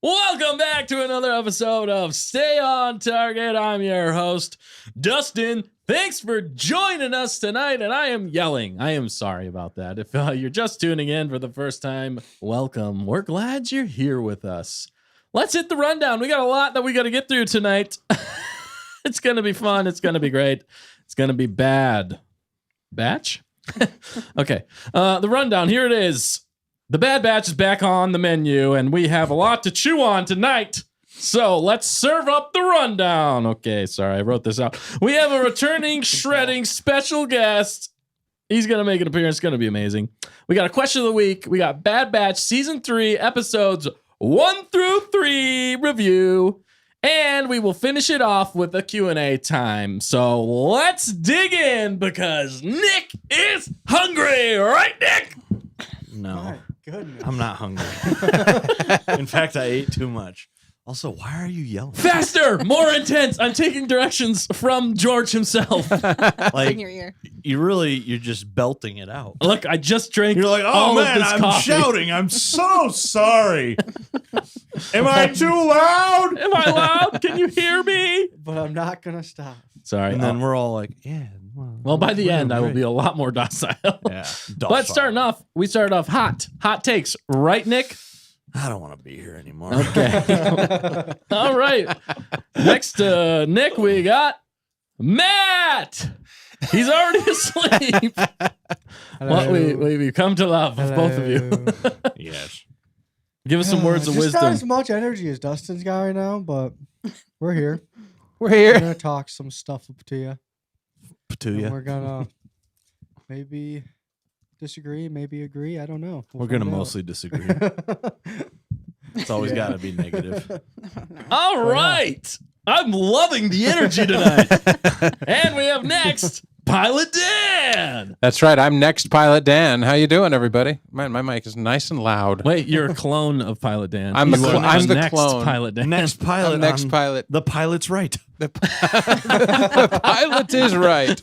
Welcome back to another episode of Stay on Target. I'm your host, Dustin. Thanks for joining us tonight, and I am yelling. I am sorry about that. If you're just tuning in for the first time, welcome. We're glad you're here with us. Let's hit the rundown. We got a lot that we got to get through tonight. It's going to be fun. It's going to be great. It's going to be bad. Batch? Okay. The rundown, here it is. The Bad Batch is back on the menu, and we have a lot to chew on tonight. So let's serve up the rundown. Okay, sorry, I wrote this out. We have a returning shredding special guest. He's going to make an appearance. It's going to be amazing. We got a question of the week. We got Bad Batch Season 3, Episodes 1 through 3 review. And we will finish it off with a Q&A time. So let's dig in because Nick is hungry. Right, Nick? No. Goodness. I'm not hungry. In fact, I ate too much. Also, why are you yelling? Faster, more intense. I'm taking directions from George himself. Like, in your ear. you're just belting it out. Look, I just drank. You're like, oh all man, of this I'm coffee. shouting. I'm so sorry. Am I too loud? Am I loud? Can you hear me? But I'm not gonna stop. Sorry. And then we're all like, yeah. well, by the end, I will be a lot more docile. Yeah. But starting off, we started off hot takes, right, Nick? I don't want to be here anymore. Okay. All right. Next to Nick, we got Matt. He's already asleep. What we come to love with both of you. Yes. Give us some words of Just wisdom. not as much energy as Dustin's got right now, but we're here. We're We're here. gonna talk some stuff up to you. And we're gonna maybe disagree, maybe agree. I don't know. We're going to find out. mostly disagree. It's always got to be negative. All right. I'm loving the energy tonight. And we have next Pilot Dan. That's right. I'm next Pilot Dan. How you doing, everybody? Man, my mic is nice and loud. Wait, you're a clone of Pilot Dan. I'm the You are clone. I'm the next clone. Pilot Dan. Next pilot. I'm next on pilot. The pilot's right. The pilot is right.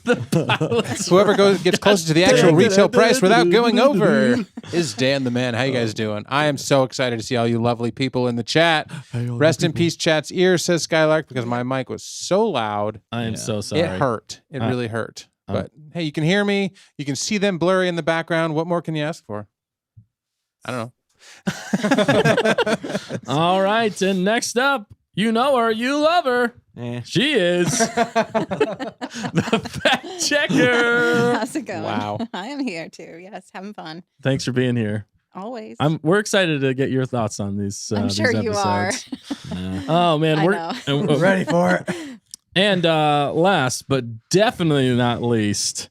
Whoever gets closer to the actual retail price without going over is Dan the man. How you guys doing? I am so excited to see all you lovely people in the chat. Rest in peace, chat's ear, says Skylark, because my mic was so loud. I am so sorry. It hurt. It really hurt. But hey, you can hear me. You can see them blurry in the background. What more can you ask for? I don't know. All right. And next up, you know her, you love her. She is the fact checker. How's it going? Wow. I am here too. Yes, having fun. Thanks for being here. Always. We're excited to get your thoughts on these. I'm these sure you are. episodes. Oh man, I Ready for it. And last but definitely not least,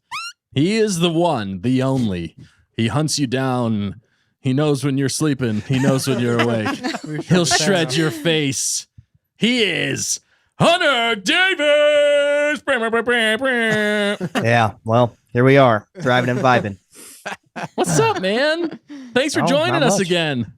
he is the one, the only. He hunts you down. He knows when you're sleeping. He knows when you're awake. He'll shred your face. He is Hunter Davis. Yeah, well, here we are, driving and vibing. What's up, man? Thanks for Oh, joining not us much. again.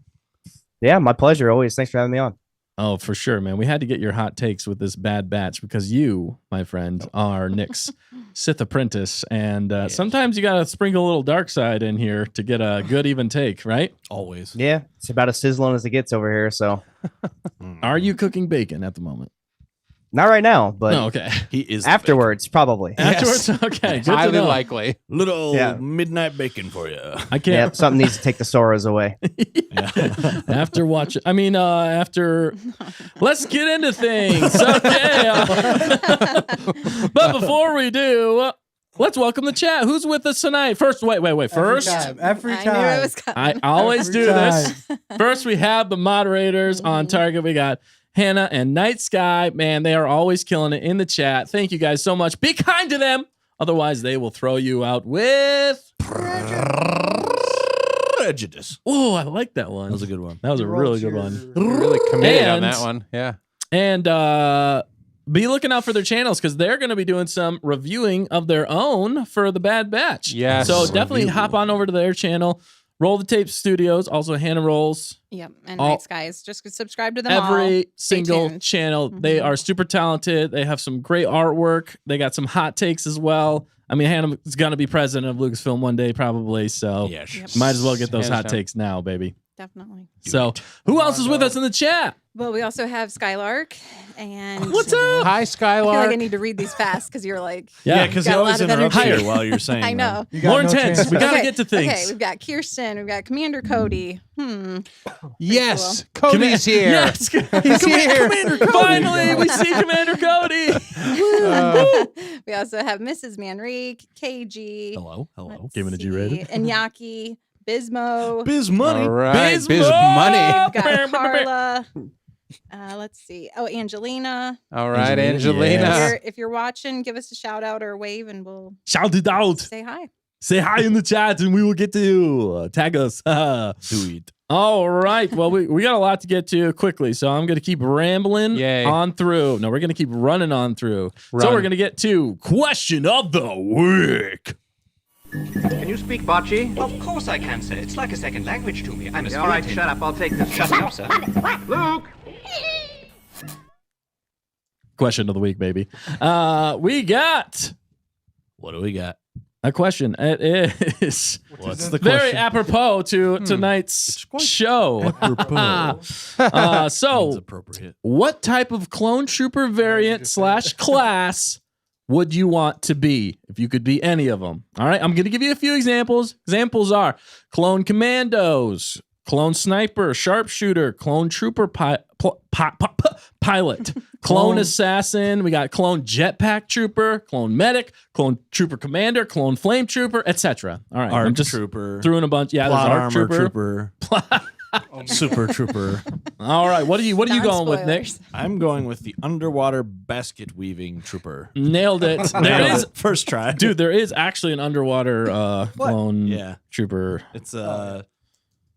Yeah, my pleasure always. Thanks for having me on. Oh, for sure, man. We had to get your hot takes with this Bad Batch because you, my friend, are Nick's Sith apprentice. And sometimes you got to sprinkle a little dark side in here to get a good, even take, right? Always. Yeah, it's about as sizzling as it gets over here. So Are you cooking bacon at the moment? not right now, but No, okay. He is the afterwards, probably. Afterwards? Okay, good to Highly know. likely. bacon. Little Yeah. midnight bacon for you. I Yeah, can't. something needs to take the sorrows away. After watching, after, let's get into things. Okay. But before we do, let's welcome the chat. Who's with us tonight? First, wait. First, Every I time. knew it was coming. I always Every do time. this. First, we have the moderators on target. We got Hannah and Night Sky. Man, they are always killing it in the chat. Thank you guys so much. Be kind to them. Otherwise, they will throw you out with Prejudice. Oh, I like that one. That was a good one. That was a You really wrote good one. Really committed on And- that one. Yeah. And be looking out for their channels because they're going to be doing some reviewing of their own for the Bad Batch. Yes. So definitely Review. hop on over to their channel. Roll the Tape Studios. Also, Hannah rolls Yep. And all- Night Skies. Just subscribe to them all. every single tuned. channel. They are super talented. They have some great artwork. They got some hot takes as well. I mean, Hannah is going to be president of Lucasfilm one day, probably. So Yes. Yep. might as well get those Hands hot down. takes now, baby. Definitely. So, who else is with us in the chat? Well, we also have Skylark. And What's up? Hi, I feel like I Skylark. need to read these fast because you're like, Yeah, because got you a always lot of interrupt energy. you while you're saying I know. You got More no intense. chance. We gotta Okay, get to things. Okay, we've got Kirsten, we've got Commander Cody. Yes, Cody's here. Yes, He's here. Finally, we see Commander Cody. We also have Mrs. Manrique, KG. Hello. Let's Came in a G see, rated. Iñaki, Bismo. Biz money. All right, Biz Biz Mo- money. We've got Carla. Let's see. Oh, Angelina. All right, Angelina, Angelina. If you're watching, give us a shout out or a wave and we'll Shout it out. say hi. Say hi in the chat and we will get to you. Tag us. Do it. All right. Well, we got a lot to get to quickly, so I'm going to keep rambling Yay. on through. No, we're going to keep running on through. So Run. we're going to get to question of the week. Can you speak bocce? Of course I can, sir. It's like a second language to me. I'm a All right, student. shut up. I'll take this. Shut up, sir. Luke! Question of the week, baby. We got What do we got? a question. It is What's the very question? apropos to tonight's show. Sounds So, appropriate. what type of clone trooper variant / class would you want to be if you could be any of them? All right, I'm going to give you a few examples. Examples are clone commandos, clone sniper, sharpshooter, clone trooper pilot, clone assassin. We got clone jetpack trooper, clone medic, clone trooper commander, clone flame trooper, etc. All right, Arc I'm just trooper. throwing a bunch. Yeah, there's Plot arc armor trooper. Super trooper. All right, what are you going with, Nick? Non-spoilers. I'm going with the underwater basket weaving trooper. Nailed it. There Nailed is, it. First try. dude. There is actually an underwater clone Yeah. trooper. It's There's I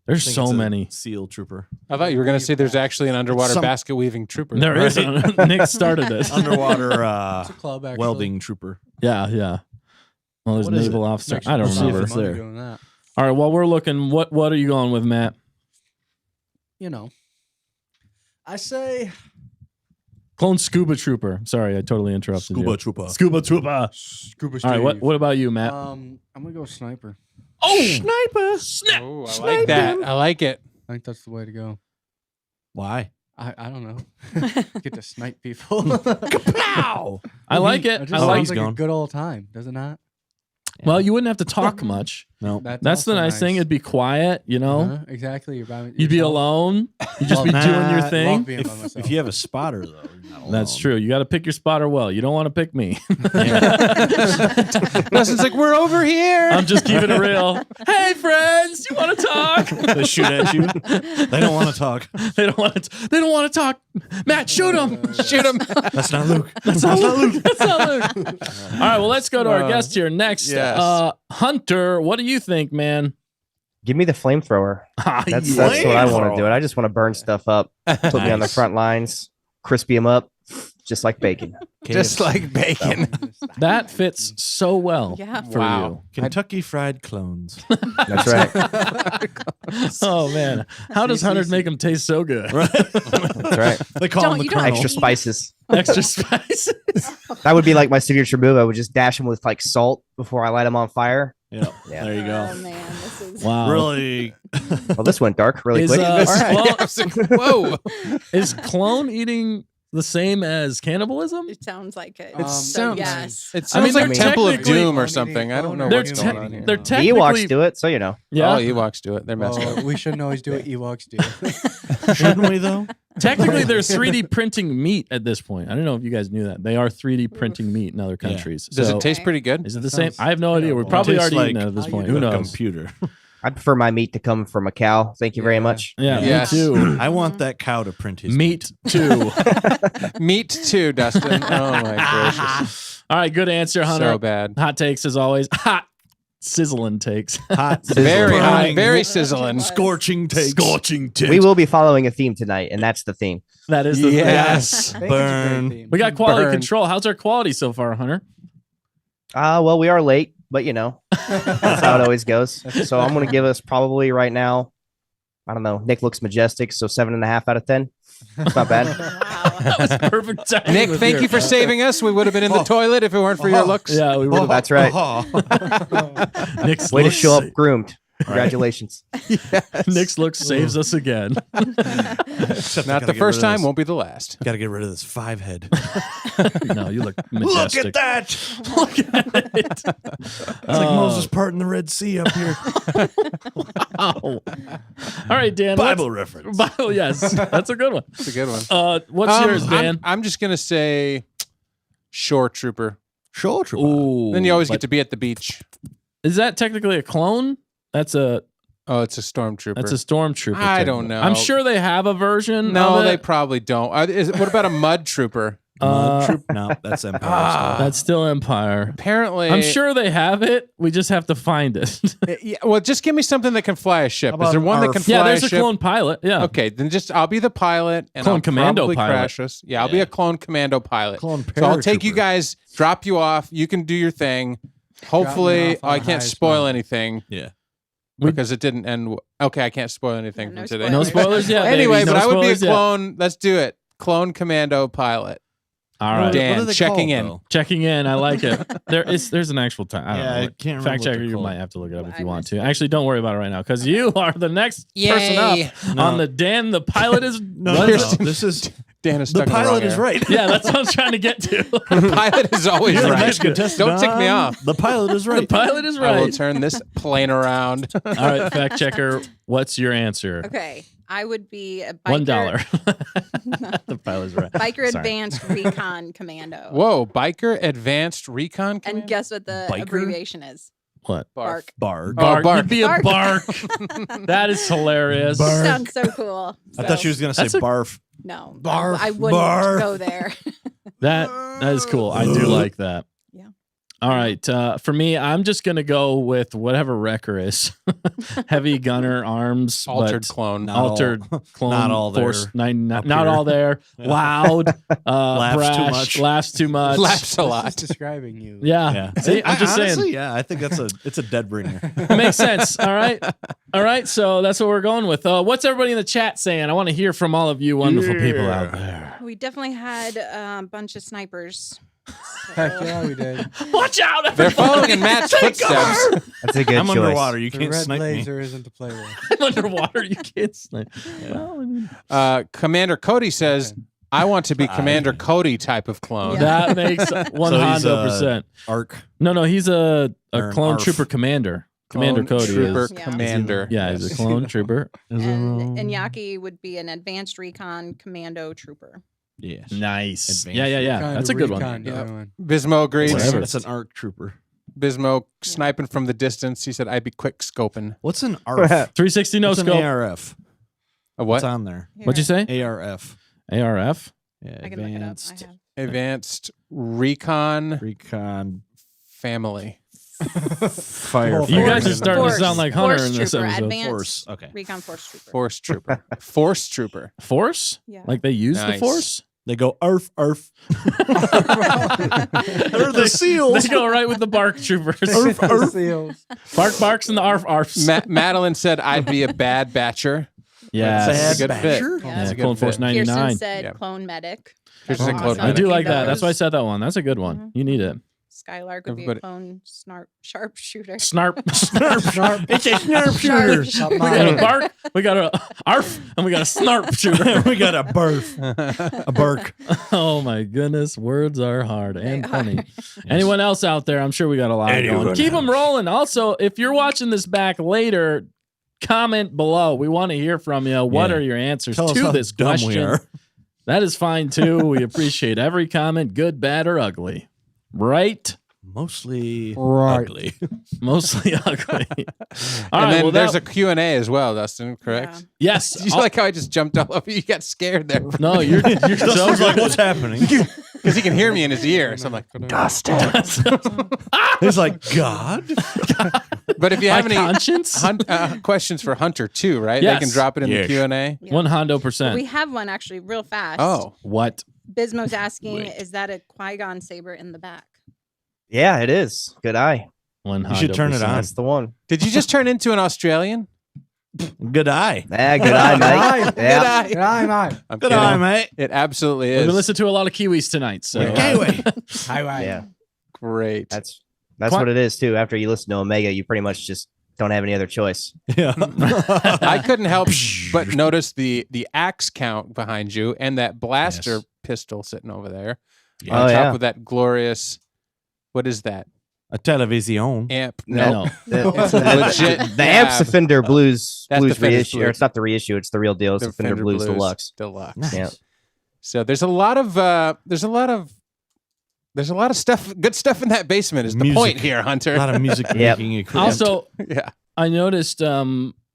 think so it's a many. SEAL trooper. I thought you were going to say there's actually an underwater Some- basket weaving trooper. There is. Nick started it. Underwater It's a club, actually. welding trooper. Yeah. Well, there's What is naval it? officer. Makes I don't more sense remember. it's money there. doing that. All right. While we're looking, what are you going with, Matt? You know, I say Clone scuba trooper. Sorry, I totally interrupted you. trooper. Scuba trooper. Scuba All right. What about you, Matt? I'm gonna go sniper. Oh, sniper! Snap! Oh, I like that. I like it. I think that's the way to go. Why? I don't know. Get to snipe people. Kapow! I like it. It just I sounds like. he's like gone. a good old time, does it not? Well, you wouldn't have to talk much. No. That's the also nice thing. It'd be quiet. You know, Uh-huh, exactly. You're by you'd be yourself. alone. You'd just Love be that. doing your Love thing. being by myself. If you have a spotter, though, you're not That's alone. true. You got to pick your spotter well. You don't want to pick me. Dustin's like, we're over here. I'm just keeping it real. Hey, friends, you want to talk? They shoot at you. They don't want to talk. They don't want to. They don't want to talk. Matt, shoot him. Shoot him. That's not Luke. That's not Luke. That's not Luke. All right. Well, let's go to our guest here next. yes. Hunter, what do you think, man? Give me the flamethrower. Ah, That's yeah. what I want to do. I just want to burn stuff up, put me on the Nice. front lines, crispy them up, just like bacon. Just like bacon. That fits so well Yeah. for Wow. Kentucky Fried Clones. That's right. you. Oh man, how does Hunter make them taste so good? That's right. They call Don't- them the you don't Colonel. Extra spices. Extra spices. That would be like my signature move. I would just dash them with like salt before I light them on fire. Yeah. Yeah. There you Oh go. man, this is Wow. Really. Well, this went dark really Is, quick. uh, All right. Whoa. Is clone eating the same as cannibalism? It sounds like it. It So, sounds- yes. It I mean, sounds like they're Temple of technically- Doom or something. I don't know They're what's going on here. they're The technically Ewoks do it, so you know. Yeah, Oh, Ewoks do it. They're messed up. Oh, we shouldn't always do what Ewoks do. Shouldn't we, though? technically they're 3D printing meat at this point. I don't know if you guys knew that they are 3D printing meat in other countries. Does So, it taste pretty good? Is it the Sounds same? I have no idea. We're terrible. probably Tastes already eating like it at this how point. you Who do A knows? computer. I prefer my meat to come from a cow. Thank you very Yeah. much. Yeah, Yes. me too. I want that cow to print his Meat too. Meat too, Dustin. Oh my gracious. All right, good answer, Hunter. So bad. Hot takes as always. Hot sizzling takes. Hot, Very hot. burning, Very sizzling. scorching takes. Scorching takes. We will be following a theme tonight, and that's the theme. That is the thing. Yes. Bacon's a great Burn. theme. We got quality Burn. control. How's our quality so far, Hunter? Well, we are late, but you know, that's how it always goes. So I'm going to give us probably right now, I don't know, Nick looks majestic, so 7.5 out of 10. It's not bad. Wow. That was perfect timing. Nick, with thank your- you for saving us. We would have been in the toilet if it weren't for your looks. Yeah, we would. That's right. Nick's Way to looks- show up groomed. Congratulations. Nick's look saves us again. Not the first time, won't be the last. Got to get rid of this 5-head. No, you look Look majestic. at that! Look at it. It's like Moses parting the Red Sea up here. Wow. All right, Dan. Bible reference. Bible, yes. That's a good one. That's a good one. What's yours, Dan? I'm just going to say Shore Trooper. Shore Trooper. Ooh, Then you always but get to be at the beach. Is that technically a clone? That's a Oh, it's a stormtrooper. That's a stormtrooper. I don't technically. know. I'm sure they have a version. No, of they it. probably don't. What about a mud trooper? No, that's Empire. That's still Empire. Apparently, I'm sure they have it. We just have to find it. Yeah, well, just give me something that can fly a ship. How Is there about one that our- can fly Yeah, there's a a ship? clone pilot. Yeah. Okay, then I'll be the pilot and Clone I'll commando probably pilot. crash us. Yeah, I'll be a clone commando pilot. Clone So I'll take you paratrooper. guys, drop you off. You can do your thing. Hopefully, off on I the can't highest spoil mountain. anything Yeah. because it didn't end. Okay, I can't spoil anything No from today. No spoilers yet. Anyway, baby. but No I would be a spoilers yet. clone. Let's do it. Clone commando pilot. All right. Dan, What are they checking called, in. though? Checking in. I like it. There's an actual time. I don't Yeah, know. I can't remember Fact what checker, they're you called. might have to look it up if I you want missed to. it. Actually, don't worry about it right now because you are the next person Yay. up on the Dan. The pilot is No, this is Dan is the stuck in pilot wrong is era. right. Yeah, that's what I was trying to get to. The pilot is always You're the right. next contestant. Don't tick me on. off. The pilot is The right. pilot is I will right. turn this plane around. All right, fact checker. What's your answer? Okay, I would be a biker. $1. The pilot's right. Biker Sorry. Advanced Recon Commando. Whoa, biker advanced recon. And guess what the Biker? abbreviation is? What? Bark. Bard. Oh, Bark. bark. You'd be a Bark. bark. That is hilarious. Bark. Sounds so cool. I thought she was going to say That's a- barf. No, Barf. I wouldn't Barf. go there. That is cool. I do like that. Yeah. All right. For me, I'm just gonna go with whatever Wrecker is. Heavy gunner arms, Altered but clone. Not all- altered clone. not all there Force 99. up Not here. all there. Loud. Laughs too brash, much. Laughs too much. Laughs a This lot. is describing you. Yeah. Yeah. See, I'm just honestly, saying. Yeah, I think it's a dead bringer. It makes sense. All right. All right. So that's what we're going with. What's everybody in the chat saying? I want to hear from all of you wonderful people out there. We definitely had a bunch of snipers. Heck So- yeah, we did. Watch out. They're everybody. following in Matt's footsteps. That's a good I'm choice. underwater. You The can't red snipe me. laser isn't to play with. I'm underwater. You can't snipe. Well, I mean, Commander Cody says, I want to be Commander Cody type of clone. Yeah. that makes 100%. Arc. No, he's a Or an clone ARF. trooper commander. Commander Clone Cody Trooper is. Yeah. Commander. Yeah, he's a clone trooper. And Yaki would be an Advanced Recon Commando Trooper. Yeah. Nice. Advanced Yeah. Kind That's a of good recon one. doing. Bismo agrees. Whatever. That's an arc trooper. Bismo sniping from the distance. He said, I'd be quick scoping. What's an ARF? 360 no What's an scope. ARF? A What's what? on there? What'd you say? ARF. ARF. Yeah, I can look it up. advanced I have. Advanced Recon recon Family. fire. You guys are force. starting to sound like Hunter Force in this Trooper, episode. Advanced Force. Okay. Recon Force Trooper. Force Trooper. Force Trooper. Force? Yeah. Like they use the Nice. force? They go arf arf. They're the seals. They go right with the bark troopers. Arf arf. Seals. Bark barks and the arf arfs. Madeline said, I'd be a bad batcher. Yes. That's a good fit. Badger? Yeah. That's a good Clone Force fit. 99. Kirsten said Yeah. Clone Medic. Kirsten said That's Clone awesome. I Medic. do think like that. That's why I was- said that one. That's a good one. Mhm. You need it. Skylark would be Everybody- a clone sharpshooter. Snarp. Sharp. It's a snarp shooter. Sharp We got a mine. bark, we got a arf, and we got a snarp shooter. we got a barf. A bark. Oh my goodness, words are hard and They funny. Anyone else out there? I'm sure we got a lot Anyone going. Keep else. them rolling. Also, if you're watching this back later, comment below. We want to hear from you. What Yeah. are your answers Tell us to how this dumb question? we are. That is fine too. We appreciate every comment, good, bad, or ugly. Right? Mostly Right. ugly. Mostly ugly. All And right. then Well, there's that, a Q&A as well, Dustin, correct? Yeah. yes. Did you like how I just jumped all over you? You got scared there. No, you're so Dustin's like, good. what's happening? Because he can hear me in his ear. So I'm like, He's like, God? but if you have My any conscience. questions for Hunter too, right? Yes. They can drop it in Yes. the Q&A. Yeah. 100%. We have one actually real fast. Oh, What? Bismo's asking, Wait. is that a Qui-Gon saber in the back? Yeah, it is. Good eye. 100%. You should turn it on. That's the one. did you just turn into an Australian? Good eye. Yeah, good eye, mate. Good Yeah. Good eye, mate. I'm Good kidding. eye, mate. It absolutely We've been is. listening to a lot of Kiwis tonight. So Anyway. Highway. Yeah. Great. That's what it is too. After you listen to Omega, you pretty much just don't have any other choice. Yeah. I couldn't help but notice the axe count behind you and that blaster pistol sitting over there. Yeah. On Oh, top yeah. of that glorious, what is that? A television. Amp? No. Legit. The Amps dab. Defender Blues That's Blues Defender's reissue. Blue. Or it's not the reissue, it's the real deal. It's Defender Blues Deluxe. Deluxe. Yeah. So there's a lot of stuff, good stuff in that basement. Is the Music. point here, Hunter? A lot of music Yep. making equipment. Also, Yeah. I noticed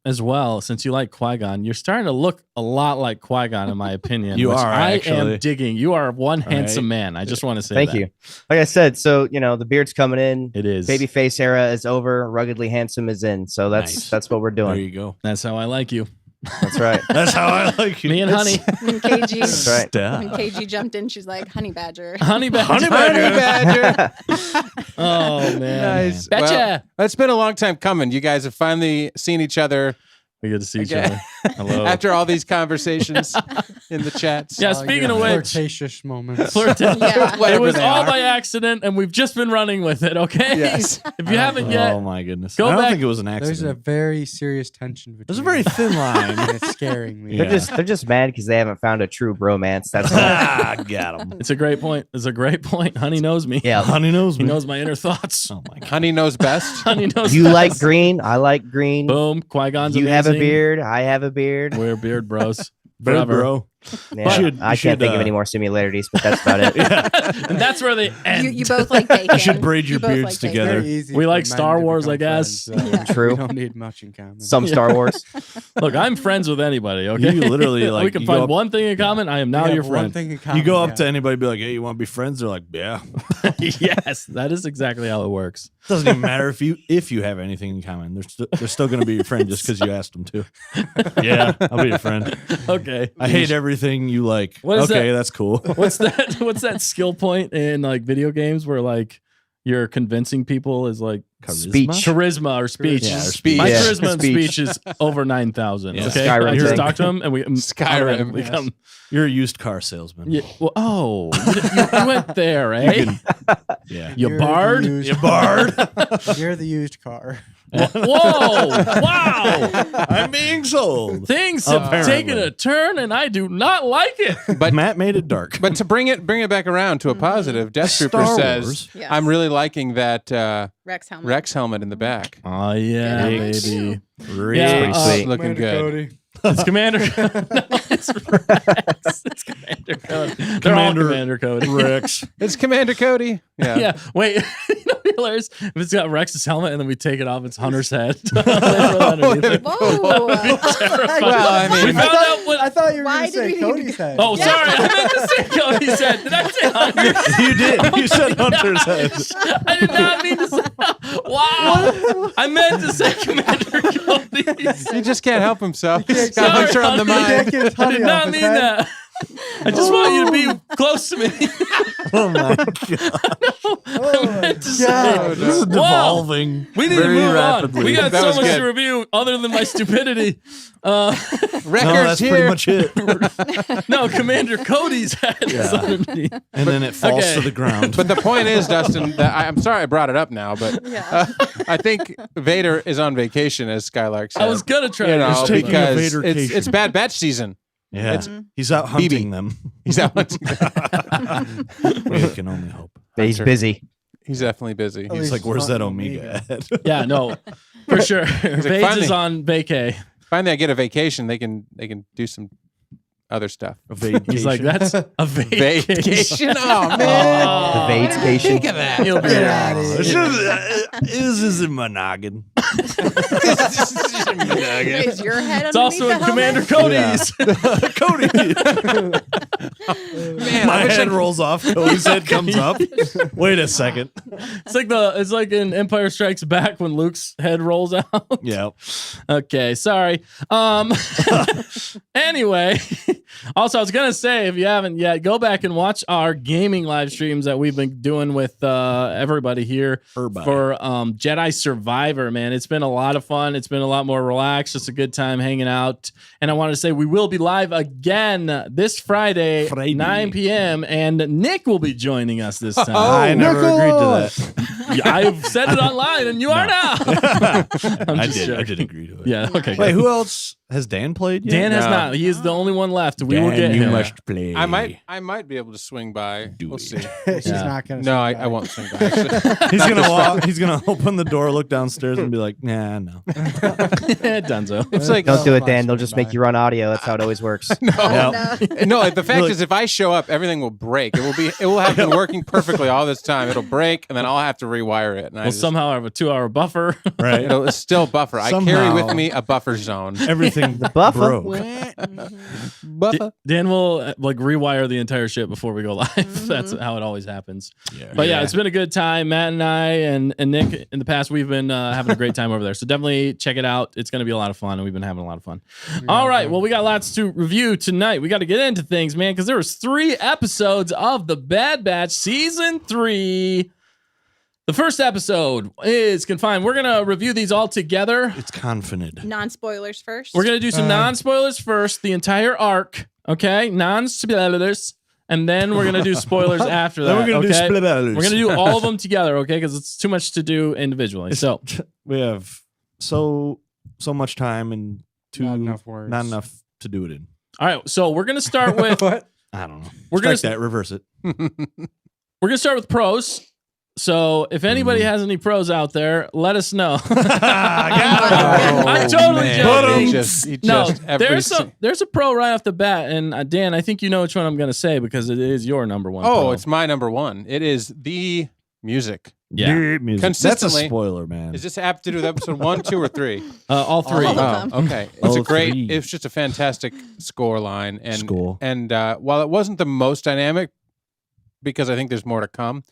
as well, since you like Qui-Gon, you're starting to look a lot like Qui-Gon, in my opinion. You which are, I actually. am digging. You are one Right. handsome man. I just want to say Thank that. you. Like I said, so the beard's coming in. It is. Babyface era is over. Ruggedly handsome is in. So Nice. that's what we're there doing. you go. That's how I like you. That's right. That's how I like you. Me and Honey. When KG, That's right. when KG jumped in, she's like, honey badger. Honey Badger. Honey Badger. Oh, man. Nice. Betcha. Well, it's been a long time coming. You guys have finally seen each other We get to see each Okay. other. Hello. after all these conversations in the chats. Yeah, speaking your of which, flirtatious moments. flirting. Yeah. It Whatever was they all are. by accident, and we've just been running with it, okay? Yes. If you haven't yet, Oh my goodness. Go I don't back- think it was an There's a accident. very serious tension between. There's a very thin line. and it's scaring me. Yeah. They're just mad because they haven't found a true bromance. That's all. Got him. it's a great point. It's a great point. Honey knows me. Yeah. Honey knows He me. knows my inner thoughts. Oh my god. Honey knows best. Honey knows You best. like green. I like green. Boom. Qui-Gon's You have a amazing. beard. I have a beard. We're beard bros. Bird Forever. bro. Yeah, should- I you should, can't think of any more similarities, but that's about it. And that's where they end. You both like bacon. You should braid your both beards like bacon. together. Very easy We for like men Star to Wars, become I guess. friends, so Yeah. True. We don't need much in common. Some Star Wars. Look, I'm friends with anybody, okay? You literally, like, we can you find go up- one thing in common. I am now We your have one friend. thing in common, You go up yeah. to anybody and be like, hey, you want to be friends? They're like, yeah. Yes, that is exactly how it works. Doesn't even matter if you have anything in common. They're still going to be your friend just because you asked them to. Yeah, I'll be your friend. Okay. I hate everything you like. What is Okay, that? that's cool. What's that? What's that skill point in like video games where like you're convincing people is like Speech. charisma or speech? Yeah, or Speech. My Yeah, charisma and speech. speech is over 9,000. Yeah. Okay, Skyrim I just thing. talk to him and we Skyrim, we yes. come. You're a used car salesman. Yeah, well, oh, you went there, eh? Yeah. You You're bard? the used You bard. You're the used car. Whoa! Wow! I'm being sold. Things have Apparently. taken a turn, and I do not like it. But Matt made it dark. But to bring it back around to a positive, Death Trooper Star says, Wars. Yes. I'm really liking that Rex helmet. Rex helmet in the back. Oh yeah, Yeah. baby. Really Yeah, sweet. Looking good. Cody. It's Commander. No, it's Rex. It's Commander Cody. They're all Commander Cody. Rex. It's Commander Cody. Yeah. Yeah. Wait. You know, what's hilarious. If it's got Rex's helmet and then we take it off, it's Hunter's head. They throw that underneath it. Whoa. Well, I We mean, found out what. I thought you were Why going to did we say need Cody's to- head. Oh, sorry. I meant to say Cody's head. Did I say Hunter's? You did. You said Hunter's head. I did not mean to say. Wow. I meant to say Commander Cody's. he just can't help himself. Got Sorry, Hunter on the Hunter. mind. Get his I honey did off not his mean head. that. I just want you to be close to me. Oh my god. Oh my This God. is devolving. We need to very move rapidly. on. We got That so was much good. to review other than my stupidity. Records No, that's here. pretty much it. No, Commander Cody's head is underneath. And then it falls Okay. to the ground. But the point is, Dustin, that I'm sorry I brought it up now, but Yeah. I think Vader is on vacation, as Skylark said. I was gonna try you to know, He's taking a because Vadercation. it's Bad Batch season. Yeah, he's out hunting them. He's out. We can only hope. He's busy. He's definitely busy. At He's least like, it's where's not that an Omega at? Yeah, no, for sure. Vades finally- is on vacay. Finally, I get a vacation. They can do some other stuff. He's like, that's a vacation. Vacation. Oh man. The Vadecation. Think of that. He'll be Get back. outta This here. is a monoggin. Is your head It's underneath also the in helmet? Commander Cody's. Cody. Man, My I wish head I- rolls off. Cody's head comes up. Wait a second. It's like in Empire Strikes Back when Luke's head rolls out. Yeah. Okay, sorry. Anyway, also I was gonna say, if you haven't yet, go back and watch our gaming live streams that we've been doing with everybody here Everybody. for Jedi Survivor. Man, it's been a lot of fun. It's been a lot more relaxed. It's a good time hanging out. And I wanted to say we will be live again this Friday. 9 p.m. and Nick will be joining us this time. I never agreed to Nicholas! that. I've said it online, and you are now. I'm I just did. I joking. did agree to it. Yeah. Okay. Wait, good. who else has Dan played yet? Dan has No. not. He is the only one left. We will Dan, get you him. must play. I might be able to swing by. We'll see. She's Yeah. not gonna. No, say I that. won't swing by. Actually. He's gonna walk. He's gonna open the door, look downstairs, and be like, "Nah, no." Dunzo. It's like Don't do it, Fine, Dan. They'll swing just by. make you run audio. That's how it always works. no. No. No, the fact is, if I show up, everything will break. It will have been working perfectly all this time. It'll break, and then I'll have to rewire it. And We'll somehow have a 2-hour buffer. Right? it'll still buffer. I carry Somehow. with me a buffer zone. Everything buffer? broke. Buffer. Dan will like rewire the entire shit before we go live. That's how it always happens. Yeah. But yeah, it's been a good time. Matt and I and Nick in the past, we've been having a great time over there. So definitely check it out. It's going to be a lot of fun, and we've been having a lot of fun. All right. Well, we got lots to review tonight. We got to get into things, man, because there was 3 episodes of The Bad Batch Season 3. The first episode is Confined. We're going to review these all together. It's Confined. Non-spoilers first. We're going to do some non-spoilers first, the entire arc, okay? Non-spoilers. And then we're going to do spoilers after that, Then we're gonna do okay? spoilers. We're going to do all of them together, okay? Because it's too much to do individually. So, We have so much time and Not enough words. not enough to do it in. all right. So we're going to start with What? I don't know. We're Strike gonna- that. Reverse it. we're going to start with pros. So, if anybody has any pros out there, let us know. I'm totally joking. He just No, every there's a pro right off the bat, and Dan, I think you know which one I'm going to say because it is your number one. Oh, pro. it's my number one. It is the music. yeah, Music. That's a Consistently- spoiler, man. Is this have to do with episode 1, 2, or 3? all 3. All of them. Oh, okay. It's All a great. 3. It's just a fantastic score line, and Score. and while it wasn't the most dynamic, because I think there's more to come,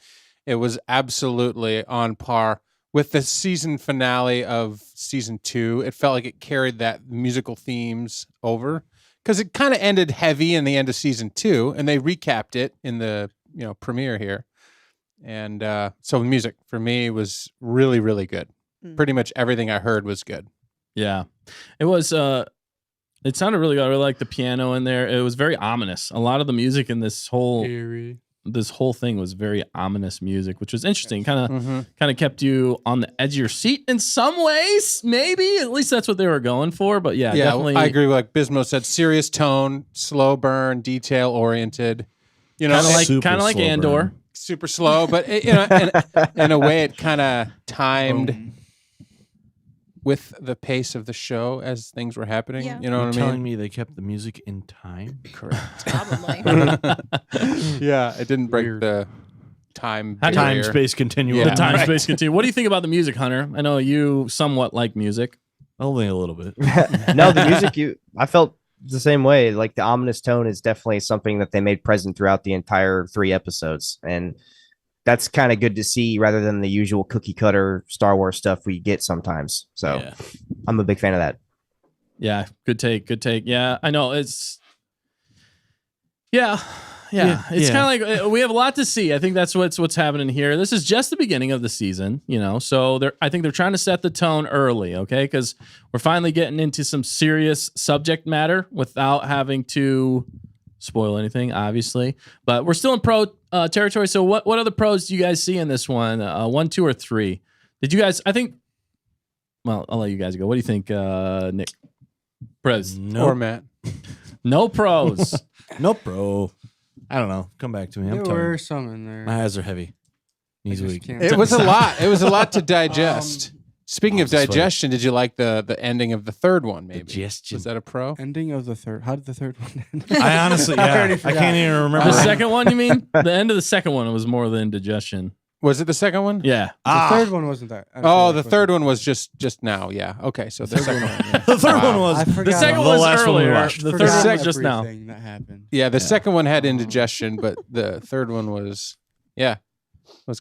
it was absolutely on par with the season finale of season 2. It felt like it carried that musical themes over because it kind of ended heavy in the end of season 2, and they recapped it in the premiere here. And so the music for me was really, really good. Mm. Pretty much everything I heard was good. Yeah, it was. It sounded really good. I really liked the piano in there. It was very ominous. A lot of the music in this whole thing was very ominous music, which was interesting. Kind of kept you on the edge of your seat in some ways. Maybe at least that's what they were going for. But yeah, definitely. I agree with like Bismo said. Serious tone, slow burn, detail oriented. Kind of like Super slow Andor. burn. Super slow, but in a way, it kind of timed with the pace of the show as things were happening. Yeah. You know You're what I telling mean? me they kept the music in time? Correct. Probably. Yeah, it didn't break Weird. the time How do you- Time barrier. space continuum. Yeah. The time Right. space continue. What do you think about the music, Hunter? I know you somewhat like music. Only a little bit. No, the music I felt the same way. Like the ominous tone is definitely something that they made present throughout the entire 3 episodes. And that's kind of good to see rather than the usual cookie cutter Star Wars stuff we get sometimes. So Yeah. I'm a big fan of that. Yeah, good take. Good take. Yeah, I know it's. Yeah. It's kind of like we have a lot to see. I think that's what's happening here. This is just the beginning of the season, So I think they're trying to set the tone early, okay? Because we're finally getting into some serious subject matter without having to spoil anything, obviously. But we're still in pro territory. So what other pros do you guys see in this one? 1, 2, or 3? Did you guys? I think. Well, I'll let you guys go. What do you think, Nick? Pros? Or Matt. No pros. Nope, bro. I don't know. Come back to me. I'm There were tired. some in there. My eyes are heavy. Knees I just weak. can't- It was a lot. It was a lot to digest. Speaking of I'm sweaty. digestion, did you like the ending of the third one? Maybe Digestion. was that a pro? Ending of the third. How did the third one end? I honestly, I yeah. already I forgot. can't even remember. The second one, you mean? The end of the second one was more than indigestion. Was it the second one? Yeah. The third one wasn't that. I feel Oh, like the it third wasn't. one was just now. Yeah. Okay. So the second one. Yeah. The third Wow. one was I forgot The second the one was last one we earlier. watched. The third Forgot one was just now. everything that happened. Yeah, the second one had indigestion, but the third one was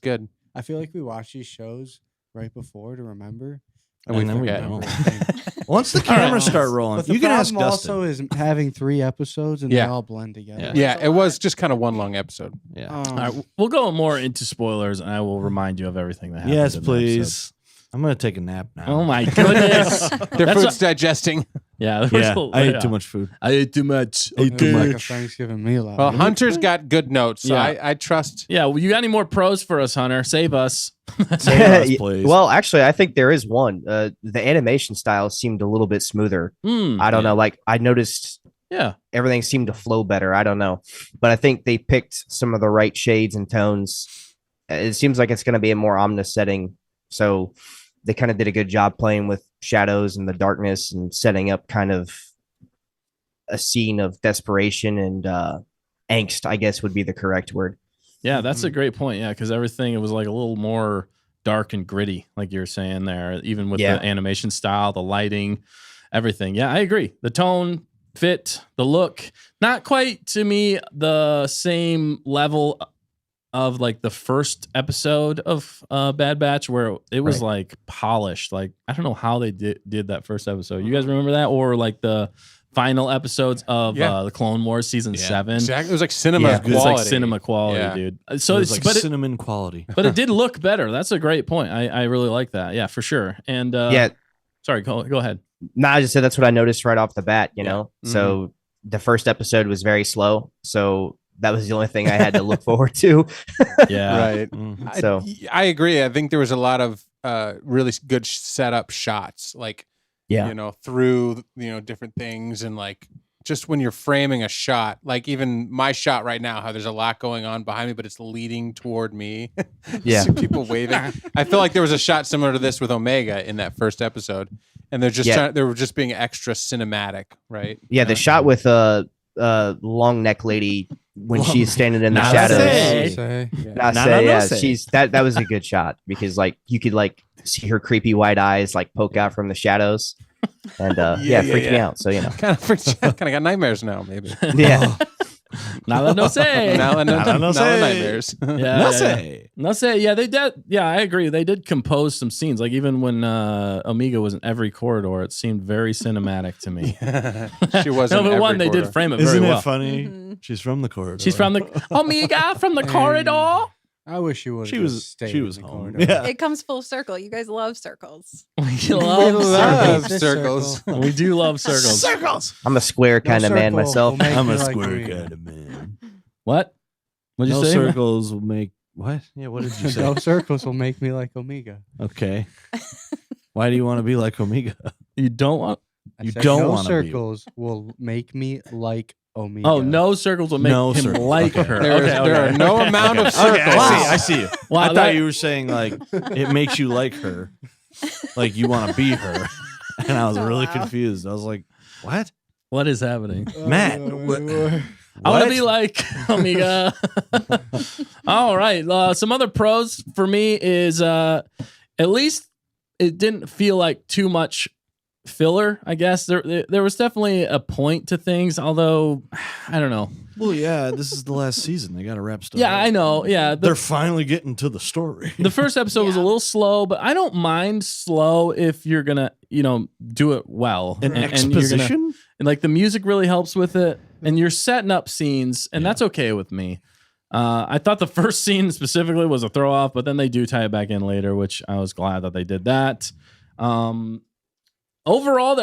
good. I feel like we watch these shows right before to remember. And we then we forget. don't. everything. Once the All right. cameras start rolling, But the you can ask problem Dustin. also is having 3 episodes and Yeah. they all blend together. Yeah, it was just kind of one long episode. Yeah. All right, we'll go more into spoilers, and I will remind you of everything that happens. Yes, in the please. I'm gonna take a nap now. Oh my goodness. Their That's food's digesting. Yeah, I ate too much food. I ate too much. Ate too Like a much. Thanksgiving meal. out Well, of it. Hunter's got good notes, so Yeah. I trust. Yeah, well, you got any more pros for us, Hunter? Save us. Save us, please. Well, actually, I think there is one. The animation style seemed a little bit smoother. I don't know. Like I noticed Yeah. everything seemed to flow better. I don't know, but I think they picked some of the right shades and tones. It seems like it's going to be a more ominous setting, so they kind of did a good job playing with shadows and the darkness and setting up kind of a scene of desperation and angst, I guess would be the correct word. Yeah, that's a great point. Yeah, because everything, it was like a little more dark and gritty, like you were saying there, even with Yeah. the animation style, the lighting, everything. Yeah, I agree. The tone, fit, the look, not quite to me the same level of like the first episode of Bad Batch where it was like polished. Like, I don't know how they did that first episode. You guys remember that? Or like the final episodes of the Clone Wars season 7? Exactly. It was like cinema quality. It's like cinema quality, Yeah. dude. So it was it's like but cinnamon quality. but it did look better. That's a great point. I really like that. Yeah, for sure. And sorry, go ahead. No, I just said that's what I noticed right off the bat, you know? So the first episode was very slow. So that was the only thing I had to look forward to. Yeah. Right. Mhm. So I agree. I think there was a lot of really good setup shots, like, you know, through, you know, different things. And like, just when you're framing a shot, like even my shot right now, how there's a lot going on behind me, but it's leading toward me. Yeah. See people waving. I feel like there was a shot similar to this with Omega in that first episode. And they're just they were just being extra cinematic, right? Yeah, the shot with long neck lady when she's standing in the shadows. She's that was a good shot because like you could like see her creepy white eyes like poke out from the shadows, and freaked me out. So you know, kind of got nightmares now, maybe. Yeah. Nada no say. Now nightmares. No say. Yeah, they did. Yeah, I agree. They did compose some scenes. Like even when Omega was in every corridor, it seemed very cinematic to me. She was. No, but one they did frame it very Isn't well. it funny? She's from the corridor. She's from the Omega from the corridor. I wish you would. She was in the home. corridor. Yeah. It comes full circle. You guys love circles. We love circles. We do love circles. Circles. I'm a square kind of man myself. I'm a square kind of man. What? What'd you say? Circles will make what? Yeah, what did you say? No circles will make me like Omega. Okay. Why do you want to be like Omega? You don't want. I You said don't no wanna be. circles will make me like Omega. Oh, no circles will make No him circles. like Okay. her. There are no amount of circles. Okay, I see you. Wow, I that- thought you were saying like it makes you like her, like you want to be her, and I was really confused. I was like, "What, What is happening? Matt? I want to be like Omega. All right. Some other pros for me is at least it didn't feel like too much filler. I guess there was definitely a point to things, although I don't know. Well, yeah, this is the last season. They got to wrap stuff. Yeah, up. I know. Yeah, They're finally getting to the story. the first episode was a little slow, but I don't mind slow if you're gonna, do it well. An And you're exposition. and like the music really helps with it, and you're setting up scenes, and that's okay with me. I thought the first scene specifically was a throw off, but then they do tie it back in later, which I was glad that they did that. Overall,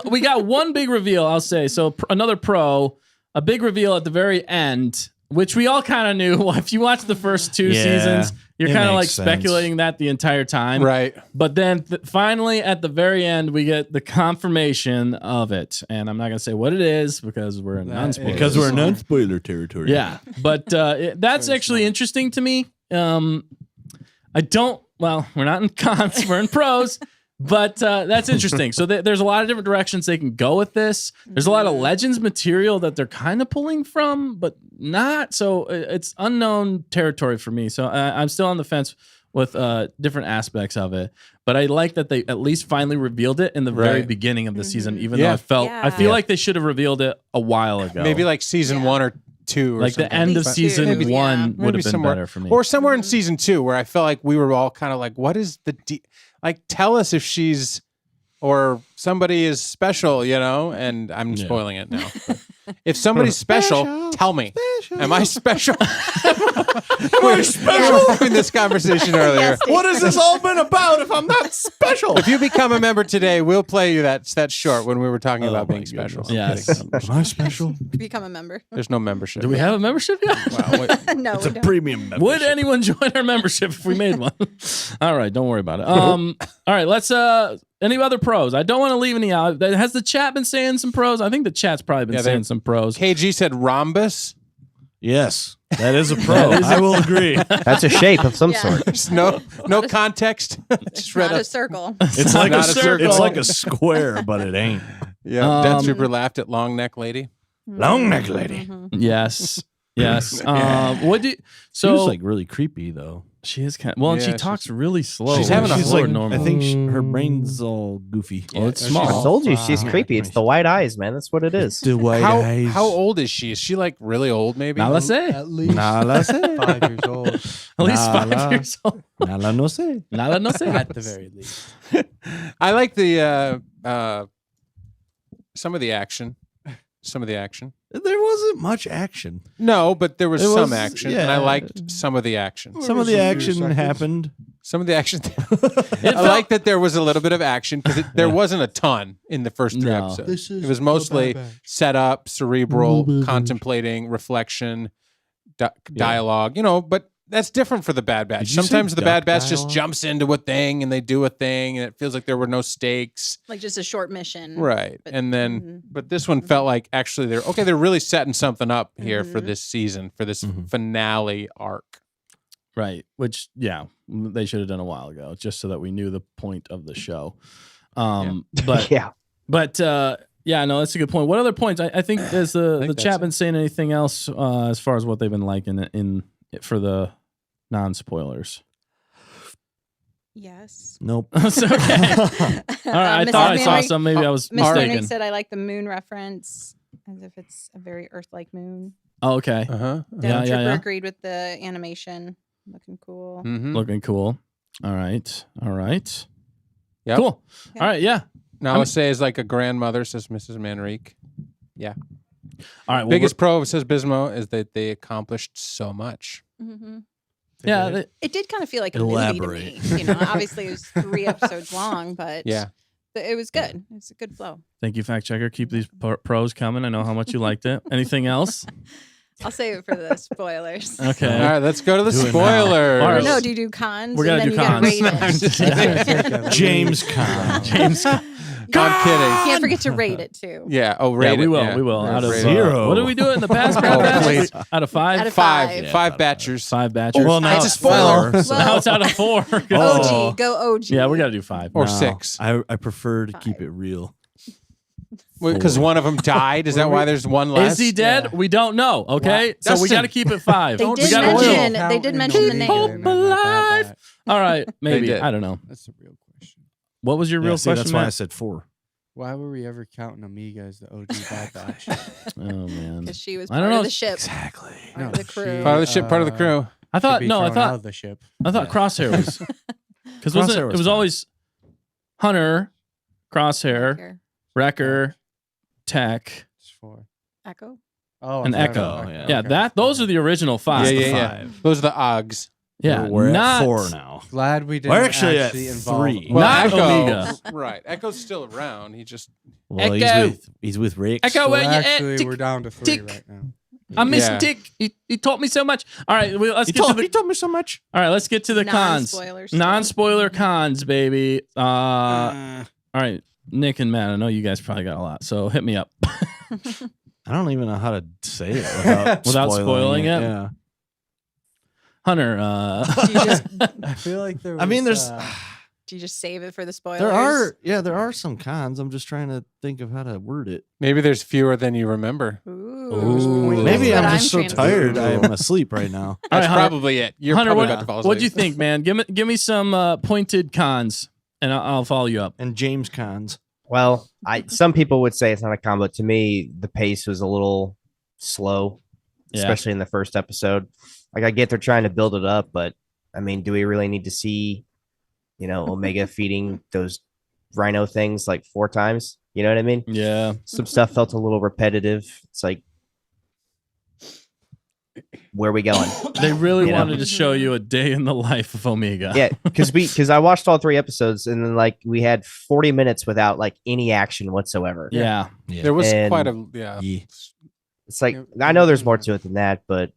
we got one big reveal, I'll say. So another pro, a big reveal at the very end, which we all kind of knew. If you watch the first two seasons, you're kind of like speculating that the entire time. Right. But then finally at the very end, we get the confirmation of it. And I'm not going to say what it is because we're in non-spoiler. Because we're in non-spoiler territory. Yeah. But that's actually interesting to me. We're not in cons, we're in pros. But that's interesting. So there's a lot of different directions they can go with this. There's a lot of Legends material that they're kind of pulling from, but not. So it's unknown territory for me. So I'm still on the fence with different aspects of it. But I like that they at least finally revealed it in the very beginning of the season, even though I feel like they should have revealed it a while ago. Maybe like season 1 or 2 or like something. the end of season Maybe, 1 would Maybe have been somewhere- better for me. Or somewhere in season 2 where I felt like we were all kind of like, what is the like, tell us if she's or somebody is special, and I'm spoiling it now. If somebody's special, tell me. Am I special? We're special. We were having this conversation earlier. Yes, What has this all been about if I'm not special? If you become a member today, we'll play you that short when we were talking about my being special. goodness. Yes. Am I special? Become a member. There's no membership. Do we have a membership yet? Wow, wait. No, It's we a don't. premium membership. Would anyone join our membership if we made one? All right, don't worry about it. All right, let's any other pros? I don't want to leave any out. Has the chat been saying some pros? I think the chat's probably been saying some pros. KG said rhombus. Yes, that is a pro. I will agree. That's a shape of some Yeah. sort. There's no context. Just read Not a a circle. It's like not a a circle. It's circle. like a square, but it ain't. Yeah. Death Trooper laughed at long neck lady. Long neck lady. Yes. Yes. What do She was like really creepy though. she is kind and she Yeah, talks really slow. she's having a She's hard like, normal. I think her brain's all goofy. Well, it's Yeah, small. I told you she's Wow. creepy. It's the white eyes, man. That's what it is. The white eyes. How old is she? Is she like really old? Maybe. Now let's say At least Nah, la sé. 5 years old. at least Nah, 5 nah. years old. Nala no sé. Nada no sé. At the very least. I like the some of the action. Some of the action. There wasn't much action. No, but there was It some was- action, and yeah. I liked some of the action. Some of the action happened. Some of the action. I like that there was a little bit of action because there wasn't a ton in the first 3 No. episodes. It was mostly set up, cerebral, contemplating, reflection, dialogue. But that's different for the Bad Batch. Did you say Sometimes the Bad duck Batch just dialogue? jumps into a thing and they do a thing, and it feels like there were no stakes. Like just a short mission. Right. But- And then, mhm. but this one felt like actually they're really setting something up here for Mhm. this season, for this Mhm. finale arc. Right. Which, yeah, they should have done a while ago, just so that we knew the point of the show. But, Yeah. yeah, no, that's a good point. What other points? I think has the that's chat it. been saying anything else as far as what they've been liking in for the non-spoilers? Yes. Nope. It's okay. All right, I Mrs. thought I saw Manrique- some. Maybe I was Miss Manrique mistaken. said I like the moon reference as if it's a very Earth-like moon. Oh, okay. Uh-huh. Yeah, Trooper yeah. agreed with the animation. Looking cool. Mm-hmm. Looking cool. All right. All right. Yep. Cool. Yeah. All right. Yeah. Now I'll say is like a grandmother, says Mrs. Manrique. All right. Well, Biggest pro, says Bismo, is that they accomplished so much. hmm yeah. It did kind of feel like a Elaborate. movie to me. Obviously it was 3 episodes long, but Yeah. it was good. It's a good flow. Thank you, fact checker. Keep these pros coming. I know how much you liked it. Anything else? I'll save it for the spoilers. Okay. All right, let's go to the Do it now. spoilers. All Or right. no, do you do cons? We're gonna and do then cons. you gotta rate it. James Conn. James. I'm kidding. Can't forget to rate it too. Yeah. Oh, rate Yeah, we it, will. yeah. We will. Yeah, Out of rate it. 0. What did we do in the past? Oh, Batch? please. Out of 5? Out of Five. five. Yeah, Five five. batchers. 5 batches. Well, now It's a it's spoiler. 4, so- Now it's out of 4. Oh. OG, go OG. Yeah, we got to do 5. Or No, 6. I prefer to keep 5. it real. Because one of them died. Is that why there's one less? Is he dead? We don't know. Okay, Wow. so we Dustin. got to keep it 5. They we did gotta mention- chill. they did mention the name. Hope alive. All right, maybe. did. I don't know. That's the real question. What was your real See, question? that's why I Matt? said 4. Why were we ever counting Amiga as the OG Bad Batch? Oh man, Because she was I don't part know. of the ship. Exactly. Part of the crew. Part of the ship, part of the crew. I thought Could be no. I thrown out thought of the ship. Crosshair was because wasn't Crosshair it was was fine. always Hunter, Crosshair, Here. Wrecker, Tech, It's 4. Echo. Oh, and I'm sorry. Echo. yeah. Yeah, Okay. that those are the original 5. Yeah, yeah, yeah. 5. Those are the Ogs. Yeah, We're not at 4 now. Glad we didn't We're actually at involve 3. Well, Not Echo, Omega. Right. Echo's still around. He just Well, Echo. he's with Rick. Echo, So where you at? actually, Tick, we're down to 3 tick. right now. I miss Yeah. Dick. He taught me so much. All right, let's He get to told, the. he told me so much. All right, let's get to the cons. Non-spoilers. Non-spoiler cons, baby. Uh, All right, Nick and Matt. I know you guys probably got a lot, so hit me up. I don't even know how to say it without, Without spoiling it? Yeah. Hunter. Do you just I feel like there was, I mean, there's do you just save it for the spoilers? there are some cons. I'm just trying to think of how to word it. maybe there's fewer than you remember. Ooh. Maybe That's I'm what just so trying to tired. do. I'm asleep right now. All That's right, Hunter. probably it. You're Hunter, probably about to fall asleep. what'd you think, man? Give me some pointed cons, and I'll follow you up. And James cons. Well, some people would say it's not a con, but to me, the pace was a little slow, Yeah. especially in the first episode. Like I get they're trying to build it up, but I mean, do we really need to see, Omega feeding those rhino things like 4 times? You know what I mean? Yeah. Some stuff felt a little repetitive. It's like, where are we going? They really You know? wanted to show you a day in the life of Omega. Yeah, because I watched all 3 episodes, and then like we had 40 minutes without like any action whatsoever. Yeah. There was And- quite a yeah. It's like I know there's more to it than that, but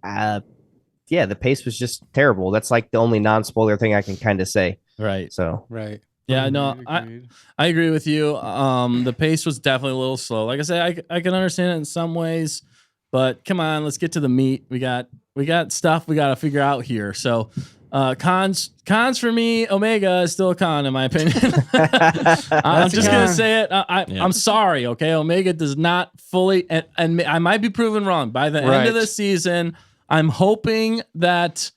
yeah, the pace was just terrible. That's like the only non-spoiler thing I can kind of say. Right. So Right. Yeah, no, Agreed. I agree with you. The pace was definitely a little slow. Like I said, I can understand it in some ways, but come on, let's get to the meat. We got stuff we got to figure out here. So, cons for me, Omega is still a con in my opinion. I'm just gonna say it. I'm sorry. Okay, Omega does not fully, and I might be proven wrong by the end of the season. I'm hoping that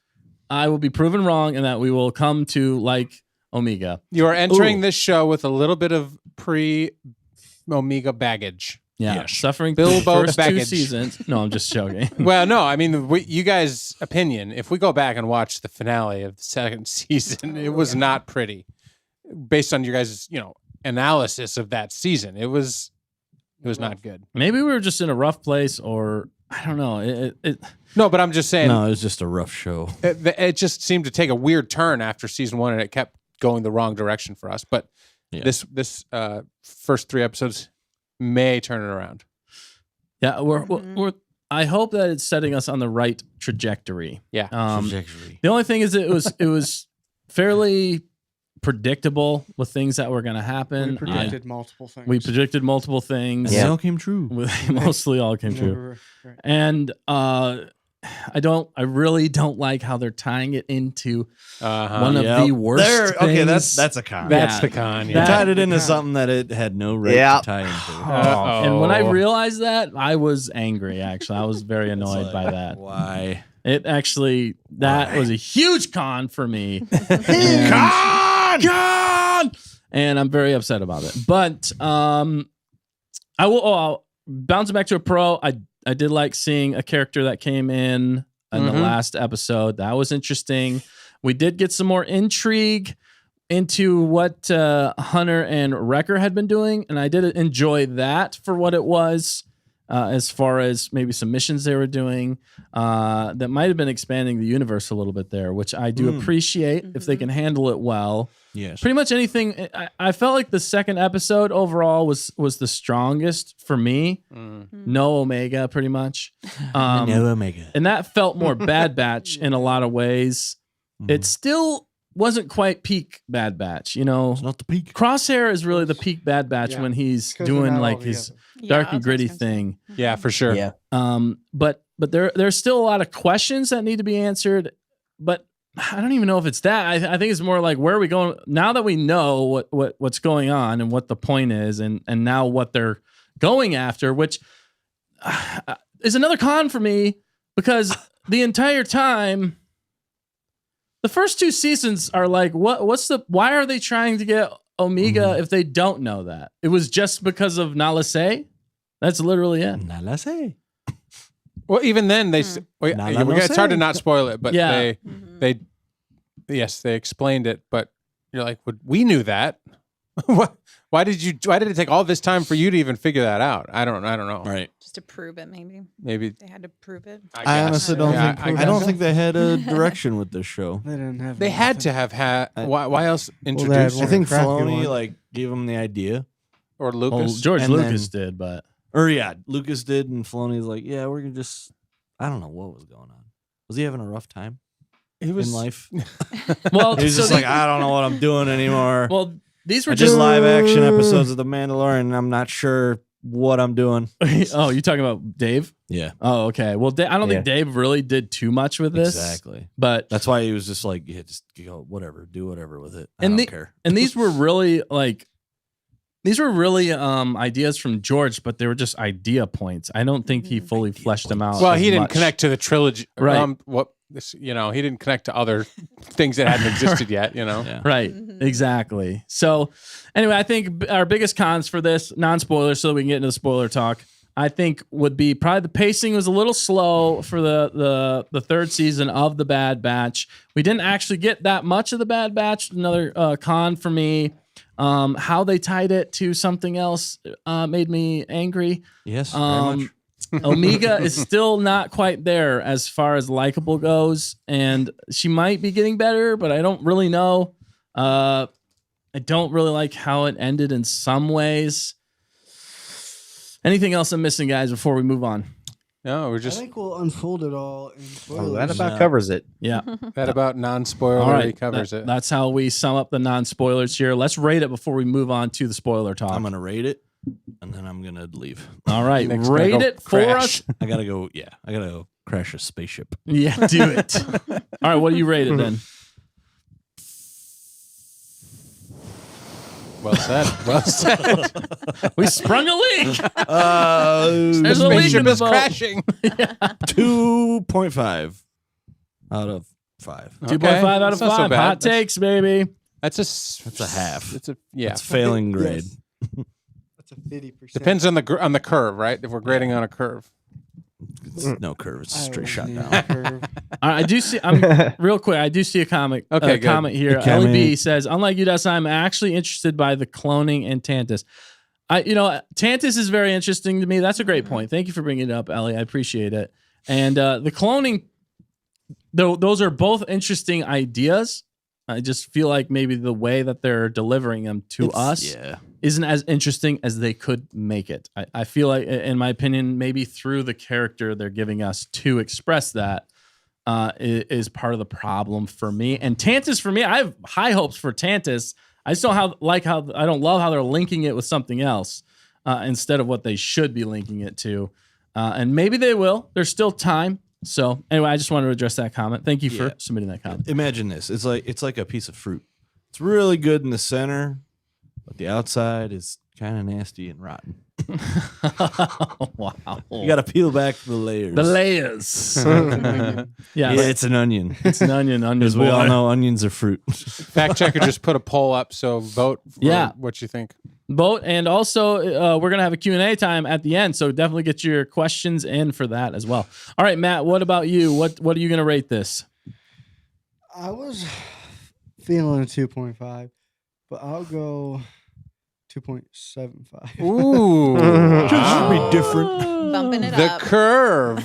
I will be proven wrong and that we will come to like Omega. You are entering this show with a little bit of pre-Omega baggage. Yeah, suffering Bilbo through the first baggage. 2 seasons. No, I'm just joking. Well, no, I mean, you guys' opinion, if we go back and watch the finale of the 2nd season, it was not pretty. Based on your guys', analysis of that season, it was not good. Maybe we were just in a rough place, or I don't know. No, but I'm just saying, No, it was just a rough show. it just seemed to take a weird turn after season 1, and it kept going the wrong direction for us. But this first 3 episodes may turn it around. Yeah, we're. I hope that it's setting us on the right trajectory. Yeah. Trajectory. The only thing is, it was fairly predictable with things that were going to happen. We predicted multiple things. We predicted multiple things. And they all came true. They mostly all came true. Never- right. And I really don't like how they're tying it into one of the worst things. Okay, that's a con. That's Yeah. the con. You Yeah. tied it into something that it had no right Yeah. to tie into. And when I realized that, I was angry, actually. I was very annoyed by that. Why? It actually, that was a huge con for me. Con! And I'm very upset about it. But I will, bouncing back to a pro, I did like seeing a character that came in the last episode. That was interesting. We did get some more intrigue into what Hunter and Wrecker had been doing, and I did enjoy that for what it was, as far as maybe some missions they were doing that might have been expanding the universe a little bit there, which I do appreciate if they can handle it well. Yes. Pretty much anything. I felt like the second episode overall was the strongest for me. No Omega, pretty much. No Omega. And that felt more Bad Batch in a lot of ways. It still wasn't quite peak Bad Batch, It's not the peak. Crosshair is really the peak Bad Batch Yeah. when he's 'Cause they're doing not like all his together. dark and gritty thing. Yeah, for sure. Yeah. But there's still a lot of questions that need to be answered. But I don't even know if it's that. I think it's more like, where are we going now that we know what's going on and what the point is, and now what they're going after, which is another con for me, because the entire time, the first 2 seasons are like, why are they trying to get Omega if they don't know that? It was just because of Nala Se? That's literally it. Nala say. Well, even then, it's hard to not spoil it, but Yeah. they explained it, but you're like, well, we knew that. Why did it take all this time for you to even figure that out? I don't know. Right. Just to prove it, maybe. Maybe They had to prove it. I honestly don't Yeah, think. I I don't guess. think they had a direction with this show. They didn't have. they had nothing. to have had. Why else they had introduce one I think crappy Filoni one. gave them the idea, or Well, Lucas? George And Lucas did, but or Lucas did, and Filoni's like, yeah, we're gonna just. I don't know what was going on. Was he having a rough time He was in life? well, He was just like, I don't know what I'm doing anymore. well, these were I just just live action episodes of The Mandalorian, and I'm not sure what I'm doing. Oh, you talking about Dave? Yeah, Oh, okay. Well, I don't think Dave really did too much with this. exactly. But That's why he was just like, yeah, just go whatever, do whatever with it. I And don't care. and these were really ideas from George, but they were just idea points. I don't think he fully fleshed them out. well, as he didn't much. connect to the trilogy, Right. he didn't connect to other things that hadn't existed yet. Yeah. Right, exactly. So, anyway, I think our biggest cons for this, non-spoiler, so that we can get into the spoiler talk, I think would be probably the pacing was a little slow for the 3rd season of The Bad Batch. We didn't actually get that much of The Bad Batch. Another con for me. How they tied it to something else made me angry. Yes, very much. Omega is still not quite there as far as likable goes, and she might be getting better, but I don't really know. I don't really like how it ended in some ways. Anything else I'm missing, guys, before we move on? No, we're I just think we'll unfold it all in spoilers. That about covers it. Yeah. that about non-spoiler All right. covers it. That's how we sum up the non-spoilers here. Let's rate it before we move on to the spoiler talk. I'm gonna rate it, and then I'm gonna leave. All right. Nick's gonna Rate go it for crash. us. I gotta go. Yeah, I gotta go crash a spaceship. Yeah, do it. All right. What do you rate it then? Well said. Well said. We sprung a leak. There's a leak in Spaceship the is boat. crashing. 2.5 out of 5. 2.5 out of That's not so 5. bad. Hot That's- takes, baby. That's a half. It's a yeah. It's failing grade. That's a 50%. Depends on the curve, right? If we're grading on a curve. It's no curve. It's a I straight always shot need down. a curve. I do see. Real quick. I do see a Okay, good. comment here. Okay, Ellie man. B says, "Unlike you, Dustin, I'm actually interested by the cloning and Tantiss. Tantiss is very interesting to me. That's a great point. Thank you for bringing it up, Ellie. I appreciate it. And the cloning, though, those are both interesting ideas. I just feel like maybe the way that they're delivering them to us Yeah. isn't as interesting as they could make it. I feel like, in my opinion, maybe through the character they're giving us to express that is part of the problem for me. And Tantiss, for me, I have high hopes for Tantiss. I just don't I don't love how they're linking it with something else instead of what they should be linking it to. And maybe they will. There's still time. So anyway, I just wanted to address that comment. Thank you for submitting that comment. Imagine this. It's like a piece of fruit. It's really good in the center, but the outside is kind of nasty and rotten. Wow. You got to peel back the layers. The layers. Yeah, it's an onion. It's an onion. Because we all know onions are fruit. Fact checker just put a poll up, so vote for what you think. Vote, and also we're gonna have a Q&A time at the end, so definitely get your questions in for that as well. All right, Matt, what about you? What are you gonna rate this? I was feeling a 2.5, but I'll go 2.75. Ooh, Just be different. Bumping it the up. curve.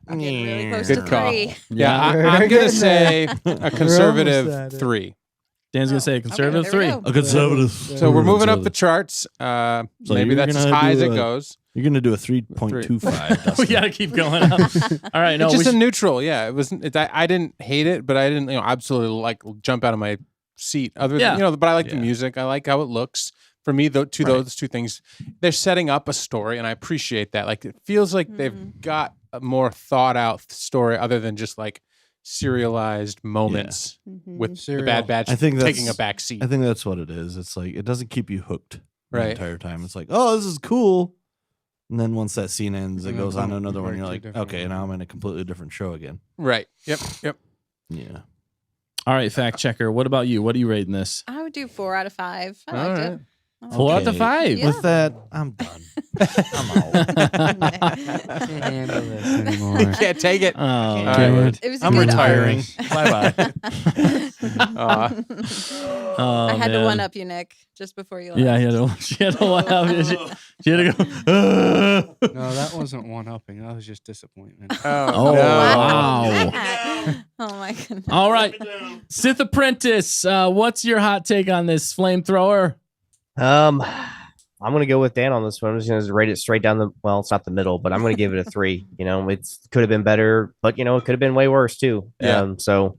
Getting really close Good to call. 3. Yeah, We're I'm getting gonna say a at conservative it. 3. Dan's gonna say a conservative there we 3. go. A conservative. So we're moving up the charts. So Maybe you're that's as gonna high do as it a- goes. You're going to do a 3.25. We gotta keep going up. All right, no, It's just we a neutral. Yeah, it was. I didn't hate it, but I didn't absolutely like jump out of my seat. Other than but I like the music. I like how it looks. For me, those two things, they're setting up a story, and I appreciate that. Like it feels like they've got a more thought out story other than just like serialized moments with the Bad Batch I think that's- taking a back seat. I think that's what it is. It's like it doesn't keep you hooked the Right. entire time. It's like, oh, this is cool. And then once that scene ends, it And goes then on to boom, another you're one. You're right like, to a different okay, one. now I'm in a completely different show again. Right. Yep. Yeah. All right, fact checker. What about you? What are you rating this? I would do 4 out of 5. I All liked right. it. 4 out of 5. Yeah. With that, I'm done. I'm out. Can't handle this anymore. Can't take it. Oh, All right. good. It was a I'm good retiring. arc. Bye bye. Oh, I had to man. one up you, Nick, just before you left. Yeah, she had to laugh. She had to go. No, that wasn't one upping. That was just disappointment. Oh, no. wow. Oh my goodness. All right, Sith Apprentice. What's your hot take on this flamethrower? I'm gonna go with Dan on this one. I'm just gonna rate it straight down the. Well, it's not the middle, but I'm gonna give it a 3. It's could have been better, but it could have been way worse too. Yeah. So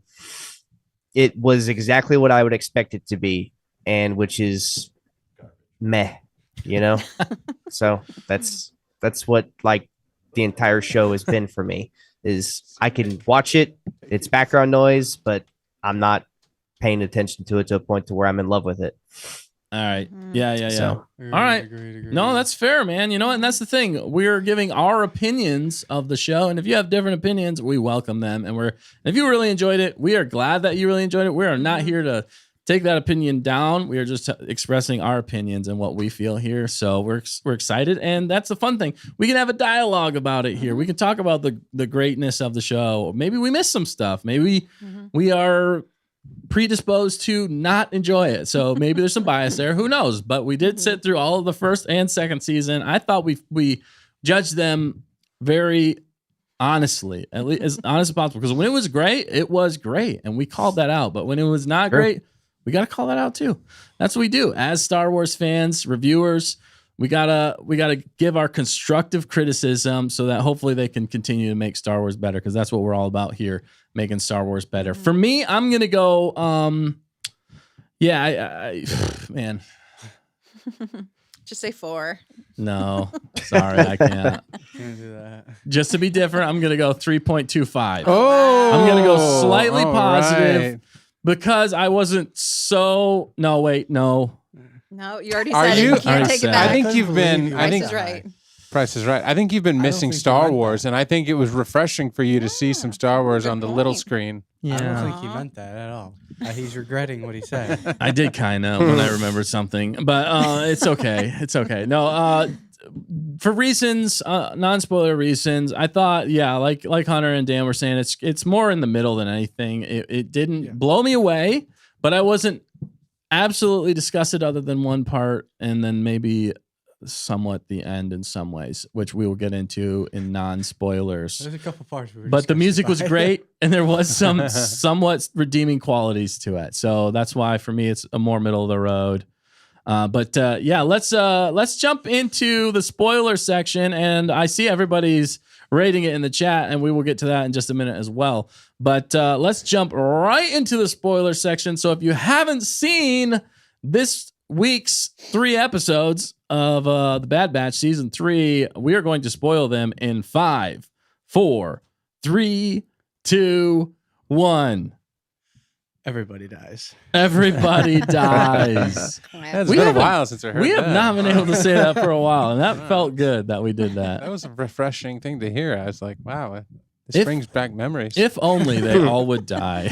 it was exactly what I would expect it to be, and which is meh. So that's what like the entire show has been for me. Is I can watch it, it's background noise, but I'm not paying attention to it to a point to where I'm in love with it. All right. Yeah. So All right. No, that's fair, man. And that's the thing. We're giving our opinions of the show, and if you have different opinions, we welcome them. And if you really enjoyed it, we are glad that you really enjoyed it. We are not here to take that opinion down. We are just expressing our opinions and what we feel here. So we're excited, and that's the fun thing. We can have a dialogue about it here. We can talk about the greatness of the show. Maybe we missed some stuff. Maybe we are predisposed to not enjoy it. So maybe there's some bias there. Who knows? But we did sit through all of the first and second season. I thought we judged them very honestly, at least as honest as possible. Because when it was great, and we called that out. But when it was not great, we got to call that out too. That's what we do as Star Wars fans, reviewers. We gotta give our constructive criticism so that hopefully they can continue to make Star Wars better, because that's what we're all about here, making Star Wars better. For me, I'm gonna go. Man. Just say 4. No, sorry, I can't. Can't do that. Just to be different, I'm gonna go 3.25. Oh, I'm gonna go slightly all positive right. because I wasn't so. No, wait, no. No, you already Are said you- it. You can't Already take it said it. back. I think couldn't you've been. believe you I Price think is right. Price is right. I think you've been missing think you Star meant Wars, that. and I think it was refreshing for you to see some Star Wars Good on the little point. screen. I don't Yeah, think he meant that at all. He's regretting what he said. I did kind of when I remembered something, but it's okay. It's okay. No, for reasons, non-spoiler reasons, I thought, like Hunter and Dan were saying, it's more in the middle than anything. It didn't blow me away, but I wasn't absolutely disgusted other than one part, and then maybe somewhat the end in some ways, which we will get into in non-spoilers. There's a couple parts we were But the disgusted music was by. great, and there was some somewhat redeeming qualities to it. So that's why for me it's a more middle of the road. Let's jump into the spoiler section, and I see everybody's rating it in the chat, and we will get to that in just a minute as well. But let's jump right into the spoiler section. So if you haven't seen this week's 3 episodes of the Bad Batch season 3, we are going to spoil them in 5, 4, 3, 2, 1. Everybody dies. Everybody dies. It's We been a haven't- while since I heard We have that. not been able to say that for a while, and that felt good that we did That that. was a refreshing thing to hear. I was like, wow, this If- brings back memories. If only they all would die.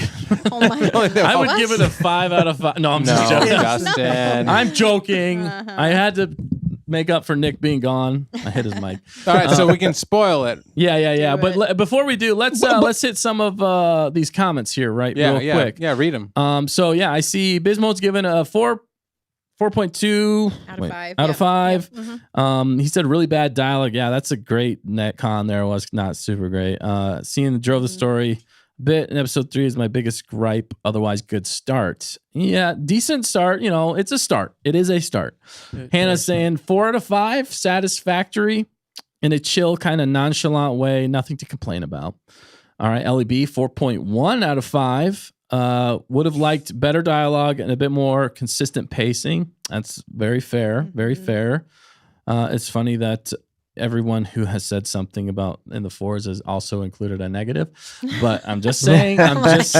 Oh my God. I would What? give it a 5 out of 5. No, I'm no, just joking. Justin. I'm joking. Uh-huh. I had to make up for Nick being gone. I hit his mic. All right, so we can spoil it. Yeah. Do But it. before we do, let's hit some of these comments here, right? Yeah, real quick. Yeah, read them. So I see Bismo's given a 4.2 Out of 5. out of 5. Yep. Mhm. He said really bad dialogue. Yeah, that's a great net con there. Was not super great. Seeing drove the story a bit in episode 3 is my biggest gripe. Otherwise, good start. Yeah, decent start. It's a start. It is a start. Hannah's saying 4 out of 5, satisfactory in a chill, kind of nonchalant way. Nothing to complain about. All right, LEB 4.1 out of 5. Would have liked better dialogue and a bit more consistent pacing. That's very fair. Very fair. It's funny that everyone who has said something about in the 4s has also included a negative, but I'm just saying. Because it's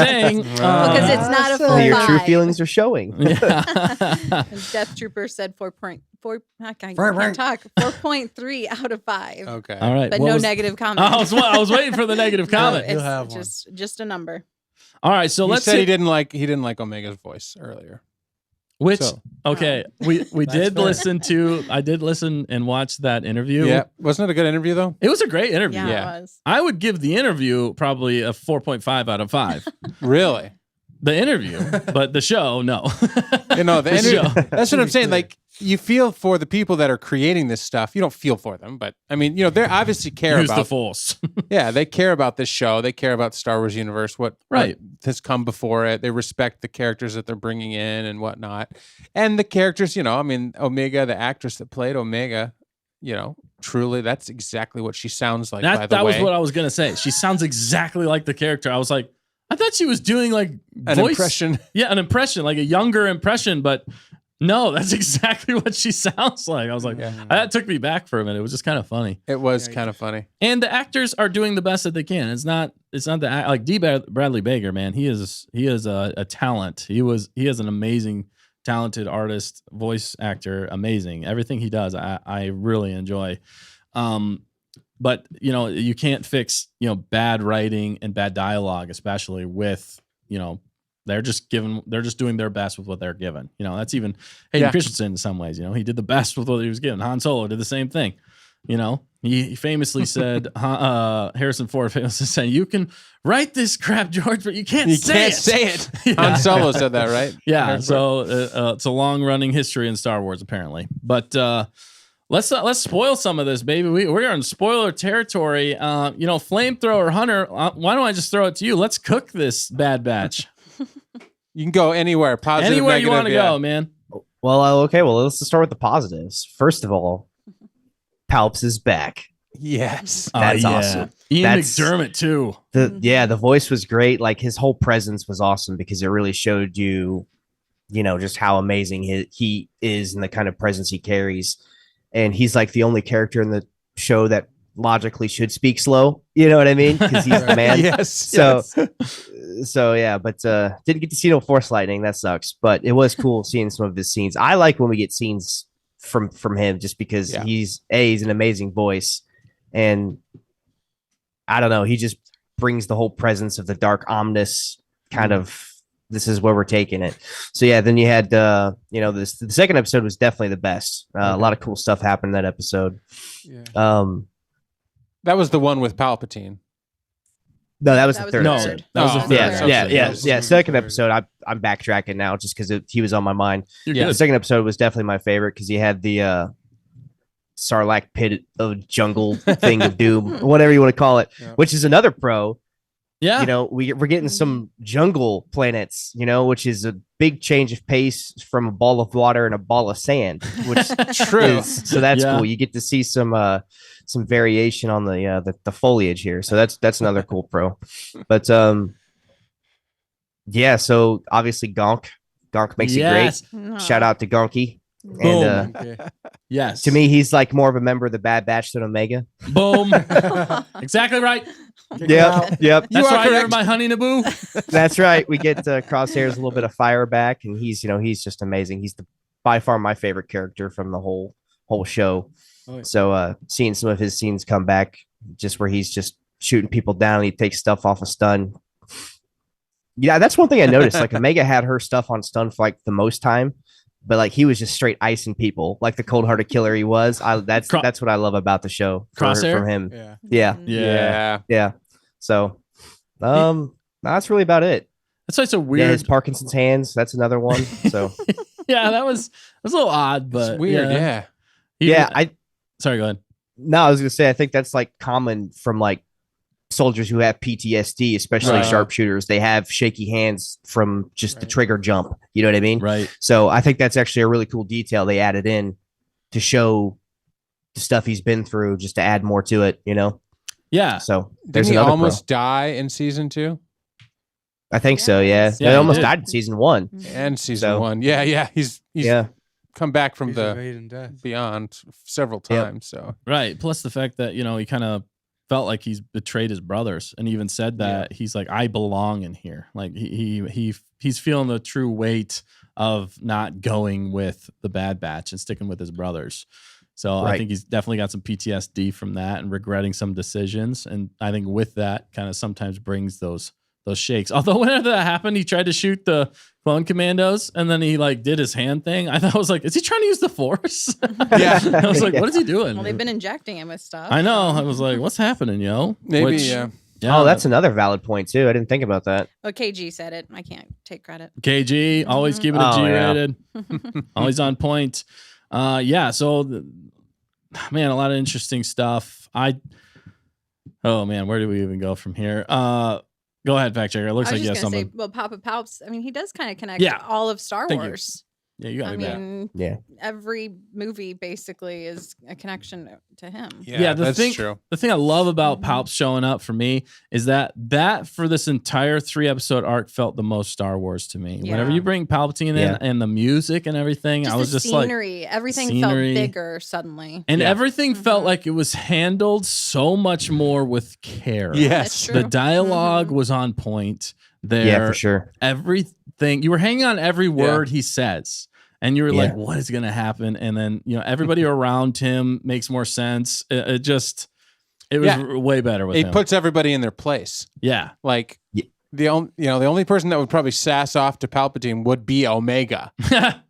not a full Your 5. true feelings are showing. Yeah. Death Trooper said 4.4. I can't talk. 4.3 out of 5. Okay. All right. But what no was- negative comment. I was waiting for the negative No, comment. it's You'll have one. just a number. All right, so He let's said he hit, didn't like Omega's voice earlier. which so- okay, we did fair. I did listen and watch that interview. Yeah, wasn't it a good interview though? It was a great interview. Yeah, Yeah. it was. I would give the interview probably a 4.5 out of 5. Really? The interview, but the show, no. You know, the The interview. show. That's what I'm saying. Like, you feel for the people that are creating this stuff. You don't feel for them, but I mean, they obviously care Use the about. force. Yeah, they care about this show. They care about Star Wars universe. What Right. has come before it. They respect the characters that they're bringing in and whatnot, and the characters. I mean, Omega, the actress that played Omega. Truly, that's exactly what she sounds like. by the That way, was what I was gonna say. She sounds exactly like the character. I was like, I thought she was doing like an voice. impression. Yeah, an impression, like a younger impression, but no, that's exactly what she sounds like. I was like, Yeah. that took me back for a minute. It was just kind of funny. It was kind of funny. And the actors are doing the best that they can. It's not the like Bradley Baker, man. He is a talent. He is an amazing, talented artist, voice actor, amazing. Everything he does, I really enjoy. But you can't fix bad writing and bad dialogue, especially with they're just doing their best with what they're given. That's even Hayden Yeah. Christensen in some ways. He did the best with what he was given. Han Solo did the same thing. He famously said, Harrison Ford famously said, "You can write this crap, George, but you can't say it." Yeah. Han Solo said that, right? Yeah, Harrison Ford. so it's a long-running history in Star Wars, apparently. But let's spoil some of this, baby. We're in spoiler territory. Flamethrower Hunter, why don't I just throw it to you? Let's cook this Bad Batch. You can go anywhere, positive, Anywhere negative, you want to go, man. Well, okay. Well, let's start with the positives. First of all, Palps is back. Yes. That's awesome. Ian That's- McDermott too. The voice was great. Like his whole presence was awesome because it really showed you, just how amazing he is and the kind of presence he carries. And he's like the only character in the show that logically should speak slow. You know what I mean? Because he's the man. Yes. So yeah, but didn't get to see no Force lightning. That sucks. But it was cool seeing some of his scenes. I like when we get scenes from him just because he's an amazing voice, and I don't know, he just brings the whole presence of the dark, ominous kind of. This is where we're taking it. So yeah, then you had the second episode was definitely the best. A lot of cool stuff happened in that episode. Yeah. That was the one with Palpatine. No, that was the third episode. That was the third. Yeah. Second episode, I'm backtracking now just because he was on my mind. The second episode was definitely my favorite because he had the Sarlacc pit of jungle thing of doom, whatever you want to call it, which is another pro. Yeah. We're getting some jungle planets, which is a big change of pace from a ball of water and a ball of sand, which True. so that's cool. You get to see some variation on the foliage here. So that's another cool pro. But so obviously Gonk makes it great. Shout out to Gonky. Boom. And yes. to me, he's like more of a member of the Bad Batch than Omega. Boom. Exactly right. Yep. That's why you're my honey Naboo. That's right. We get Crosshair's a little bit of fire back, and he's just amazing. He's by far my favorite character from the whole show. Oh, yeah. So seeing some of his scenes come back, just where he's just shooting people down, and he takes stuff off a stun. Yeah, that's one thing I noticed. Like Omega had her stuff on stun for like the most time, but like he was just straight icing people, like the cold-hearted killer he was. That's what I love about the show Crosshair from him. Yeah. So, that's really about it. That's why it's a weird. Yeah, his Parkinson's hands. That's another one. So, that was a little odd, but It's weird. Yeah. Sorry, go ahead. No, I was gonna say I think that's like common from like soldiers who have PTSD, especially sharpshooters. They have shaky hands from just the trigger jump. You know what I mean? Right. So I think that's actually a really cool detail they added in to show the stuff he's been through, just to add more to it. Yeah. So there's Didn't he another almost die in season 2? I think so. Yeah. Yeah, They almost he did. died in season 1. And season So- 1. Yeah. He's come back from He's the evading death. beyond several Yep. times. So Right. Plus the fact that, he kind of felt like he's betrayed his brothers, and he even said that he's like, I belong in here. Like he's feeling the true weight of not going with the Bad Batch and sticking with his brothers. So I think he's definitely got some PTSD from that and regretting some decisions. And I think with that kind of sometimes brings those shakes. Although whenever that happened, he tried to shoot the clone commandos and then he like did his hand thing. I thought, I was like, is he trying to use the Force? I was like, what is he doing? Well, they've been injecting him with stuff. I know. I was like, what's happening, yo? maybe, Yeah, Oh, that's another valid point too. I didn't think about that. Well, KG said it. I can't take credit. KG, always keeping it Oh, yeah. G-rated. Always on point. So, man, a lot of interesting stuff. Oh, man, where do we even go from here? Go ahead, fact checker. It looks I like was you have just gonna something. say, well, Papa Palps. I mean, he does kind of connect Yeah. all of Star Thank you. Wars. Yeah, you got I me back. mean, Yeah. every movie basically is a connection to him. Yeah, that's thing, true. The thing I love about Palps showing up for me is that for this entire 3-episode arc felt the most Star Wars to me. Yeah. Whenever you bring Palpatine in and the music and everything, Just I was the just like, scenery. Everything scenery. felt bigger suddenly. and everything felt like it was handled so much more with care. That's true. The dialogue was on point. There, Yeah, for sure. Everything, you were hanging on every word he says. And you were like, what is going to happen? And then, everybody around him makes more sense. It was way better with him. It puts everybody in their place. Yeah. Like the only person that would probably sass off to Palpatine would be Omega.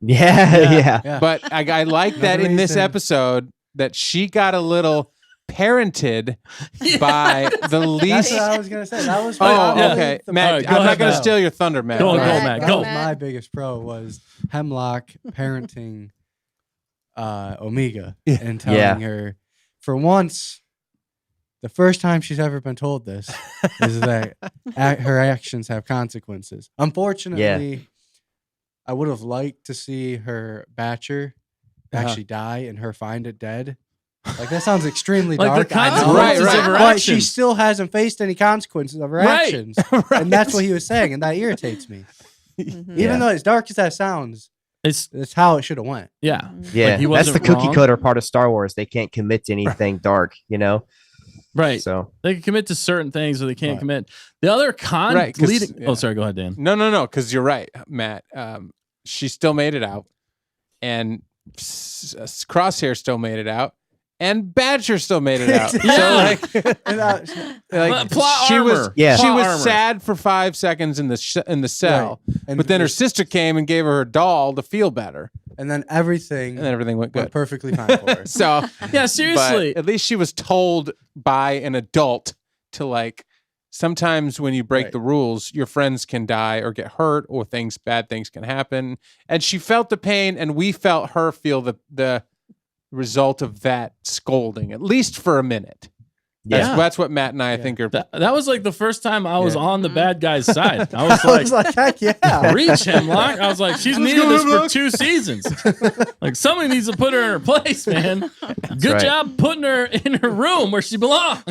Yeah. But I like that in this Amazing. episode that she got a little parented by the least. That's what I was gonna say. That was. Oh, okay, Matt. All right, go I'm not ahead, going to Matt. steal your thunder, Matt. Go, that Matt, that go. was my biggest pro was Hemlock parenting Omega and telling her, for once, the first time she's ever been told this is that her actions have consequences. Unfortunately, I would have liked to see her Batcher actually die and her find it dead. Like that sounds extremely Like dark. the I know. consequences Right, of her But she actions. still hasn't faced any consequences of her Right. actions, and that's what he was saying, and that irritates me. Mhm. Even though as dark as that sounds, It's it's how it should have went. yeah. Yeah, Like, he that's the wasn't cookie wrong. cutter part of Star Wars. They can't commit to anything dark, you know. Right. So They can commit to certain things, or they can't Right. commit. The other con Right, 'cause- leading. yeah. Oh, sorry. Go ahead, Dan. No, because you're right, Matt. She still made it out, and Crosshair still made it out, and Badger still made it out. Yeah. So like, But plot she was armor. Yeah. she Plot was armor. sad for 5 seconds in the cell, And but then her sister came and gave her her doll to feel better, and then everything and then everything went went good. perfectly fine for her. So Yeah, seriously. but at least she was told by an adult to like. Sometimes when you break Right. the rules, your friends can die or get hurt, or bad things can happen. And she felt the pain, and we felt her feel the result of that scolding, at least for a minute. Yeah. That's what Matt and I think are. That was like the first time I was Yeah. on the bad guy's side. I was I like, was like, heck yeah. reach Hemlock. I was like, she's needed this for 2 seasons. Like somebody needs to put her in her place, man. Good right. job putting her in her room where she belongs.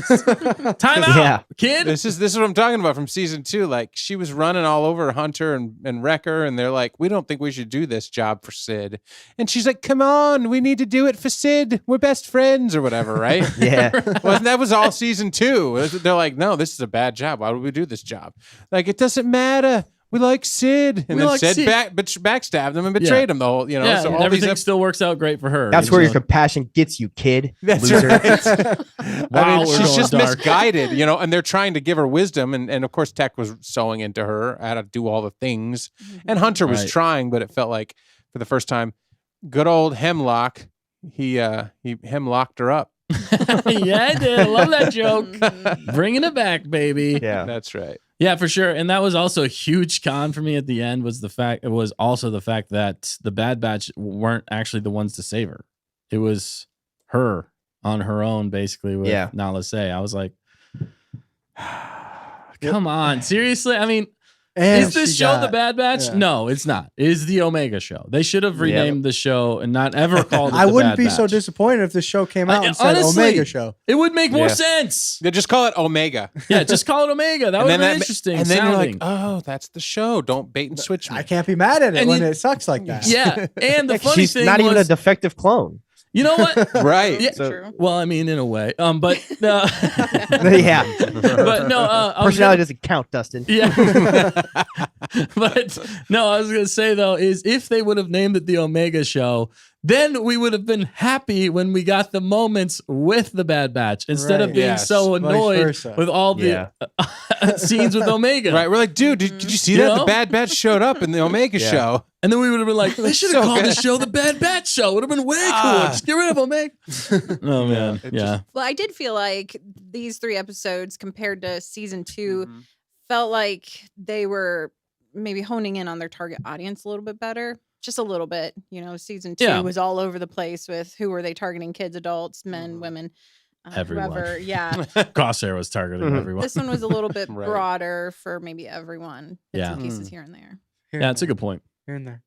Time out, Yeah. kid. This is what I'm talking about from season 2. Like she was running all over Hunter and Wrecker, and they're like, "We don't think we should do this job for Sid." And she's like, "Come on, we need to do it for Sid. We're best friends or whatever, right?" yeah, Well, that was all season 2. They're like, "No, this is a bad job. Why would we do this job?" Like it doesn't matter. We like Sid, and We then like Sid Sid. backstabbed him and betrayed him. The whole, Yeah, so and all everything these still works out great for her. that's you where know? your compassion gets you, kid. That's Loser. right. Wow, I mean, we're she's going just dark. misguided, and they're trying to give her wisdom. And of course, Tech was sewing into her how to do all the things. And Hunter was Right. trying, but it felt like for the first time, good old Hemlock, he hemlocked her up. Yeah, I did. I love that joke. Mhm. Bringing it back, baby. Yeah, That's right. Yeah, for sure. And that was also a huge con for me at the end was the fact that the Bad Batch weren't actually the ones to save her. It was her on her own, basically, with Yeah. Nala Se. I was like, come on. Seriously? I mean, And is this she show got- the Bad Batch? yeah. No, it's not. It is the Omega Show. They should have renamed the show and not ever called it I the wouldn't Bad be so Batch. disappointed if the show came out and said honestly, Omega Show. It would make more Yeah. sense. They just call it Omega. Yeah, just call it Omega. That would have been that- interesting And then sounding. you're like, oh, that's the show. Don't bait and switch me. I can't be mad at it And when you- it sucks like that. Yeah, and the funny she's thing not even a was, defective clone. you know what? Right. Yeah. So- True. Well, I mean, in a way, but Yeah, but no, I was personality gonna- doesn't count, Dustin. yeah. But no, I was gonna say though is if they would have named it the Omega Show, then we would have been happy when we got the moments with the Bad Batch instead of Right. being Yes. so Vice annoyed versa. with all the scenes with Omega. Right. We're like, dude, did you see You that? know? The Bad Batch showed up in the Omega Yeah. show. And then we would have been like, they should have So called the good. show the Bad Batch Show. It would have been way cooler. Ah. Just get rid of Omega. Oh man, It yeah. Well, I did feel like these 3 episodes compared to season 2 Mhm. felt like they were maybe honing in on their target audience a little bit better. Just a little bit. Season 2 Yeah. was all over the place with who were they targeting? Kids, adults, men, Mhm. women, Everyone. whoever. Yeah. Crosshair was targeting Mhm. everyone. This one was a little bit Right. broader for maybe everyone. Bits Yeah. and pieces here and there. Here Yeah, and it's a there, good point. Here and there.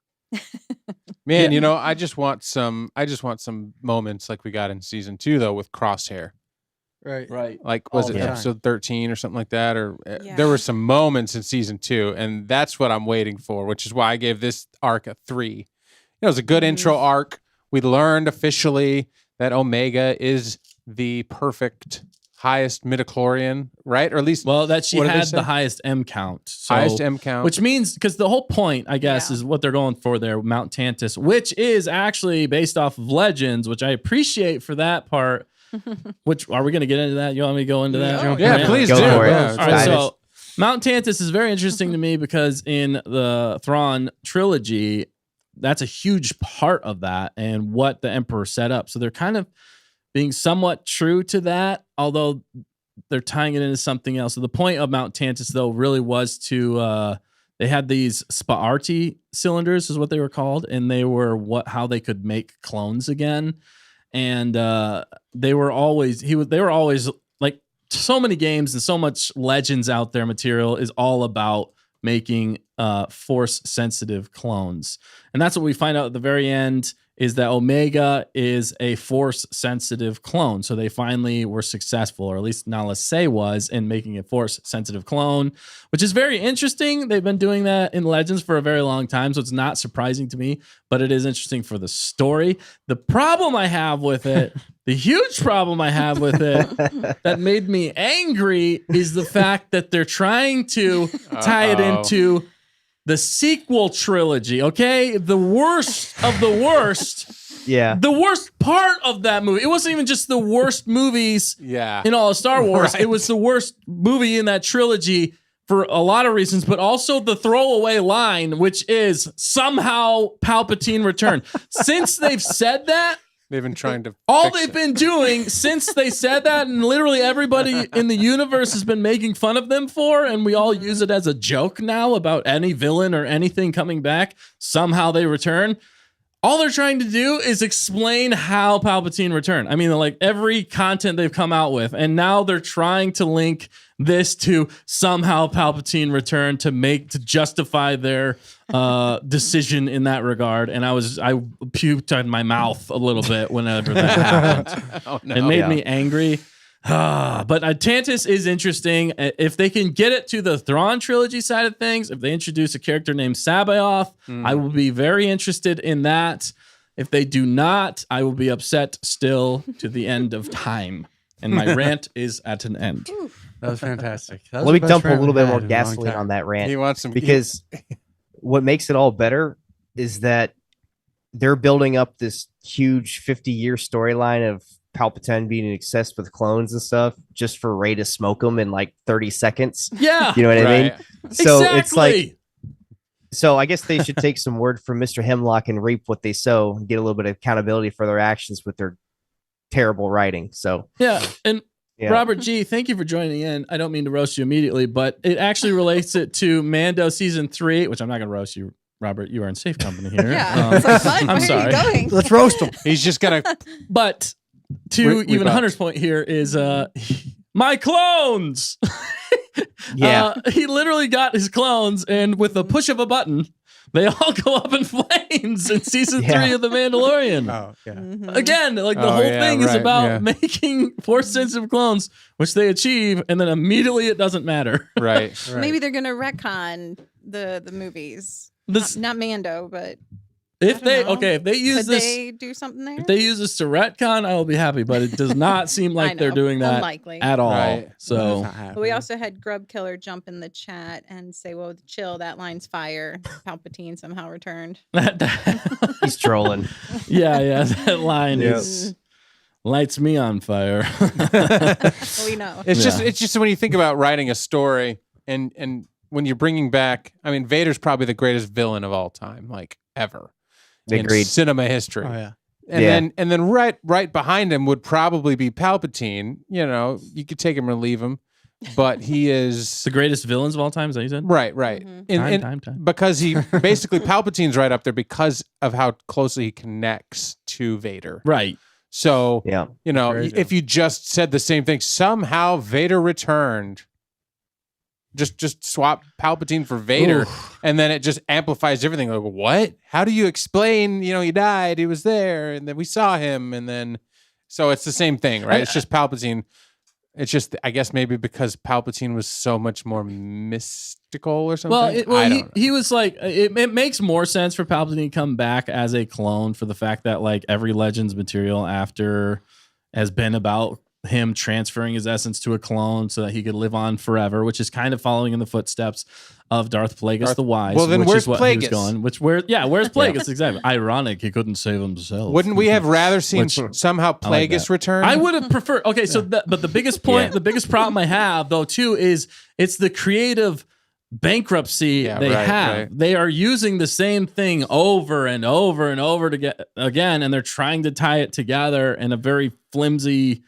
Man, Yeah. I just want some moments like we got in season 2 though with Crosshair. Right. Right. Like was All it the time. episode 13 or something like that, or Yeah. there were some moments in season 2, and that's what I'm waiting for, which is why I gave this arc a 3. It was a good intro arc. We learned officially that Omega is the perfect highest midichlorian, right? Or at least Well, that she What did they had say? the highest M count. So, highest M count. which means because the whole point, I guess, Yeah. is what they're going for there, Mount Tantiss, which is actually based off of legends, which I appreciate for that part. Which are we going to get into that? You want me to go into that? Yeah. yeah, Grant? please Go do. for it. Yeah, All right, Dive so Mount Tantiss is very interesting to me because in the Thrawn trilogy, that's a huge part of that and what the Emperor set up. So they're kind of being somewhat true to that, although they're tying it into something else. So the point of Mount Tantiss, though, really was to they had these Spaarti cylinders, is what they were called, and they were how they could make clones again. And they were always like so many games and so much Legends out there material is all about making force sensitive clones. And that's what we find out at the very end, is that Omega is a force sensitive clone. So they finally were successful, or at least Nala Se was, in making a force sensitive clone, which is very interesting. They've been doing that in Legends for a very long time, so it's not surprising to me, but it is interesting for the story. The problem I have with it, the huge problem I have with it that made me angry, is the fact that they're trying to tie it into the sequel trilogy, okay? The worst of the worst. Yeah. The worst part of that movie. It wasn't even just the worst movies in all of Star Wars. Right. It was the worst movie in that trilogy for a lot of reasons, but also the throwaway line, which is somehow Palpatine returned. Since they've said that, They've been trying to. all they've been doing since they said that, and literally everybody in the universe has been making fun of them for, and we all use it as a joke now about any villain or anything coming back, somehow they return. All they're trying to do is explain how Palpatine returned. I mean, like every content they've come out with, and now they're trying to link this to somehow Palpatine returned to justify their decision in that regard. And I puked in my mouth a little bit whenever that happened. Oh, no. It made me angry. But Tantiss is interesting. If they can get it to the Thrawn trilogy side of things, if they introduce a character named Sabaoth, I will be very interested in that. If they do not, I will be upset still to the end of time. And my rant is at an end. That was fantastic. That was Let me the best dump a rant little we've bit more had in a long gasoline time. on that rant. He wants some Because what makes it all better is that they're building up this huge 50-year storyline of Palpatine being obsessed with clones and stuff just for Rey to smoke them in like 30 seconds. Yeah. You know what I mean? Right. So exactly. it's like, so I guess they should take some word from Mr. Hemlock and reap what they sow and get a little bit of accountability for their actions with their terrible writing. So Yeah. And yeah. Robert G, thank you for joining in. I don't mean to roast you immediately, but it actually relates it to Mando season 3, which I'm not going to roast you, Robert. You are in safe company here. Yeah. It's like, fun. I'm Where sorry. are you going? Let's roast them. He's just gonna. But to even Hunter's point here is my clones. Yeah. He literally got his clones, and with the push of a button, they all go up in flames in season 3 of The Mandalorian. Oh, yeah. Mhm. Again, like the Oh, whole yeah, thing is right, about yeah. making force sensitive clones, which they achieve, and then immediately it doesn't matter. Right. Right. Maybe they're gonna retcon the movies. This, Not Mando, but if don't they know. if they use could this, they do something there? if they use this to retcon, I will be happy. But it does not seem I like they're know. doing that Unlikely. at all. Right. That's So not But we happening. also had Grub Killer jump in the chat and say, "Well, chill, that line's fire." Palpatine somehow returned. He's trolling. yeah, that line Yeah. is lights me on fire. We know. It's Yeah. just when you think about writing a story and when you're bringing back, I mean, Vader's probably the greatest villain of all time, like ever in Agreed. cinema history. Oh, yeah. And then right behind him would probably be Palpatine. You know, you could take him or leave him, but he is the greatest villains of all time, is that what you said? right. Mhm. And Time. because he basically Palpatine's right up there because of how closely he connects to Vader. Right. So Yeah. you know, Crazy. if you just said the same thing, somehow Vader returned. Just swap Palpatine for Vader, and then it just amplifies everything. Like, what? How do you explain? You know, he died. He was there, and then we saw him, and then so it's the same thing, right? It's just Palpatine. It's just, I guess, maybe because Palpatine was so much more mystical or something. Well, I don't know. he was like, it makes more sense for Palpatine to come back as a clone for the fact that like every Legends material after has been about him transferring his essence to a clone so that he could live on forever, which is kind of following in the footsteps of Darth Plagueis the Wise. Well, then which where's is what he was Plagueis? going. Where's Plagueis? Exactly. Ironic, he couldn't save himself. Wouldn't we have rather seen Which- somehow I like Plagueis that. return? I would have preferred. Okay, so but the biggest point, Yeah. the biggest problem I have though too is it's the creative bankruptcy Yeah, they right, have. right. They are using the same thing over and over and over again, and they're trying to tie it together in a very flimsy,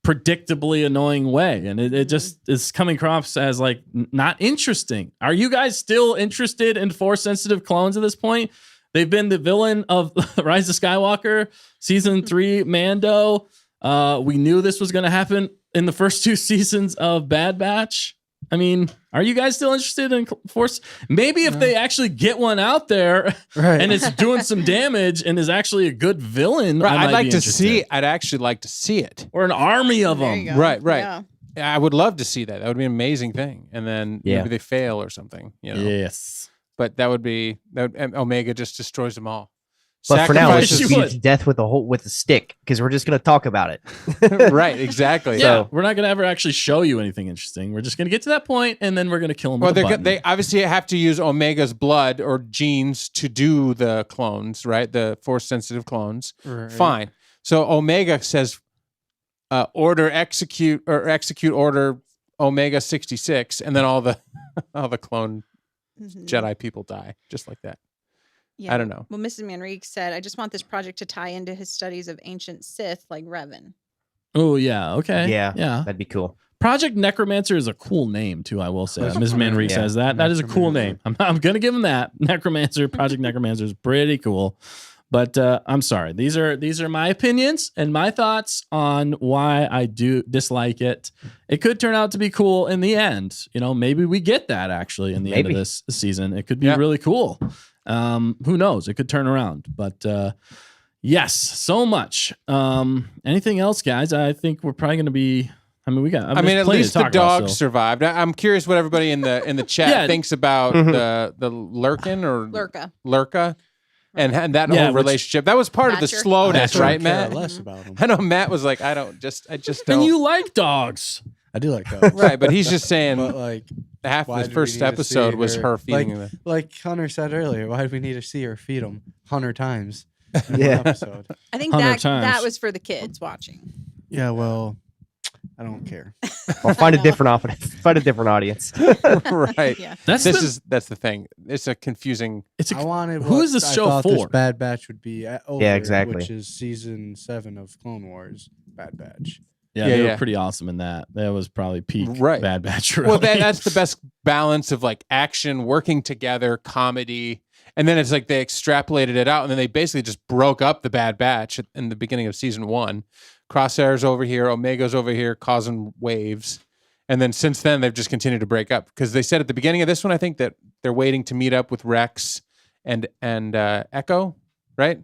predictably annoying way. And it just is coming across as like not interesting. Are you guys still interested in Force sensitive clones at this point? They've been the villain of Rise of Skywalker, season 3, Mando. We knew this was going to happen in the first 2 seasons of Bad Batch. I mean, are you guys still interested in Force? Maybe if they actually get one out there and it's doing some damage and is actually a good villain, Right, I I'd might like be to interested. see. I'd actually like to see it. Or an army of There them. you go. Right. Yeah. I would love to see that. That would be an amazing thing. And then maybe they fail or something. You know. Yes. But and Omega just destroys them all. But for now, let's Sacrifices- just She beat would. it to death with a stick because we're just going to talk about it. Right, exactly. Yeah, we're not going to ever actually show you anything interesting. We're just going to get to that point, and then we're going to kill him Well, with a button. they obviously have to use Omega's blood or genes to do the clones, right? The Force sensitive clones. Right. Fine. So Omega says, execute order Omega 66, and then all the clone Mhm. Jedi people die just like that. Yeah. I don't know. Well, Mrs. Manrique said, I just want this project to tie into his studies of ancient Sith like Revan. Oh, yeah. Okay. Yeah. Yeah. That'd be cool. Project Necromancer is a cool name, too, I will say. That's Ms. cool. Manrique Yeah. says that. That is a cool name. Necromancer. I'm going to give him that. Necromancer, Project Necromancer is pretty cool. But I'm sorry. These are my opinions and my thoughts on why I do dislike it. It could turn out to be cool in the end. You know, maybe we get that actually in the end of Maybe. this season. It could be Yeah. really cool. Who knows? It could turn around. But yes, so much. Anything else, guys? I think we're probably going to be. I mean, we got. I mean, at plenty to least the talk about dog still. survived. I'm curious what everybody in the chat Yeah. thinks about Mhm. the Lurkin or Lurka. and that Yeah, whole which- relationship. That was part of the Thatcher. slowness, I right, couldn't care Matt? less about him. I know Matt was like, I just don't. And you like dogs? I do like dogs. Right, but he's just saying But like, half why of do the we first need to episode see was her feeding them. like Hunter said earlier, why do we need to see her feed him 100 times? In Yeah. one episode. I think 100 that times. was for the kids watching. Yeah, well, I don't care. I'll find a different audience. Right. Yeah. That's That's the thing. It's a confusing. It's I wanted. who what is this I show thought for? This Bad Batch would be over, exactly. Which is season 7 of Clone Wars. Bad Batch. Yeah, Yeah, they were yeah. pretty awesome in that. That was probably peak Right. Bad Batch. Well, really. that's the best balance of like action, working together, comedy, and then it's like they extrapolated it out, and then they basically just broke up the Bad Batch in the beginning of season 1. Crosshair's over here, Omega's over here, causing waves, and then since then they've just continued to break up because they said at the beginning of this one, I think that they're waiting to meet up with Rex and Echo, right?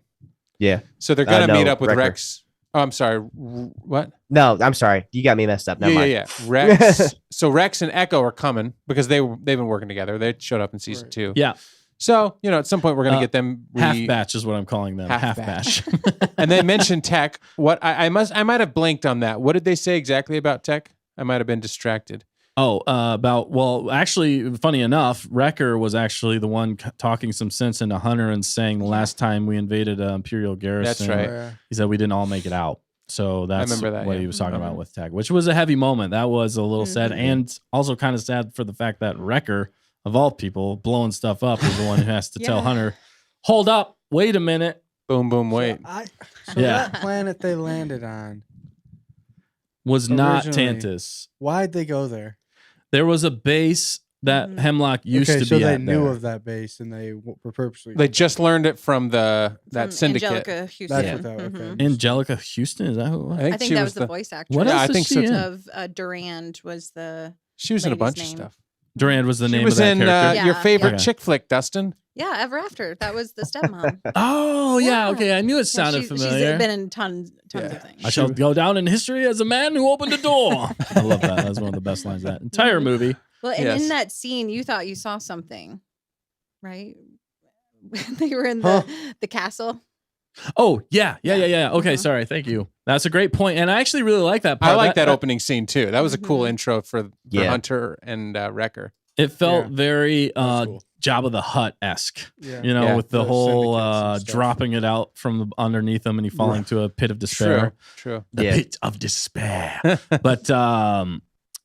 Yeah. So they're gonna No, meet up with Wrecker. Rex. Oh, I'm sorry. What? No, I'm sorry. You got me messed up. Never mind. Yeah. Rex. So Rex and Echo are coming because they've been working together. They showed up in season Right. 2. Yeah. So at some point we're gonna get them half batch is what I'm calling them. Half Half batch. batch. and they mentioned tech. What I might have blinked on that. What did they say exactly about tech? I might have been distracted. Actually, funny enough, Wrecker was actually the one talking some sense into Hunter and saying the last time we invaded Imperial Garrison, That's right. Where- he said we didn't all make it out. So that's remember that, what yeah. he was talking Mhm. about with tech, which was a heavy moment. That was a little sad, Mhm. and also kind of sad for the fact that Wrecker, of all people, blowing stuff up, is the one who has to tell Yeah. Hunter, "Hold up, wait a minute." Boom, boom, wait. So Yeah. that planet they landed on, Was not Originally. Tantiss. why'd they go there? There was a base that Mhm. Hemlock used okay, to so be they at knew there. of that base and they were purposely. They just learned it from that From syndicate. Angelica Houston. That's what that was. Mhm. Okay. Angelica Houston, is that who it was? I think she that was the voice actress. What Yeah, else I is think she so, in? too. of Durand was the She was in a lady's bunch of name. stuff. Durand was the She name was of that in character. Yeah, your favorite yeah. chick flick, Dustin. yeah Ever After. That was the stepmom. Oh yeah, Yeah. okay. I knew it Yeah, sounded she's familiar. been in tons Yeah. of things. I shall go down in history as a man who opened a door. I love that. That's one of the best lines of that entire movie. Well, and Yes. in that scene, you thought you saw something, right? They were in Huh. the castle. Oh yeah. Okay, Mhm. sorry. Thank you. That's a great point, and I actually really like that part. I like that opening scene too. That was a cool Mhm. intro for Yeah. Hunter and Wrecker. It felt Yeah. very That's cool. Jabba the Hutt esque. Yeah. You know, Yeah. with the The whole syndicates and stuff. dropping it out from underneath him, and he falling to a pit of despair. True. The Yeah. pit of despair. But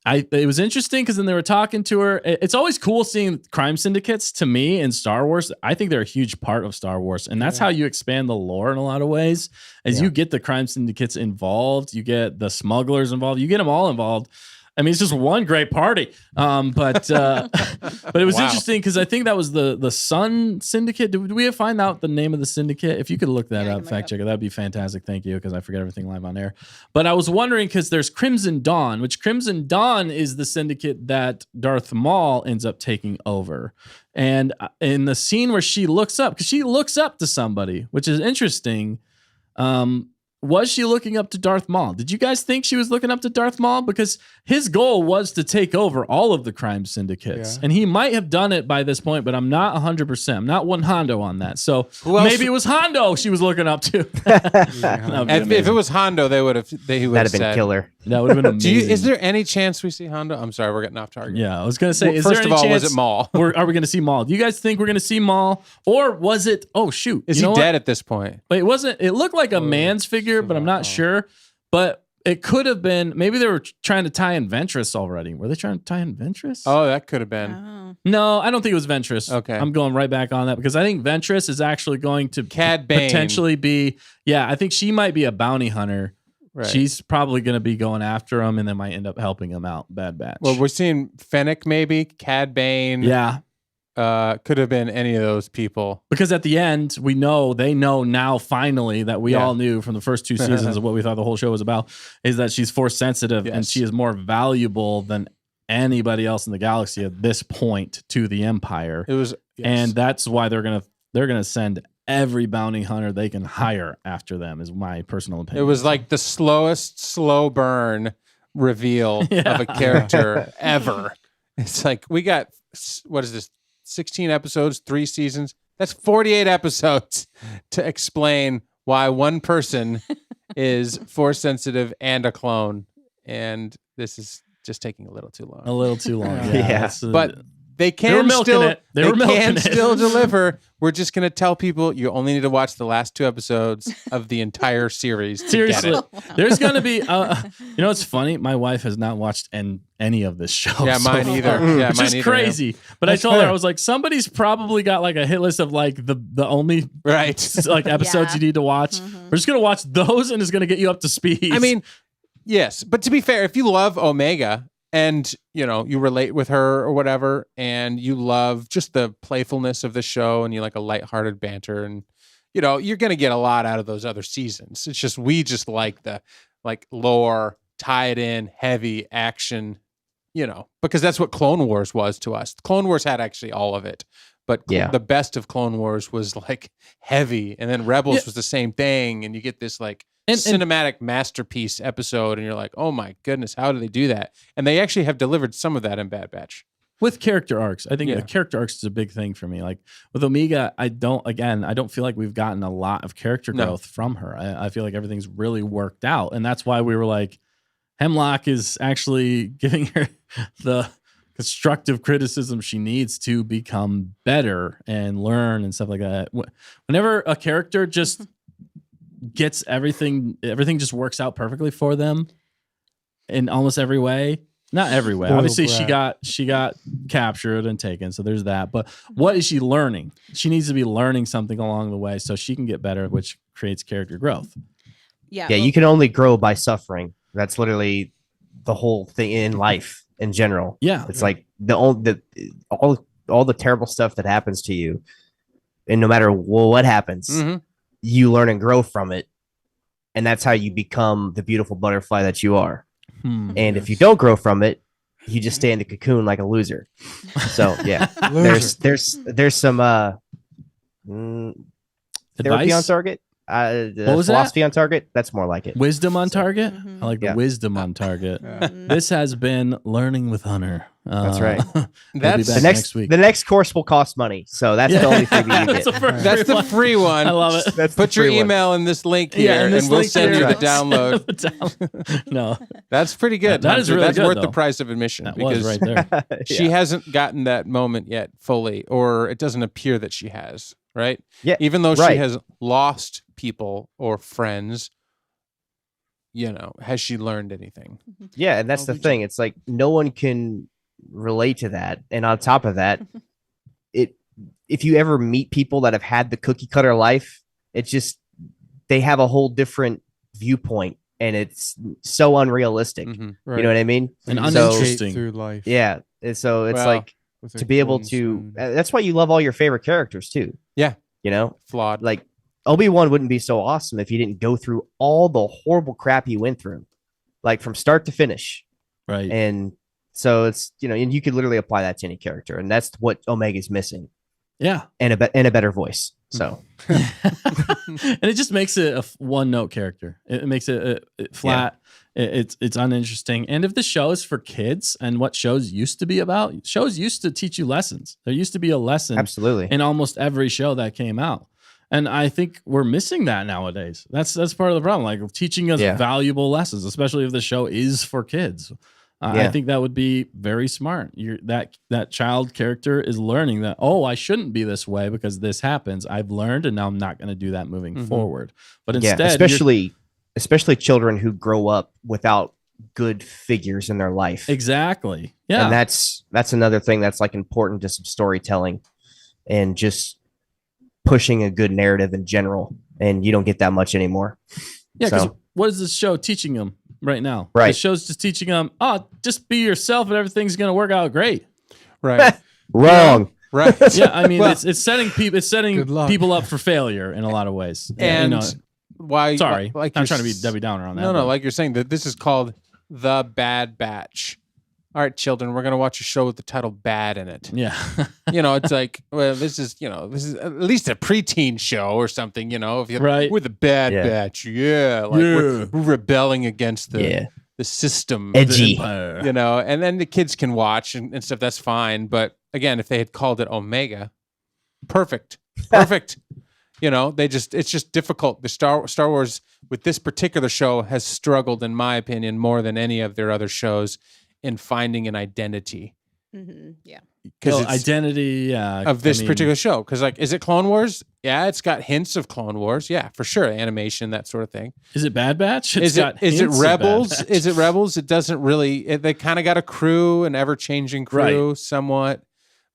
it was interesting because then they were talking to her. It's always cool seeing crime syndicates to me in Star Wars. I think they're a huge part of Star Wars. And that's how you expand the lore in a lot of ways. As you get the crime syndicates involved, you get the smugglers involved, you get them all involved. I mean, it's just one great party. But it was interesting because I think that was the Sun Syndicate. Did we find out the name of the syndicate? If you could look that up, fact check it, that'd be fantastic. Thank you, because I forget everything live on air. But I was wondering because there's Crimson Dawn, which Crimson Dawn is the syndicate that Darth Maul ends up taking over. And in the scene where she looks up, because she looks up to somebody, which is interesting. Was she looking up to Darth Maul? Did you guys think she was looking up to Darth Maul? Because his goal was to take over all of the crime syndicates. And he might have done it by this point, but I'm not 100%. I'm not one Hondo on that. So maybe it was Hondo she was looking up to. If it was Hondo, he would have That'd have been killer. That would have been amazing. Is there any chance we see Hondo? I'm sorry, we're getting off target. Yeah, I was going to say, first of all, was it Maul? Are we going to see Maul? Do you guys think we're going to see Maul? Or was it, oh, shoot. Is he dead at this point? But it wasn't, it looked like a man's figure, but I'm not sure. But it could have been, maybe they were trying to tie in Ventress already. Were they trying to tie in Ventress? Oh, that could have been. Oh. No, I don't think it was Ventress. Okay. I'm going right back on that because I think Ventress is actually going to Cad Bane. potentially be, I think she might be a bounty hunter. Right. She's probably going to be going after him and then might end up helping him out. Bad Batch. Well, we're seeing Fennec maybe, Cad Bane. Yeah. Could have been any of those people. Because at the end, they know now finally that we all knew from the first 2 seasons of what we thought the whole show was about, is that she's force sensitive and she is more valuable than anybody else in the galaxy at this point to the Empire. It was, and that's why they're gonna send every bounty hunter they can hire after them, is my personal opinion. It was like the slowest slow burn reveal of a character ever. It's like, we got, what is this, 16 episodes, 3 seasons? That's 48 episodes to explain why one person is force sensitive and a clone. And this is just taking a little too long. A little too long. But they can still deliver. We're just going to tell people you only need to watch the last 2 episodes of the entire series to Seriously, get it. There's going to be, it's funny. My wife has not watched any of this show. Yeah, mine either. Yeah, which mine is either, crazy. But I told her, I was like, somebody's probably got like a hit list of like the only like episodes you need to watch. We're just going to watch those and it's going to get you up to speed. I mean, yes. But to be fair, if you love Omega, and, you relate with her or whatever, and you love just the playfulness of the show, and you like a lighthearted banter, and, you're going to get a lot out of those other seasons. It's just, we just like the, lore, tied in, heavy action, because that's what Clone Wars was to us. Clone Wars had actually all of it. But the best of Clone Wars was, heavy, and then Rebels was the same thing, and you get this, cinematic masterpiece episode, and you're like, oh my goodness, how do they do that? And they actually have delivered some of that in Bad Batch with character arcs. I think the character arcs is a big thing for me. Like with Omega, I don't feel like we've gotten a lot of character growth from her. I feel like everything's really worked out, and that's why we were like, Hemlock is actually giving her the constructive criticism she needs to become better and learn and stuff like that. Whenever a character just gets everything just works out perfectly for them in almost every way. Not every way. Obviously, she got captured and taken, so there's that. But what is she learning? She needs to be learning something along the way so she can get better, which creates character growth. Yeah, you can only grow by suffering. That's literally the whole thing in life in general. Yeah, it's like all the terrible stuff that happens to you, and no matter what happens, you learn and grow from it, and that's how you become the beautiful butterfly that you are. And if you don't grow from it, you just stay in the cocoon like a loser. So there's some therapy on target. What was philosophy that? on target? That's more like it. Wisdom on target? I like the wisdom on target. This has been Learning with Hunter. That's right. That's the next week. The next course will cost money, so that's the only thing you get. That's the free one. I love it. Put your email in this link here, and we'll send you the download. No, that's pretty good. That is really that's good, worth the though. price of admission. That because was right there. She hasn't gotten that moment yet fully, or it doesn't appear that she has. Right? Yeah. Even though she has lost people or friends, has she learned anything? Yeah, and that's the thing. It's like no one can relate to that. And on top of that, if you ever meet people that have had the cookie cutter life, it's just they have a whole different viewpoint, and it's so unrealistic. Mm-hmm. Right. You know what I mean? And So- uninteresting. Through life. Yeah. And so it's Well, like with a to be able golden to. spoon. That's why you love all your favorite characters too. Yeah. You know, Flawed. like Obi-Wan wouldn't be so awesome if he didn't go through all the horrible crap he went through, like from start to finish. Right. And so it's, and you could literally apply that to any character, and that's what Omega's missing, Yeah. and a better voice. So And it just makes it a one-note character. It makes it flat. It's uninteresting. And if the show is for kids, and what shows used to be about, shows used to teach you lessons. There used to be a lesson absolutely. in almost every show that came out. And I think we're missing that nowadays. That's part of the problem. Like teaching us valuable lessons, especially if the show is for kids. I think that would be very smart. That child character is learning that, I shouldn't be this way because this happens. I've learned, and now I'm not going to do that moving forward. But instead, especially children who grow up without good figures in their life. Exactly. Yeah. And that's another thing that's like important to some storytelling and just pushing a good narrative in general. And you don't get that much anymore. Yeah. Because So, what is this show teaching them right now? Right. The show's just teaching them, just be yourself and everything's going to work out great. Right. wrong. Right. Yeah. I mean, Well- it's setting Good luck. people up for failure in a lot of ways. And why? Sorry. like I'm you're trying to be s- Debbie Downer on that. No, but- like you're saying that this is called The Bad Batch. All right, children, we're gonna watch a show with the title "Bad" in it. Yeah. It's like, well, this is at least a preteen show or something. If you Right. we're the Bad Yeah. Batch, we're rebelling against the system, Edgy. and then the kids can watch and stuff. That's fine, but again, if they had called it Omega, perfect. It's just difficult. The Star Wars with this particular show has struggled, in my opinion, more than any of their other shows in finding an identity. Yeah. Because identity of this particular show. Because is it Clone Wars? Yeah, it's got hints of Clone Wars. Yeah, for sure, animation, that sort of thing. Is it Bad Batch? Is it Rebels? Bad Batch. Is it Rebels? It doesn't really. They kind of got a crew, an ever-changing crew, somewhat,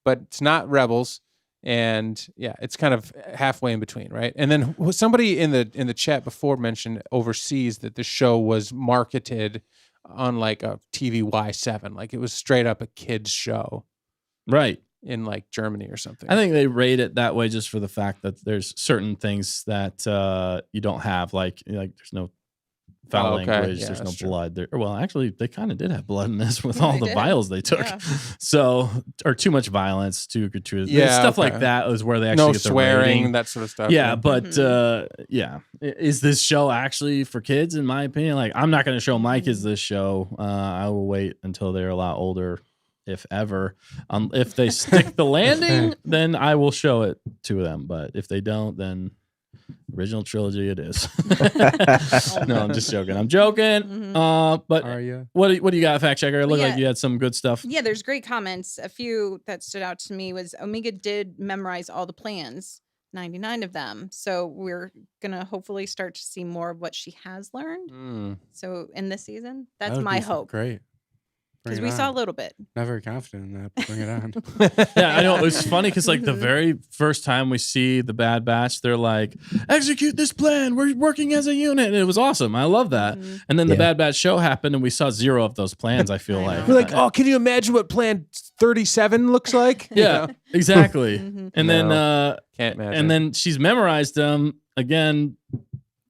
but it's not Rebels. And yeah, it's kind of halfway in between, right? And then somebody in the chat before mentioned overseas that the show was marketed on like a TVY7, like it was straight up a kids show, Right. in like Germany or something. I think they rate it that way just for the fact that there's certain things that you don't have, like there's no foul language, Yeah, there's no that's true. blood. Well, actually, they kind of did have blood in this with Yeah, all they the did. vials they took. Yeah. So, or too much violence, too gratuitous. Yeah, Stuff okay. like that is where they actually No get the swearing, rating. that sort of stuff. Yeah, but is this show actually for kids? In my opinion, like I'm not going to show my kids this show. I will wait until they're a lot older, if ever. If they stick the landing, then I will show it to them. But if they don't, then original trilogy it is. No, I'm just joking. I'm joking. But Are you? what do you got, fact checker? It looked Yeah. like you had some good stuff. Yeah, there's great comments. A few that stood out to me was Omega did memorize all the plans, 99 of them. So we're going to hopefully start to see more of what she has learned. Mm. So in this season, That that's would my be hope. Great. Bring Because it we saw a on. little bit. Not very confident in that. But bring it on. Yeah, I know. It was funny because like the very first time we see the Bad Batch, they're like, execute this plan. We're working as a unit. And it was awesome. I love that. And then the Bad Batch show happened and we saw zero of those plans, I feel I like. know. We're like, can you imagine what Plan 37 looks like? Yeah, exactly. Mhm. And then Can't imagine. and then she's memorized them again.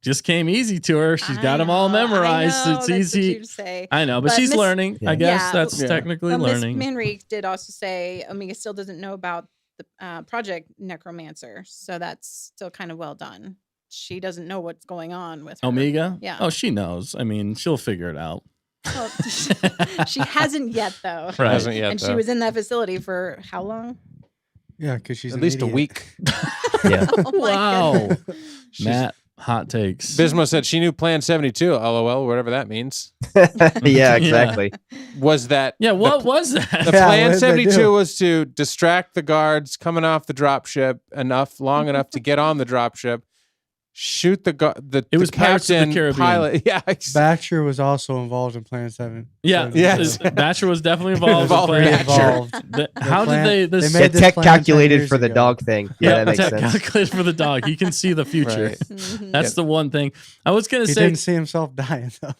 Just came easy to her. She's got them all memorized. I know, It's that's easy. What you'd say. I know, but But she's Miss- learning. I guess Yeah. that's Yeah. technically Miss learning. Minrique did also say Omega still doesn't know about the Project Necromancer. So that's still kind of well done. She doesn't know what's going on with her. Omega? Yeah. Oh, she knows. I mean, she'll figure it out. Well, she hasn't yet, though. Right. Hasn't yet, And she though. was in that facility for how long? Yeah, because she's at an least a idiot. week. Yeah. Oh my Wow. goodness. Matt, hot takes. Bismo said she knew Plan 72, LOL, whatever that means. Yeah, exactly. Was that Yeah, what was the that? Yeah, what Plan did they 72 do? was to distract the guards coming off the dropship long enough to get on the dropship, shoot the It was Pirates of the captain Caribbean. pilot. Yeah, Batcher was also involved in Plan 7. Yeah, Yes. Batcher was definitely involved. Involved in in Plan- Batcher. How did they? This, they The made this tech plan 10 calculated years for the ago. dog thing. Yeah, that makes tech sense. calculated for the dog. He can see the future. Right. Mhm. That's the one thing. I was gonna He say. didn't see himself dying though.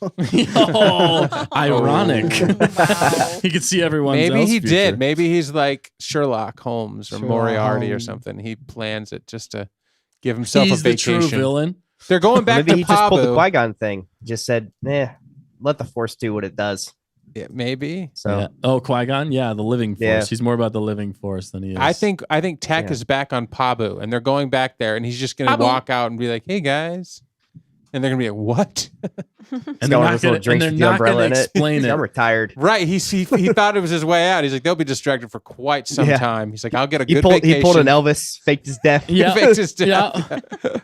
Oh, ironic. Wow. He could see everyone's. maybe else he future. did. Maybe he's like Sherlock Holmes or Sherlock Moriarty or Holmes. something. He plans it just to give himself He's a the vacation. true villain. They're going back Maybe to he just pulled the Pabu. Qui-Gon thing. Just said, let the Force do what it does. Yeah, maybe. So Yeah. Oh, Qui-Gon. Yeah, the living force. Yeah. He's more about the living force than he is. I think Tech Yeah. is back on Pabu, and they're going back there, and he's just going to Pabu. walk out and be like, "Hey guys," and they're going to be like, "What?" and got they're one not of those little gonna, drinks and with they're the not umbrella gonna in it. explain I'm it. retired. Right? He thought it was his way out. He's like, "They'll be distracted for quite some Yeah. time." He's like, "I'll get a He good pulled vacation." an Elvis, faked his death. Yeah. Faked his death. Yeah.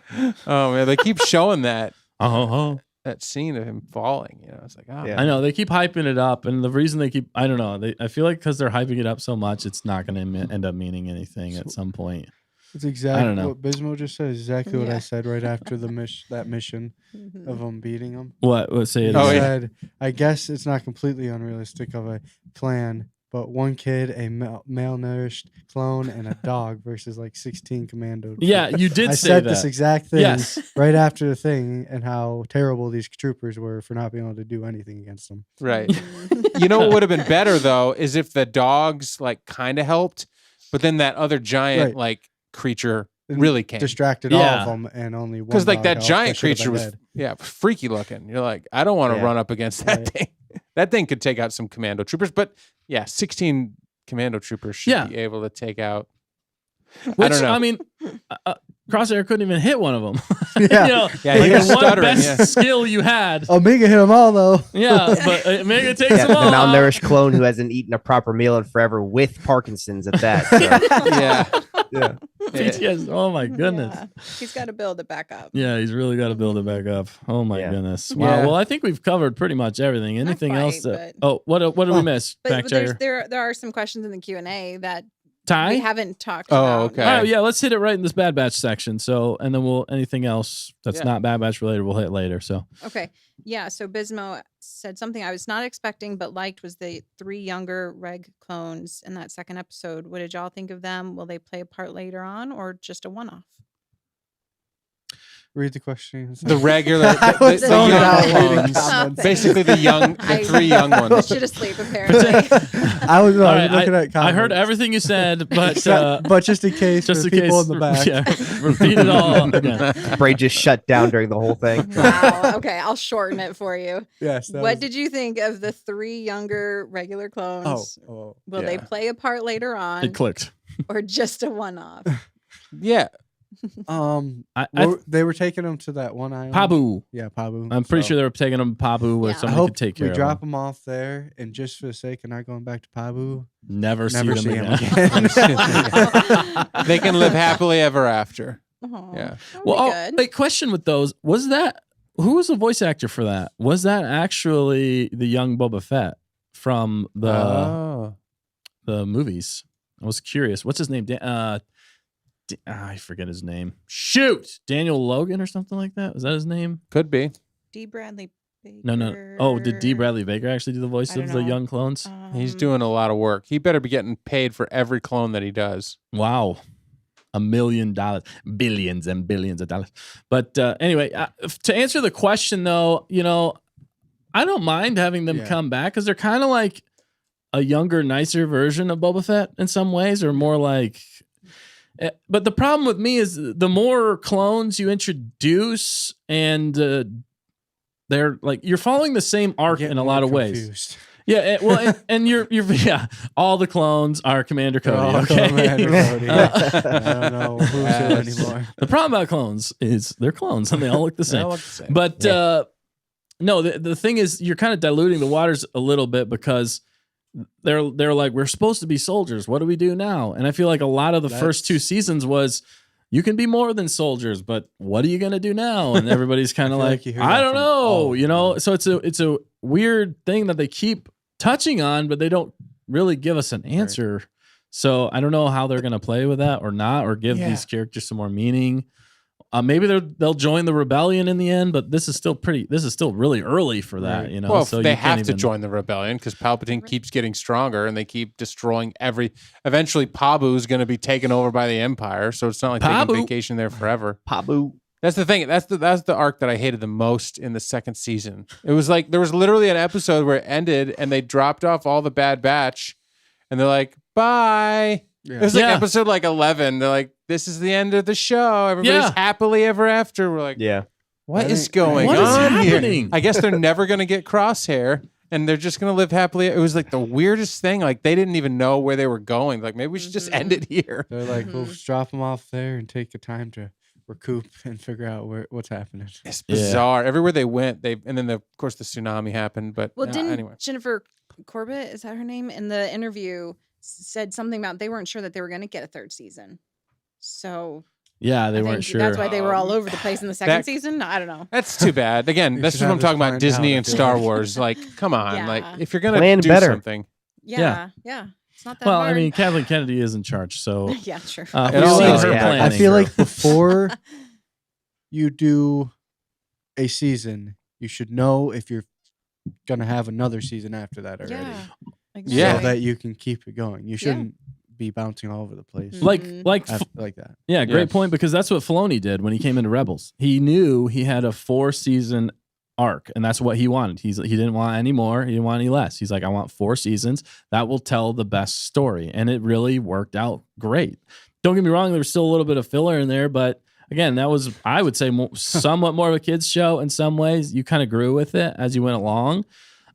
Oh man, they keep showing that Oh. that scene of him falling. You know, it's like, oh, Yeah. I know they keep hyping it up, and the reason they keep, I don't know, I feel like because they're hyping it up so much, it's not going to end up meaning anything at some point. It's exactly don't know. what Bismo just said. Exactly what Yeah. I said right after the mission Mhm. of him beating him. What say it? He Oh, again. yeah. said, "I guess it's not completely unrealistic of a plan, but one kid, a malnourished clone, and a dog versus like 16 commando." Yeah, you did I say said that. this exact thing Yes. right after the thing, and how terrible these troopers were for not being able to do anything against them. right. Mhm. You know what would have been better though is if the dogs like kind of helped, but then that other giant Right. like creature And really came. Distracted all Yeah. of them, and only one. Because like dog that helped. giant should've creature been was dead. freaky looking. You're like, I don't want to Yeah. run up against that Right. thing. That thing could take out some commando troopers, but yeah, 16 commando troopers should Yeah. be able to take out. Which don't know. mean, Crosshair couldn't even hit one of them. Yeah. You know, Yeah, like he the was one stuttering, best yeah. skill you had. Omega hit them all though. Yeah, but Omega takes Yeah, them the all out. malnourished clone who hasn't eaten a proper meal in forever with Parkinson's at that. So. Yeah. Yeah. PTSD. Oh my goodness. Yeah. He's got to build it back up. Yeah, he's really got to build it back up. Oh my Yeah. goodness! Wow. Yeah. Well, I think we've covered pretty much everything. Anything quite, else? but- Oh, what did we miss? But Fact there's, checker. there are some questions in the Q&A that Ty. we haven't talked Oh, about. okay. All right, yeah, let's hit it right in this Bad Batch section. So, and then we'll anything else that's Yeah. not Bad Batch related, we'll hit later. So, Okay. Yeah. So Bismo said something I was not expecting but liked was the 3 younger Reg clones in that second episode. What did y'all think of them? Will they play a part later on or just a one-off? Read the question. The regular, I the, was the zoned young out reading ones. comments. Basically the I- 3 young I ones. should have sleep apparently. I was, all I right, was looking at comments. I heard everything you said, but but just in case, just for in people case, in the back. yeah, repeat it all again. Brain just shut down during the whole thing. Wow. Okay, I'll shorten it for you. Yes. that What was- did you think of the 3 younger regular clones? Oh, Will they yeah. play a part later on It clicked. or just a one-off? Yeah. they were taking them to that one island. Pabu. Yeah, Pabu. I'm pretty So, sure they were taking them to Pabu where Yeah. I somebody hope could take we care drop of them. them off there, and just for the sake of not going back to Pabu, Never see never them see him again. again. They can live happily ever after. Aw, Yeah. that'll Well, be oh, good. wait, question with those. Was that, who was the voice actor for that? Was that actually the young Boba Fett from Oh. the movies? I was curious. What's his name? I forget his name. Shoot, Daniel Logan or something like that. Was that his name? Could be. D. Bradley Baker. No. Oh, did D. Bradley Baker actually do the voice I of don't the know. young clones? He's Um, doing a lot of work. He better be getting paid for every clone that he does. Wow. $1 million, billions and billions of dollars. But anyway, to answer the question though, you know, I don't mind having them Yeah. come back because they're kind of like a younger, nicer version of Boba Fett in some ways, or more like. But the problem with me is the more clones you introduce, and they're like you're following the same arc Getting in a lot more of ways. confused. Yeah, well, and you're yeah, all the clones are Commander They're Cody. all Okay, Commander Cody. Uh, I don't know who's who anymore. the problem about clones is they're clones and they all look the They same. all look the same. But no, the thing is, you're kind of diluting the waters a little bit because they're like, we're supposed to be soldiers. What do we do now? And I feel like a lot of the first 2 seasons was, you can be more than soldiers, but what are you gonna do now? And everybody's kind of feel like, like you hear I that don't from know, all you know. of So it's a weird thing that they keep touching on, but they don't really give us an answer. So I don't know how they're gonna play with that or not, or give Yeah. these characters some more meaning. Maybe they'll join the rebellion in the end, but this is still really early for that, Right. you know. Well, so they you can't have to even- join the rebellion because Palpatine keeps getting stronger and they keep destroying eventually Pabu's going to be taken over by the Empire, so it's not like Pabu. taking vacation there forever. Pabu. That's the thing. That's the arc that I hated the most in the second season. It was like there was literally an episode where it ended and they dropped off all the Bad Batch and they're like, bye. Yeah. It was like Yeah. episode like 11. They're like, this is the end of the show. Everybody's Yeah. happily ever after. We're like, Yeah. what I is think- going What is on happening? here? I guess they're never going to get Crosshair and they're just going to live happily. It was like the weirdest thing. Like they didn't even know where they were going. Like maybe we should just end it here. They're like, we'll just drop them off there and take the time to recoup and figure out what's happening. It's Yeah. bizarre. Everywhere they went, and then of course the tsunami happened. But Well, didn't anyway. Jennifer Corbett, is that her name, in the interview said something about they weren't sure that they were going to get a third season. So Yeah, they I weren't think sure. that's why they were all over the place in the second That- season. I don't know. That's too bad. Again, They that's should what I'm have talking this about. planned Disney out, and I feel Star like. Wars. Like, come on. Like, Yeah. if you're gonna Plan do better. something, Yeah. It's not that Well, hard. I mean, Kathleen Kennedy is in charge, so yeah, sure. It we'll all see is, her yeah. planning. I feel like before you do a season, you should know if you're gonna have another season after that already, Yeah. Yeah. so that you can keep it going. You shouldn't be bouncing all over the place like Mhm. like that. yeah, great Yeah. point, because that's what Filoni did when he came into Rebels. He knew he had a 4-season arc, and that's what he wanted. He didn't want any more, he didn't want any less. He's like, I want 4 seasons that will tell the best story, and it really worked out great. Don't get me wrong, there was still a little bit of filler in there, but again, that was, I would say, somewhat more of a kids show in some ways. You kind of grew with it as you went along.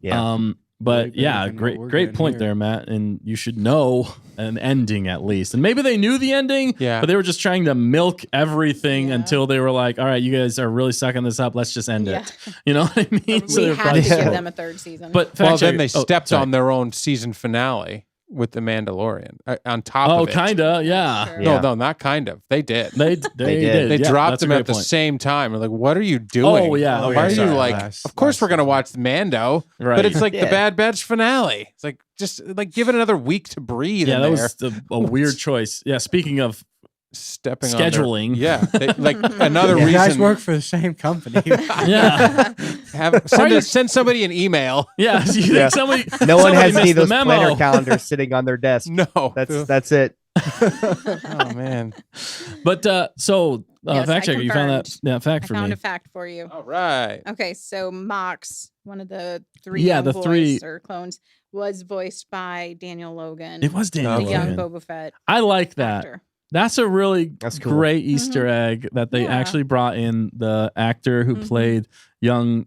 Yeah. But Way yeah, better than what great we're great getting point here. there, Matt. And you should know an ending at least. And maybe they knew the ending, Yeah. but they were just trying to milk everything Yeah. until they were like, all right, you guys are really sucking this up. Let's just end Yeah. it. You know what I mean? We they're had probably- to Yeah. give them a third season. But well, fact then check- they oh, stepped sorry. on their own season finale with the Mandalorian on top Oh, of it. kinda, yeah. Sure. No, Yeah. no, not kind of. They did. They did. did. They Yeah, dropped that's a them at great the point. same time. We're like, what are you doing? Oh yeah. Oh, Why yeah, are you sorry. like? Last- Of course, last we're gonna season. watch Mando, Right. but it's like the Yeah. Bad Batch finale. It's like just like give it another week to breathe. Yeah, in that there. was a weird choice. Yeah, speaking of Stepping scheduling. On their, yeah, like another You reason. guys work for the same company. yeah. Send somebody an email. Yeah, you think Yeah. somebody No one somebody has any missed of the those memo. planner calendars sitting on their desk. No, That's it. oh man. But so Yes, fact I checker, you found that confirmed. fact I for found me. a fact for you. All right. Okay, so Mox, one of the 3 Yeah, young the boys 3 or clones, was voiced by Daniel Logan. It was Daniel the young Logan. Boba Fett I like that. actor. That's a really That's cool. great Easter egg that they Yeah. actually brought in the actor who Mhm. played young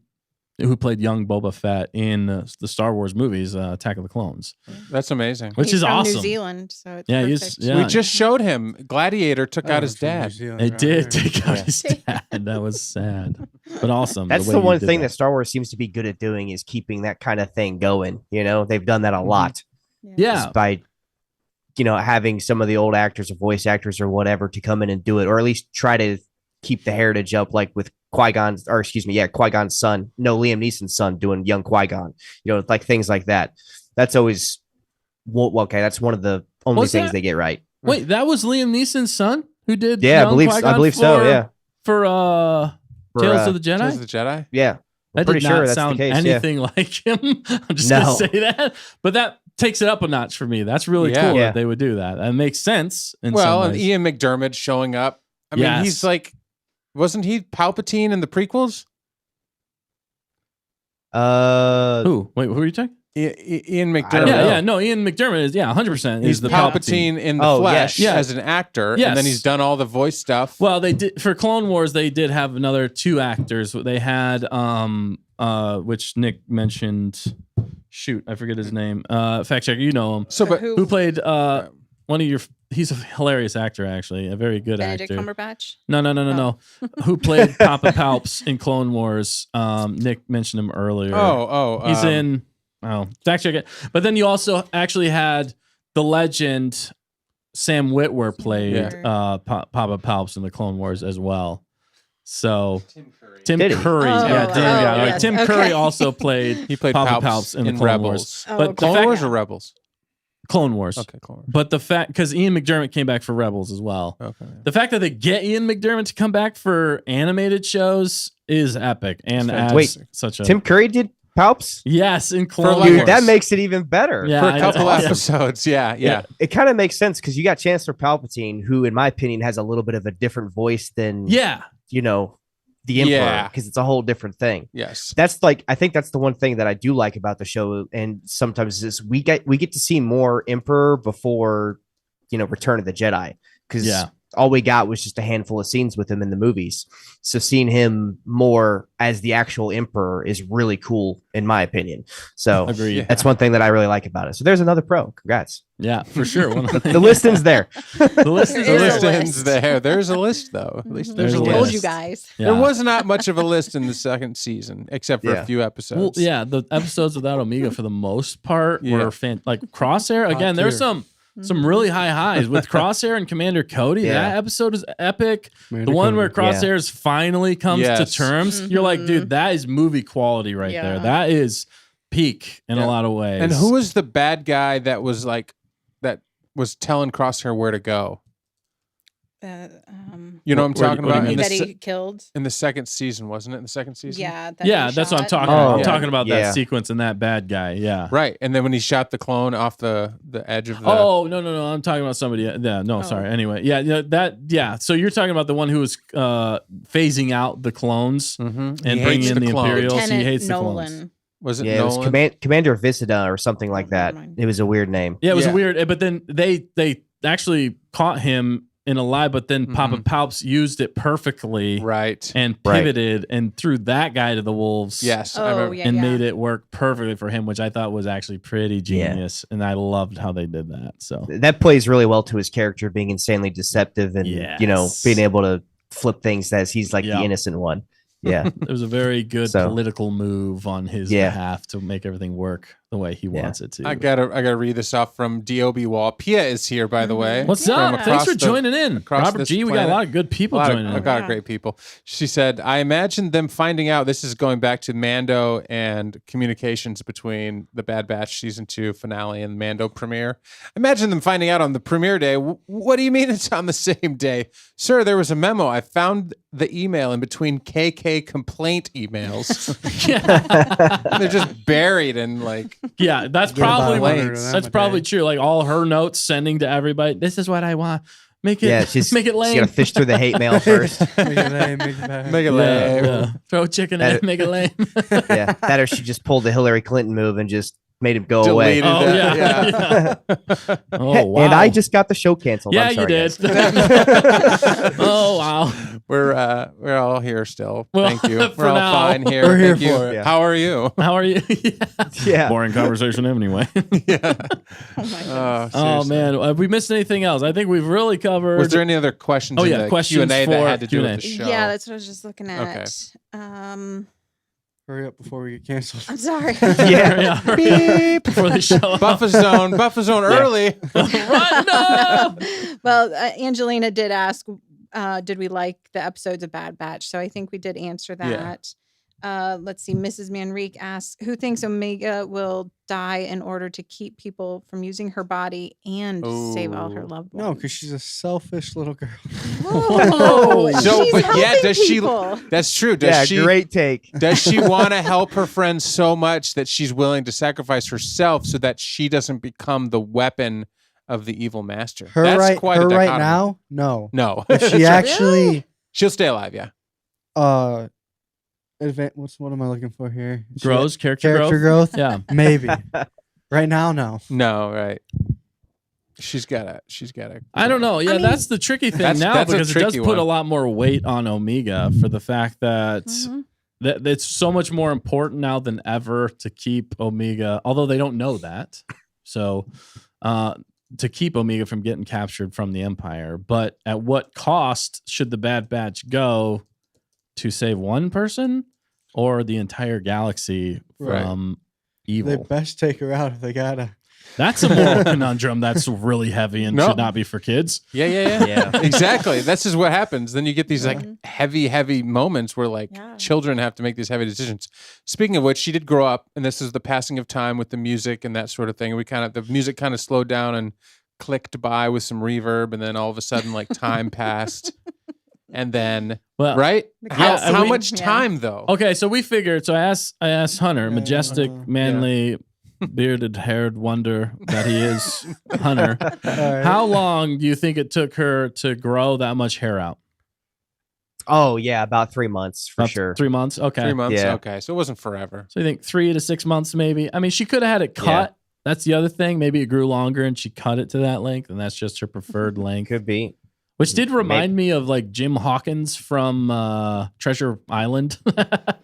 Boba Fett in the Star Wars movies, Attack of the Clones, That's amazing. which He's is from awesome. New Zealand, so it's Yeah, he's- perfect. yeah. We just showed him. Gladiator took Oh, out his from New dad. Zealand It right did there. take out Yeah. his dad. That was sad, but awesome. That's way the you one did thing that Star Wars seems to be good at doing is keeping that kind of thing going. You know, they've done that a lot Yeah, just by, having some of the old actors or voice actors or whatever to come in and do it, or at least try to keep the heritage up, like with Qui-Gon's son, Liam Neeson's son doing young Qui-Gon, like things like that. That's always, okay, that's one of the only Was things that- they get right. wait, that was Liam Neeson's son who did. Yeah, I young believe Qui-Gon so. for- Yeah. for For, Tales of the Jedi. Tales of the Jedi. Yeah. That pretty did sure not that's sound the case. anything like him. I'm just No. gonna say that, but that takes it up a notch for me. That's really Yeah. cool Yeah. that they would do that. That makes sense. In Well, some and ways. Ian McDermott showing up. I mean, Yes. he's like, wasn't he Palpatine in the prequels? Who? Wait, who are you talking? Ian I McDermott. don't Yeah, know. yeah, no, Ian McDermott is 100%. He's He's the Palpatine in the Oh, flesh yes. as an actor, Yes. and then he's done all the voice stuff. Well, they did for Clone Wars. They did have another 2 actors. They had which Nick mentioned. Shoot, I forget his name. Fact checker, you know him. So, but Who played one of your? He's a hilarious actor, actually, a very good Benedict actor. Cumberbatch. No. Who played Papa Palps in Clone Wars? Nick mentioned him earlier. He's in. Oh, fact check it. But then you also actually had the legend Sam Witwer played Yeah. Papa Palps in the Clone Wars as well. So Tim Did he? Curry, Oh, yeah, oh, yeah. yes. Tim Okay. Curry also played he played Papa Palps Palps in the Clone Rebels. Wars. Oh, But okay. the Clone fact- Wars or Rebels? Clone Wars. Okay, Clone Wars. But the fact, because Ian McDermott came back for Rebels as well. Okay. The fact that they get Ian McDermott to come back for animated shows is epic. And as Wait, such a Tim Curry did Palps? yes, in Clone like- Wars. Dude, that makes it even better. Yeah, For I a know. couple Yeah. episodes. Yeah. It kind of makes sense because you got Chancellor Palpatine, who, in my opinion, has a little bit of a different voice than Yeah. the Emperor, Yeah. because it's a whole different thing. Yes. That's like, I think that's the one thing that I do like about the show, and sometimes is we get to see more Emperor before Return of the Jedi, because Yeah. all we got was just a handful of scenes with him in the movies. So seeing him more as the actual Emperor is really cool, in my opinion. So Agreed. Yeah. that's one thing that I really like about it. So there's another pro. Congrats. Yeah, for sure. The listing's there. The list There is is The a list there. ends list. there. There's a list, though. At least there's There's a a I told list. you guys. Yeah. There was not much of a list in the second season, except for Yeah. a few episodes. Well, yeah, the episodes without Omega for the most part Yeah. were like Crosshair. Again, there's tier. some really high highs with Crosshair and Commander Cody. Yeah. That episode is epic. Commander The one Cody. where Crosshairs finally comes Yes. to terms. You're like, dude, that is movie quality right there. Yeah. That is peak in Yeah. a lot of ways. And who was the bad guy that was telling Crosshair where to go? You know what I'm Where- talking what do you about? mean? In the, that se- he killed. in the second season, wasn't it? In the second season? Yeah. That Yeah, he that's what I'm shot. talking about. I'm Oh, talking about yeah. that sequence and that bad guy. Yeah. Right. And then when he shot the clone off the edge of the. Oh no! I'm talking about somebody. Yeah, no, Oh. sorry. Anyway, yeah. So you're talking about the one who was phasing out the clones Mhm. and He bringing hates in the clones. Imperials. He Lieutenant hates the Nolan. clones. Was it Yeah, it was Nolan? Commander Visida or something like Oh, never that. mind. It was a weird name. Yeah, it was Yeah. weird. But then they actually caught him in a lie. But then Papa Mhm. Palps used it perfectly Right. and Right. pivoted and threw that guy to the wolves. Yes. I Oh, remember. yeah. And made it work perfectly for him, which I thought was actually pretty Yeah. genius. And I loved how they did that. So That plays really well to his character being insanely deceptive and Yes. being able to flip things as he's like Yeah. the innocent one. Yeah. it was a very good So- political move on his Yeah. behalf to make everything work the way he Yeah. wants it to. I gotta read this off from DOB Wall. Pia is here, by the way. What's From up? Thanks across for the- joining in. across Robert this G, we got a planet. lot of good people joining A in. lot of Yeah. great people. She said, I imagine them finding out, this is going back to Mando and communications between the Bad Batch season 2 finale and Mando premiere. Imagine them finding out on the premiere day. What do you mean it's on the same day? Sir, there was a memo. I found the email in between KK complaint emails. They're just buried in like, Yeah, that's Get about probably 100 of them that's a probably day. true. Like all her notes sending to everybody. This is what I want. Make it. Yeah, she's make it She's lame. gotta fish through the hate mail first. Make it lame, make it bad. make it Yeah, lame. yeah. Throw chicken in, That- make it lame. Yeah. That or she just pulled the Hillary Clinton move and just made him go away. Deleted Oh that, yeah. Oh wow. And I just got the show canceled. yeah, I'm you sorry, did. guys. Oh wow. We're all here still. Well, Thank you. for We're all now. fine here. We're here Thank you. for it. How are you? How are you? Yeah. Yeah. Boring conversation anyway. Yeah. Oh my goodness. Oh seriously. man, have we missed anything else? I think we've really covered. Was there any other questions? Oh, in yeah, the questions Q&A for that had to do Q&A. with the show. Yeah, that's what I was just looking at. Okay. Hurry up before we get canceled. I'm sorry. Yeah. Beep. before the show. Buffer zone early. Run, no! Well, Angelina did ask, did we like the episodes of Bad Batch? So I think we did answer that. Let's see. Mrs. Manrique asks, who thinks Omega will die in order to keep people from using her body and save all her Ooh. loved ones? No, because she's a selfish little girl. Whoa, So, she's but yeah, helping does she? people. That's true. Does Yeah, she? great take. Does she want to help her friends so much that she's willing to sacrifice herself so that she doesn't become the weapon of the evil master? Her That's right, quite a her right dichotomy. now, no. No. If she actually, She'll stay alive. Yeah. what am I looking for here? She- Grows, character character growth. growth. Yeah. Maybe. Right now, no. No. Right. She's got to. I don't know. Yeah, I mean- that's the tricky thing That's- now that's a because it does tricky put one. a lot more weight on Omega for the fact that Mhm. that it's so much more important now than ever to keep Omega, although they don't know that. So to keep Omega from getting captured from the Empire. But at what cost should the Bad Batch go to save one person or the entire galaxy Right. from They evil? best take her out if they gotta. That's a moral conundrum that's really heavy and should not be for kids. Yeah. Exactly. That's just what happens. Then you get these like heavy moments where like children have to make these heavy decisions. Speaking of which, she did grow up, and this is the passing of time with the music and that sort of thing. The music kind of slowed down and clicked by with some reverb, and then all of a sudden like time passed. And then, right? How much time though? Okay, so we figured. So I asked Hunter, majestic, manly, bearded-haired wonder that he is, Hunter. How long do you think it took her to grow that much hair out? Oh yeah, about 3 months for sure. 3 months. Okay. 3 months. Yeah. Okay, so it wasn't forever. So you think 3 to 6 months, maybe? I mean, she could have had it cut. Yeah. That's the other thing. Maybe it grew longer and she cut it to that length, and that's just her preferred length. Could be. Which did remind me of like Jim Hawkins from Treasure Island.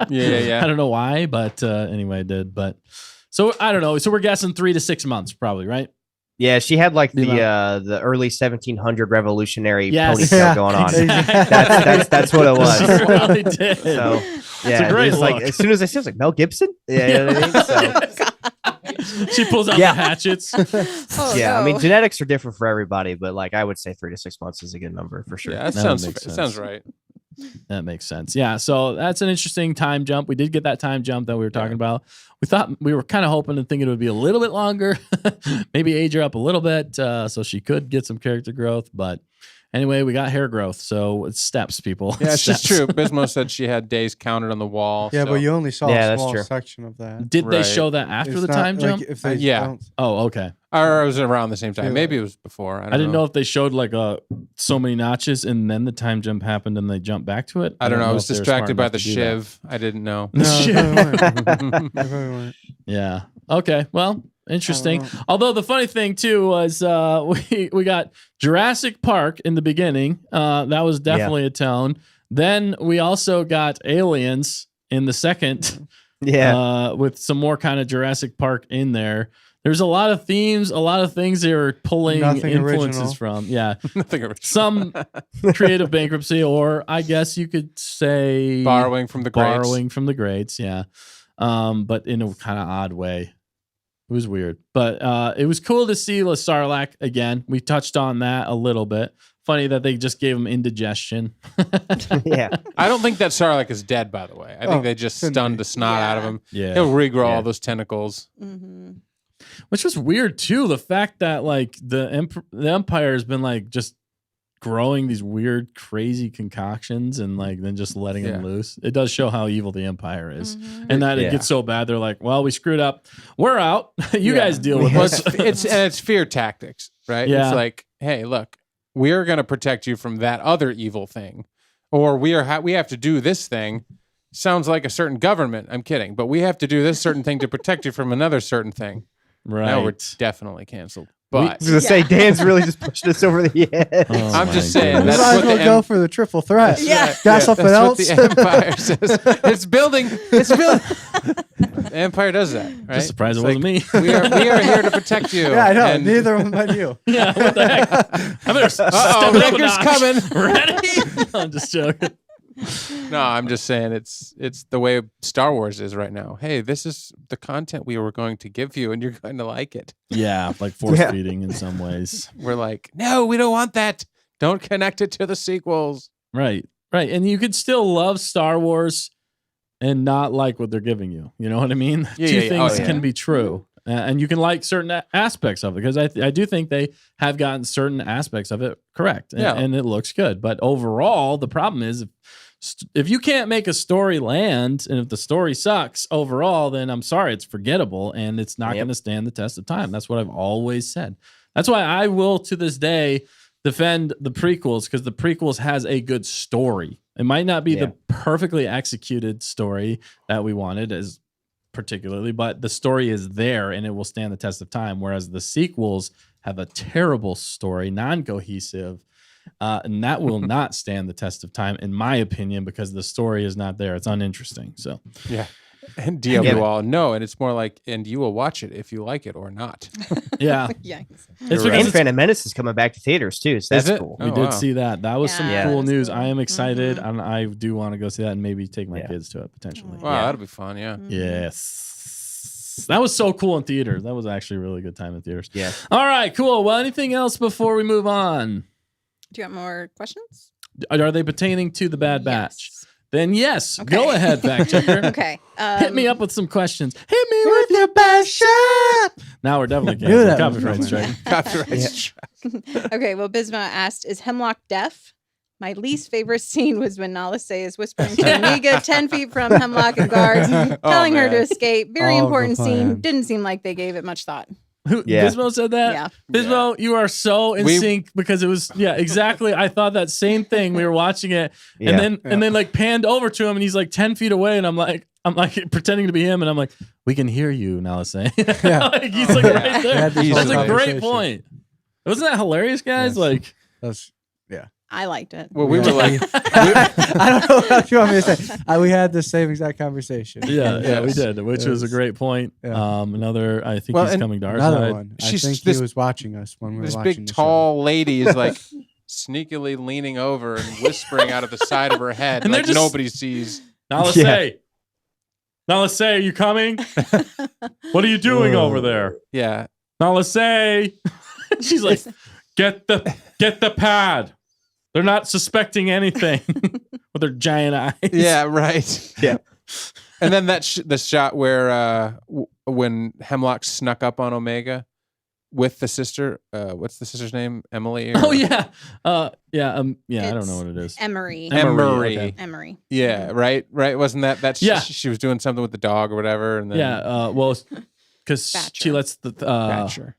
Yeah. I don't know why, but anyway, it did. But so I don't know. So we're guessing 3 to 6 months, probably, right? Yeah, she had like the early 1700 revolutionary Yes. ponytail going on. Exactly. That's what it was. She really did. So It's a great it was like look. as soon as I see, it, I was like Mel Gibson. Yeah, you know what I mean? So, She pulls out the hatchets. I mean genetics are different for everybody, but like I would say 3 to 6 months is a good number for sure. Yeah, that sounds right. That makes sense. Yeah, so that's an interesting time jump. We did get that time jump that we were talking about. We were kind of hoping and thinking it would be a little bit longer, maybe age her up a little bit, so she could get some character growth. But anyway, we got hair growth, so it's steps, people. Yeah, it's just Steps. true. Bismo said she had days counted on the wall. Yeah, so. but you only saw Yeah, a that's small true. section of that. Did they Right. show that after It's the not time like jump? if they Yeah. don't- Oh, okay. Or it was around the same time. Yeah. Maybe it was before. I didn't know if they showed like so many notches and then the time jump happened and they jumped back to it. I don't know. I was if they were smart distracted by enough the to do that. shiv. I didn't know. No, Shit. they probably weren't. Yeah. Okay. Well, interesting. I don't know. Although the funny thing too was we got Jurassic Park in the beginning. That was definitely a tone. Then we also got Aliens in the second. Yeah. With some more kind of Jurassic Park in there. There's a lot of themes, a lot of things they were pulling Nothing influences original. from. Yeah. Nothing original. Some creative bankruptcy, or I guess you could say Borrowing from the greats. borrowing from the greats, yeah. But in a kind of odd way. It was weird. But it was cool to see La Sarlacc again. We touched on that a little bit. Funny that they just gave him indigestion. Yeah. I don't think that Sarlacc is dead, by the way. I think they just couldn't stunned be. the snot out of him. Yeah. He'll regrow Yeah. all those tentacles. Which was weird too. The fact that like the Empire has been like just growing these weird, crazy concoctions and like then just letting them loose. It does show how evil the Empire is, and that it gets so bad. They're like, "Well, we screwed up. We're out. You guys deal with Well, this." it's fear tactics, right? Yeah. It's like, hey, look, we're going to protect you from that other evil thing, or we have to do this thing. Sounds like a certain government. I'm kidding, but we have to do this certain thing to protect you from another certain thing. Right. Now we're definitely canceled. I But was gonna say Dan's really just pushing us over the edge. Oh I'm my just saying goodness. that's Might what as well the go for the triple threat. Yeah. Got something that's else? what the Empire says. It's building. It's building. The Empire does that, right? Just surprised it It's wasn't like, me. we are here to protect you. Yeah, I know. And- Neither of them but you. Yeah, what the heck? I better step Uh-oh, it up a Wrecker's notch. coming. Ready? I'm just joking. No, I'm just saying it's the way Star Wars is right now. Hey, this is the content we were going to give you, and you're going to like it. Yeah, like force feeding in some ways. We're like, no, we don't want that. Don't connect it to the sequels. Right. And you could still love Star Wars and not like what they're giving you. You know what I mean? Yeah, Two yeah, yeah. things Oh, yeah. can be true. And you can like certain aspects of it because I do think they have gotten certain aspects of it correct. Yeah. And it looks good. But overall, the problem is if you can't make a story land and if the story sucks overall, then I'm sorry, it's forgettable and it's not going to stand the test of time. That's what I've always said. That's why I will to this day defend the prequels because the prequels has a good story. It might not be the perfectly executed story that we wanted as particularly, but the story is there and it will stand the test of time. Whereas the sequels have a terrible story, non-cohesive, and that will not stand the test of time, in my opinion, because the story is not there. It's uninteresting. So Yeah. And DW all know, and it's more like, and you will watch it if you like it or not. yeah, Yikes. it's And because Phantom Menace is coming back to theaters too, so Is that's it? cool. we Oh, did wow. see that. That was some Yeah, cool that's news. cool. I am excited, Mhm. and I do want to go see that and maybe take my Yeah. kids to it potentially. Wow, that'll be fun. Yeah. Yes. That was so cool in theaters. That was actually a really good time in theaters. Yeah. All right, cool. Well, anything else before we move on? Do you want more questions? Are they pertaining to the Bad Batch? Yes. Then yes, Okay. go ahead, fact checker. Okay. Hit me up with some questions. Hit me with your best shot. Now we're definitely Knew canceling. that was Copyright coming. strike. Copyright. Okay. Well, Bisma asked, "Is Hemlock deaf?" My least favorite scene was when Nalase is whispering to Omega 10 feet from Hemlock and guards, telling her to man. escape. Very All the important scene. plan. Didn't seem like they gave it much thought. Yeah. Bismo said that? Yeah. Bismo, you are so in We- sync because it was, yeah, exactly. I thought that same thing. We were watching it Yeah. and then like panned over to him and he's like 10 feet away and I'm like pretending to be him and I'm like, we can hear you, Nalase. Yeah. Like, he's like right We there. had this That's whole a great conversation. point. Wasn't that hilarious, guys? Yes. Like, That's I liked it. Well, we were like, I don't know what you want me to say. We had the same exact conversation. yeah, we Yes. did, which was a Yes. great point. Yeah. Another, I think Well, he's and coming to our Another side. one. She's I think this- he was watching us when we were this watching big the tall lady is like sneakily leaning over and whispering out of the side of her head And they're like just- nobody sees. Nalase. Nalase, are you coming? What are you doing over there? Yeah. Nalase. She's like, get the pad. They're not suspecting anything with their giant eyes. Yeah, right. Yeah. And then the shot where when Hemlock snuck up on Omega with the sister, what's the sister's name? Emily? Oh yeah. I don't It's know what it is. Emery. Emery. okay. Emery. Yeah, right. Wasn't that? Yeah. She was doing something with the dog or whatever, and then Well, because she Batcher. lets the Thatcher.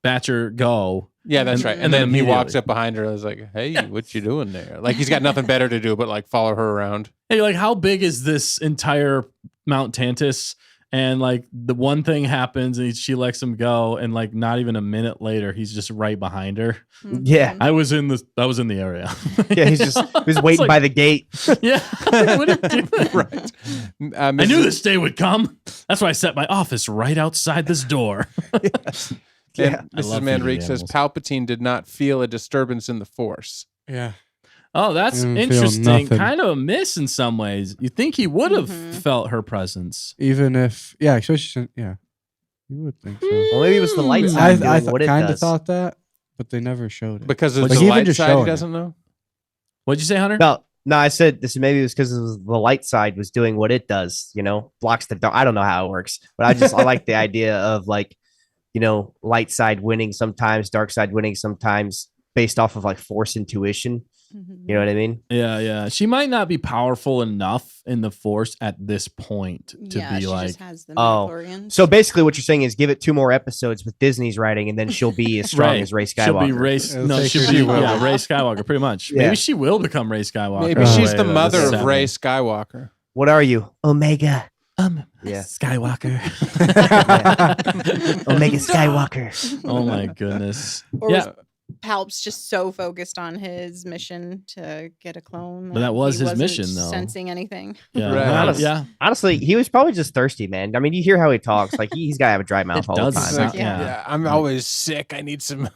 Batcher go. Yeah, that's And- right. and And then then he walks immediately- up behind her and is like, "Hey, what you doing there?" Like he's got nothing better to do but like follow her around. Hey, like how big is this entire Mount Tantiss? And like the one thing happens and she lets him go, and like not even a minute later, he's just right behind her. Yeah. I was in the area. Yeah, he's just he was It's waiting like- by the gate. Yeah. What are you doing? Right. I knew this day would come. That's why I set my office right outside this door. Yeah. And I Mrs. love Manrique feeding says animals. Palpatine did not feel a disturbance in the Force. Yeah. Oh, that's Didn't feel interesting. nothing. Kind of a miss in some ways. You think he would have Mhm. felt her presence. Even if, especially, yeah, you would think so. Well, maybe it was the light Hmm. side I doing what it kind of does. thought that, but they never showed it. Because of Like, the even light just side, he showing it. doesn't know. What'd you say, Hunter? No, I said this. Maybe it was because the light side was doing what it does. Blocks the dark. I don't know how it works, but I like the idea of like, light side winning sometimes, dark side winning sometimes, based off of like Force intuition. You know what I mean? Yeah. She might not be powerful enough in the Force at this point to Yeah, be she like. just has the Oh. midichlorians. So basically, what you're saying is give it 2 more episodes with Disney's writing, and then she'll be as strong Right. as Ray Skywalker. She'll be Ray. It'll No, take she'll her be a while. Ray Skywalker. Pretty much. Yeah. Maybe she will become Ray Skywalker. Maybe in a she's way the that mother is of happening. Ray Skywalker. What are you? Omega. Yeah. Skywalker. Omega Skywalker. Oh my goodness. Or Yeah. was Palp's just so focused on his mission to get a clone. But that was he his wasn't mission, though. Sensing anything. Yeah. Right. Not- yeah. Honestly, he was probably just thirsty, man. I mean, you hear how he talks. Like he's got to have a dry mouth It all does the time. sound- Yeah. yeah. I'm always sick. I need some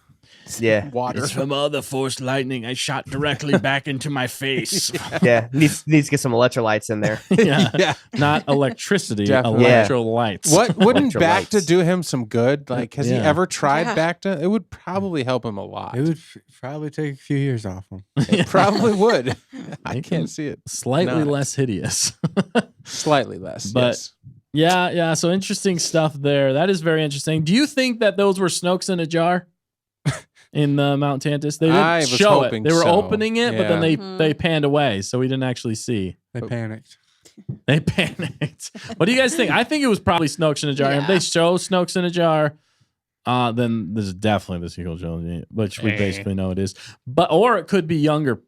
Yeah. water. It's from all the Force lightning I shot directly back into my face. Yeah. Needs to get some electrolytes in there. yeah. Yeah. Not electricity, Definitely. Yeah. electrolytes. What wouldn't Electrolytes. Bacta do him some good? Like, has he Yeah. ever tried Yeah. Bacta? It would probably help him a lot. It would probably take a few years off him. It probably would. I Make him can't see it. Slightly Not. less hideous. Slightly less. But- yes. Yeah. So interesting stuff there. That is very interesting. Do you think that those were Snokes in a jar in Mount Tantiss? They didn't I was show it. hoping They were so. opening it, but then Yeah. they panned away, so we didn't actually see. They panicked. They panicked. What do you guys think? I think it was probably Snokes in a jar. If Yeah. they show Snokes in a jar, then this is definitely the sequel trilogy, which we basically know it is. Or it could be younger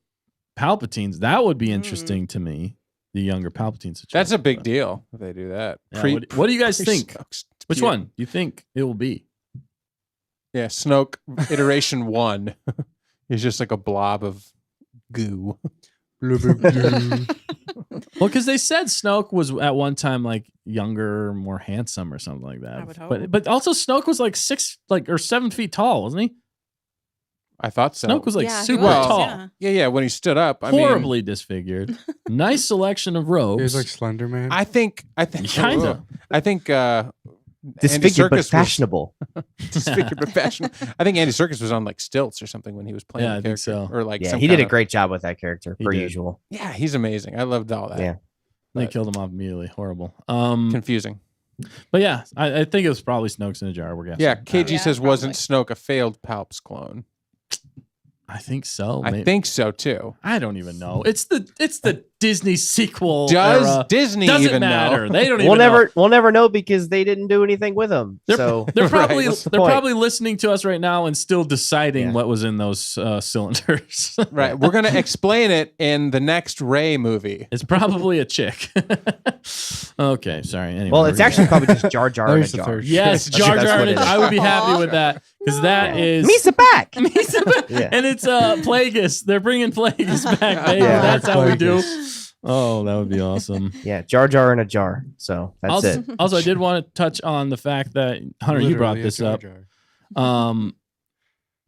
Palpatines. That would be interesting to me. The younger Palpatine situation. That's a big deal if they do that. Yeah, what do you guys think? Snoke's- Which yeah. one do you think it will be? Yeah, Snoke iteration 1. He's just like a blob of goo. Well, because they said Snoke was at one time like younger, more handsome, or something like that. I would hope. But also Snoke was like 7 feet tall, wasn't he? I thought so. Snoke was like Yeah, he super was, tall, yeah. yeah, when he stood up. I mean, horribly disfigured. Nice selection of robes. He was like Slender Man. I think Kinda. I think Disfigured but Serkis fashionable. Disfigured but fashionable. I think Andy Serkis was on like stilts or something when he was playing Yeah, the I think character. so. Or like Yeah, some he did kind a of- great job with that character, He per did. usual. Yeah, he's amazing. I loved all that. Yeah. They But- killed him off immediately. Horrible. Confusing. But yeah, I think it was probably Snoke's in a jar. We're guessing. Yeah, KG Yeah, says wasn't Snoke a failed Palps clone? I think so. I maybe. think so too. I don't even know. It's the Disney sequel. Does era. Disney Doesn't even matter. know? They don't We'll even never know. we'll never know because they didn't do anything with him. They're, So they're probably what's the they're point? probably listening to us right now and still deciding Yeah. what was in those cylinders. Right. We're gonna explain it in the next Ray movie. It's probably a chick. Okay, sorry. Anyway, well, it's we're actually probably just Jar Jar in a There's the jar. third. yes, That's Jar what Jar. it is. I would be happy with that because that is Misa back. Yeah. and it's Plagueis. They're bringing Plagueis back, baby. Yeah. That's how we do. Plagueis. Oh, that would be awesome. Yeah, Jar Jar in a jar. So that's Also, it. also, I did want to touch on the fact that Hunter, you brought Literally a this Jar up. Jar.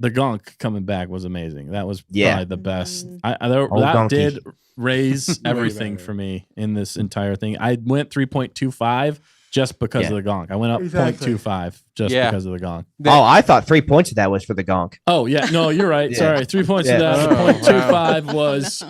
The Gonk coming back was amazing. That was Yeah. probably the best. Mm. That Gonky. did raise everything better. for me in this entire thing. I went 3.25 just because Yeah. of the Gonk. I went up Exactly. 0.25 just Yeah. because of the Gonk. Oh, I thought 3 points of that was for the gonk. Oh yeah, no, you're right. Yeah. Sorry, 3 points Yeah. of that. Oh, 0.25 was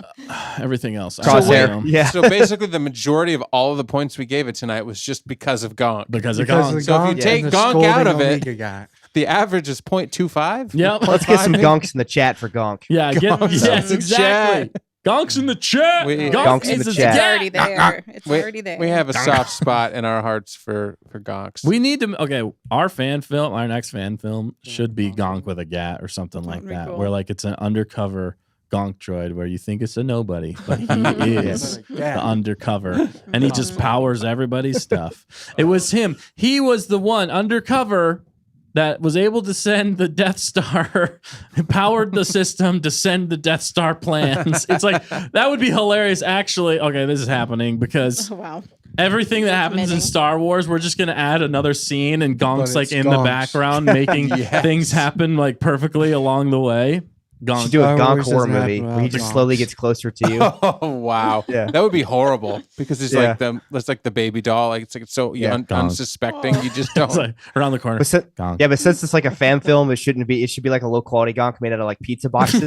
everything else. Crosshair. wait, Yeah. So basically, the majority of all of the points we gave it tonight was just because of Gonk. because of Because Gonk. the So if you Gonk take and the Gonk scolding out of it- Omega got. The average is 0.25. Yep. Let's get some gonks in the chat for gonk. Yeah, Gonks yes, in the exactly. Gonks in the chat. We- Gonks in It's the chat. already there. It's We, already there. we have a soft spot in our hearts for Gonks. We need to. Okay, our fan film, our next fan film should be Gonk with a gat or something like That'd be that, cool. where like it's an undercover Gonk droid where you think it's a nobody, but he is Yeah. the undercover, and he just powers everybody's stuff. It was him. He was the one undercover that was able to send the Death Star, powered the system to send the Death Star plans. It's like that would be hilarious. Actually, okay, this is happening because Oh, wow. everything that happens in Committing. Star Wars, we're just gonna add another scene and Gonk's But like it's in the Gonks. background making Yes. things happen like perfectly along the way. You should Gonk. do a Star gonk Wars horror doesn't movie happen where he without just gonks. slowly gets closer to you. Oh wow, Yeah. that would be horrible because it's Yeah. like the baby doll. Like it's like so you Yeah. un- Gonk. unsuspecting. You just don't. It's like around the corner. But si- Gonk. yeah, but since it's like a fan film, it shouldn't be. It should be like a low quality gonk made out of like pizza boxes.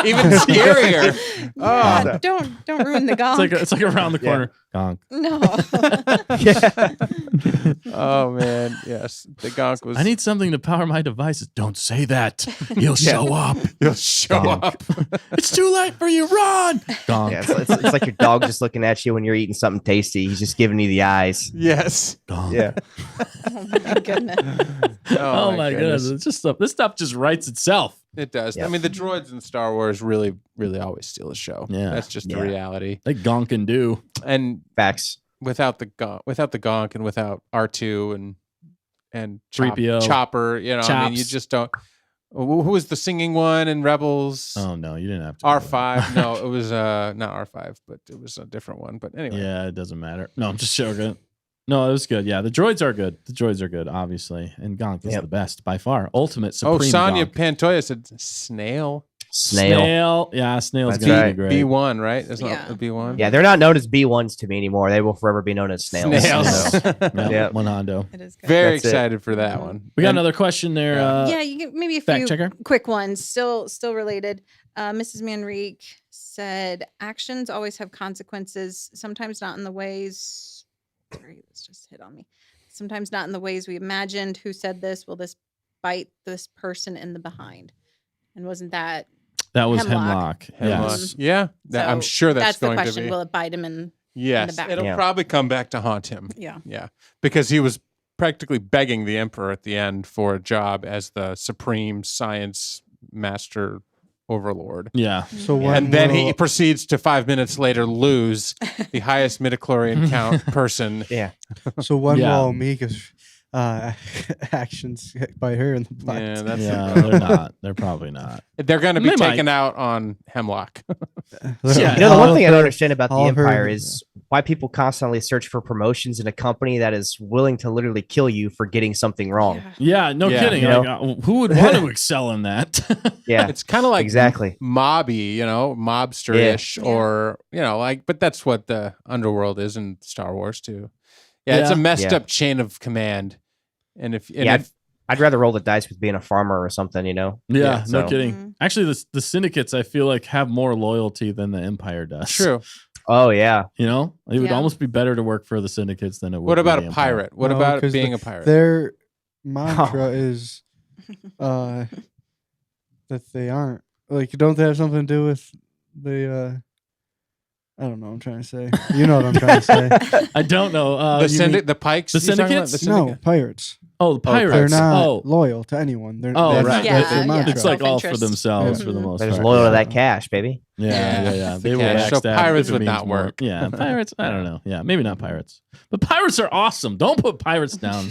Even scarier. Yeah, Oh. don't ruin the gonk. It's like around the Yeah. corner. Gonk. No. yeah. Oh man, yes. The Gonk was. I need something to power my devices. Don't say that. He'll show up. He'll show Gonk. up. It's too late for you. Run. Gonk. Yeah, it's like your dog just looking at you when you're eating something tasty. He's just giving you the eyes. Yes. Gonk. Yeah. Oh my goodness. Oh, my goodness. It's just stuff. This stuff just writes itself. It does. Yeah. I mean, the droids in Star Wars really, really always steal the show. Yeah. That's just the Yeah. reality. They gonk and do. And Facts. without the Gonk, and without R2 and 3PO. Chopper, you know, I mean, you Chops. just don't. Who was the singing one in Rebels? Oh no, you didn't have to. do that. R5. No, it was not R5, but it was a different one. But anyway. Yeah, it doesn't matter. No, I'm just joking. No, it was good. Yeah, the droids are good. The droids are good, obviously. And Gonk is Yep. the best by far. Ultimate Oh, supreme. Sonia Gonk. Pantoya said snail. Snail. Yeah, Snail's That's gonna right. be great. B1, right? Isn't Yeah. it a B1? Yeah, they're not known as B1s to me anymore. They will forever be known as snails. Snails. So, Yeah, Yeah. one Hondo. It is good. Very That's it. excited for that one. We got And- another question there. Yeah, you get maybe a fact few checker. quick ones. Still related. Mrs. Manrique said, "Actions always have consequences. Sometimes not in the ways." Sorry, this just hit on me. Sometimes not in the ways we imagined. Who said this? Will this bite this person in the behind? And wasn't that? That was Hemlock. Hemlock. Hemlock. Yes. Yeah, I'm So sure that's the going to question. be. Will it bite him in? Yes, back. it'll Yeah. probably come back to haunt him. Yeah. Yeah, because he was practically begging the emperor at the end for a job as the supreme science master overlord. Yeah. So when And then he will- proceeds to 5 minutes later lose the highest midichlorian count person. yeah. So when Yeah. will Omega's actions bite her in the butt? Yeah, that's Yeah, they're not. They're probably not. They're going to be They might. taken out on Hemlock. Yeah. You know, the All one of thing I her- don't understand about the all of her- Empire is why people constantly search for promotions in a company that is willing to literally kill you for getting something wrong. Yeah. Yeah, no Yeah. kidding. You Like, know? who would want to excel in that? Yeah, It's kind of like exactly. mobby, mobster-ish, Yeah. or, but that's what the underworld is in Star Wars too. Yeah, it's a Yeah. messed Yeah. up chain of command. And if I'd rather roll the dice with being a farmer or something, you know. Yeah, no so- kidding. Mhm. Actually, the syndicates I feel like have more loyalty than the Empire does. true. Oh yeah, You know, it would Yeah. almost be better to work for the syndicates than it would. What be about the a Empire. pirate? What No, about 'cause being a pirate? Their mantra is that they aren't. Like, don't they have something to do with the I don't know what I'm trying to say. You know what I'm trying to say. I don't know. The pikes? the you talking about? syndicates? The syndicate? No, pirates. Oh, the pirates. They're not Oh, loyal to anyone. They're Oh, that's- right. that's their Yeah, mantra. it's like all for Self-interest. themselves Yeah. for the most they're just part. loyal yeah. to that cash, baby. Yeah. They The will cash. So backstab pirates if it would means not more. work. Yeah, pirates. I don't know. Yeah, maybe not pirates, but pirates are awesome. Don't put pirates down.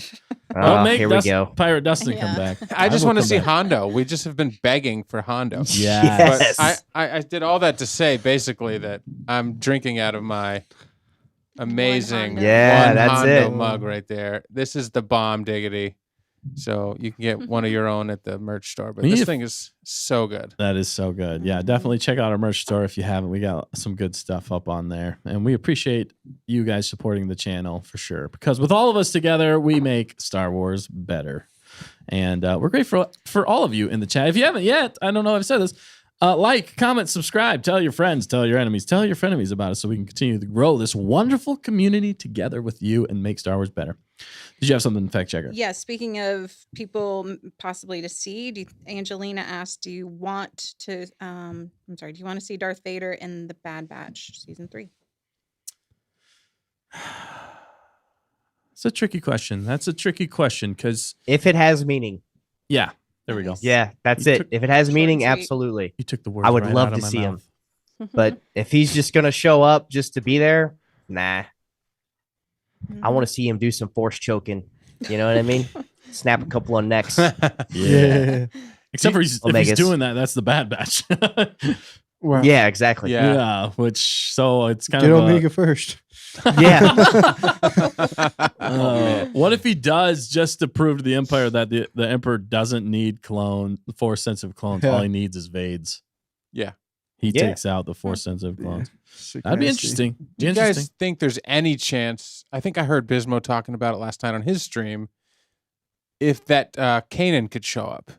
Don't make Here we go. Pirate Dustin come Yeah. back. I just will want to come see back. Hondo. We just have been begging for Hondo. Yes. But I did all that to say basically that I'm drinking out of my amazing Hondo. Yeah, one that's Hondo it. mug right there. This is the bomb diggity. So you can get one of your own at the merch store. But We this need- thing is so good. That is so good. Yeah, definitely check out our merch store if you haven't. We got some good stuff up on there. And we appreciate you guys supporting the channel for sure. Because with all of us together, we make Star Wars better. And we're grateful for all of you in the chat. If you haven't yet, I don't know if I've said this, like, comment, subscribe, tell your friends, tell your enemies, tell your frenemies about us so we can continue to grow this wonderful community together with you and make Star Wars better. Did you have something, fact checker? Yeah, speaking of people possibly to see, Angelina asked, do you want to see Darth Vader in the Bad Batch season 3? It's a tricky question. That's a tricky question because, If it has meaning, yeah, there we go. Nice. yeah, that's You it. took- If it has Short meaning, and sweet. absolutely. You took the words I would right love out of to my see him. mouth. But if he's just gonna show up just to be there, nah. I want to see him do some force choking. You know what I mean? Snap a couple of necks. Yeah. Except for if he's Omegas. doing that, that's the Bad Batch. Well, Yeah, exactly. Yeah. Which so it's kind get of Omega first. Yeah. what if he does just to prove to the Empire that the Emperor doesn't need force sensitive clones? Yeah. All he needs is Vades. Yeah. He Yeah. takes out the force sensitive clones. Sick That'd be nasty. interesting. Do you guys think there's any chance? I think I heard Bismo talking about it last night on his stream. If that Kanan could show up,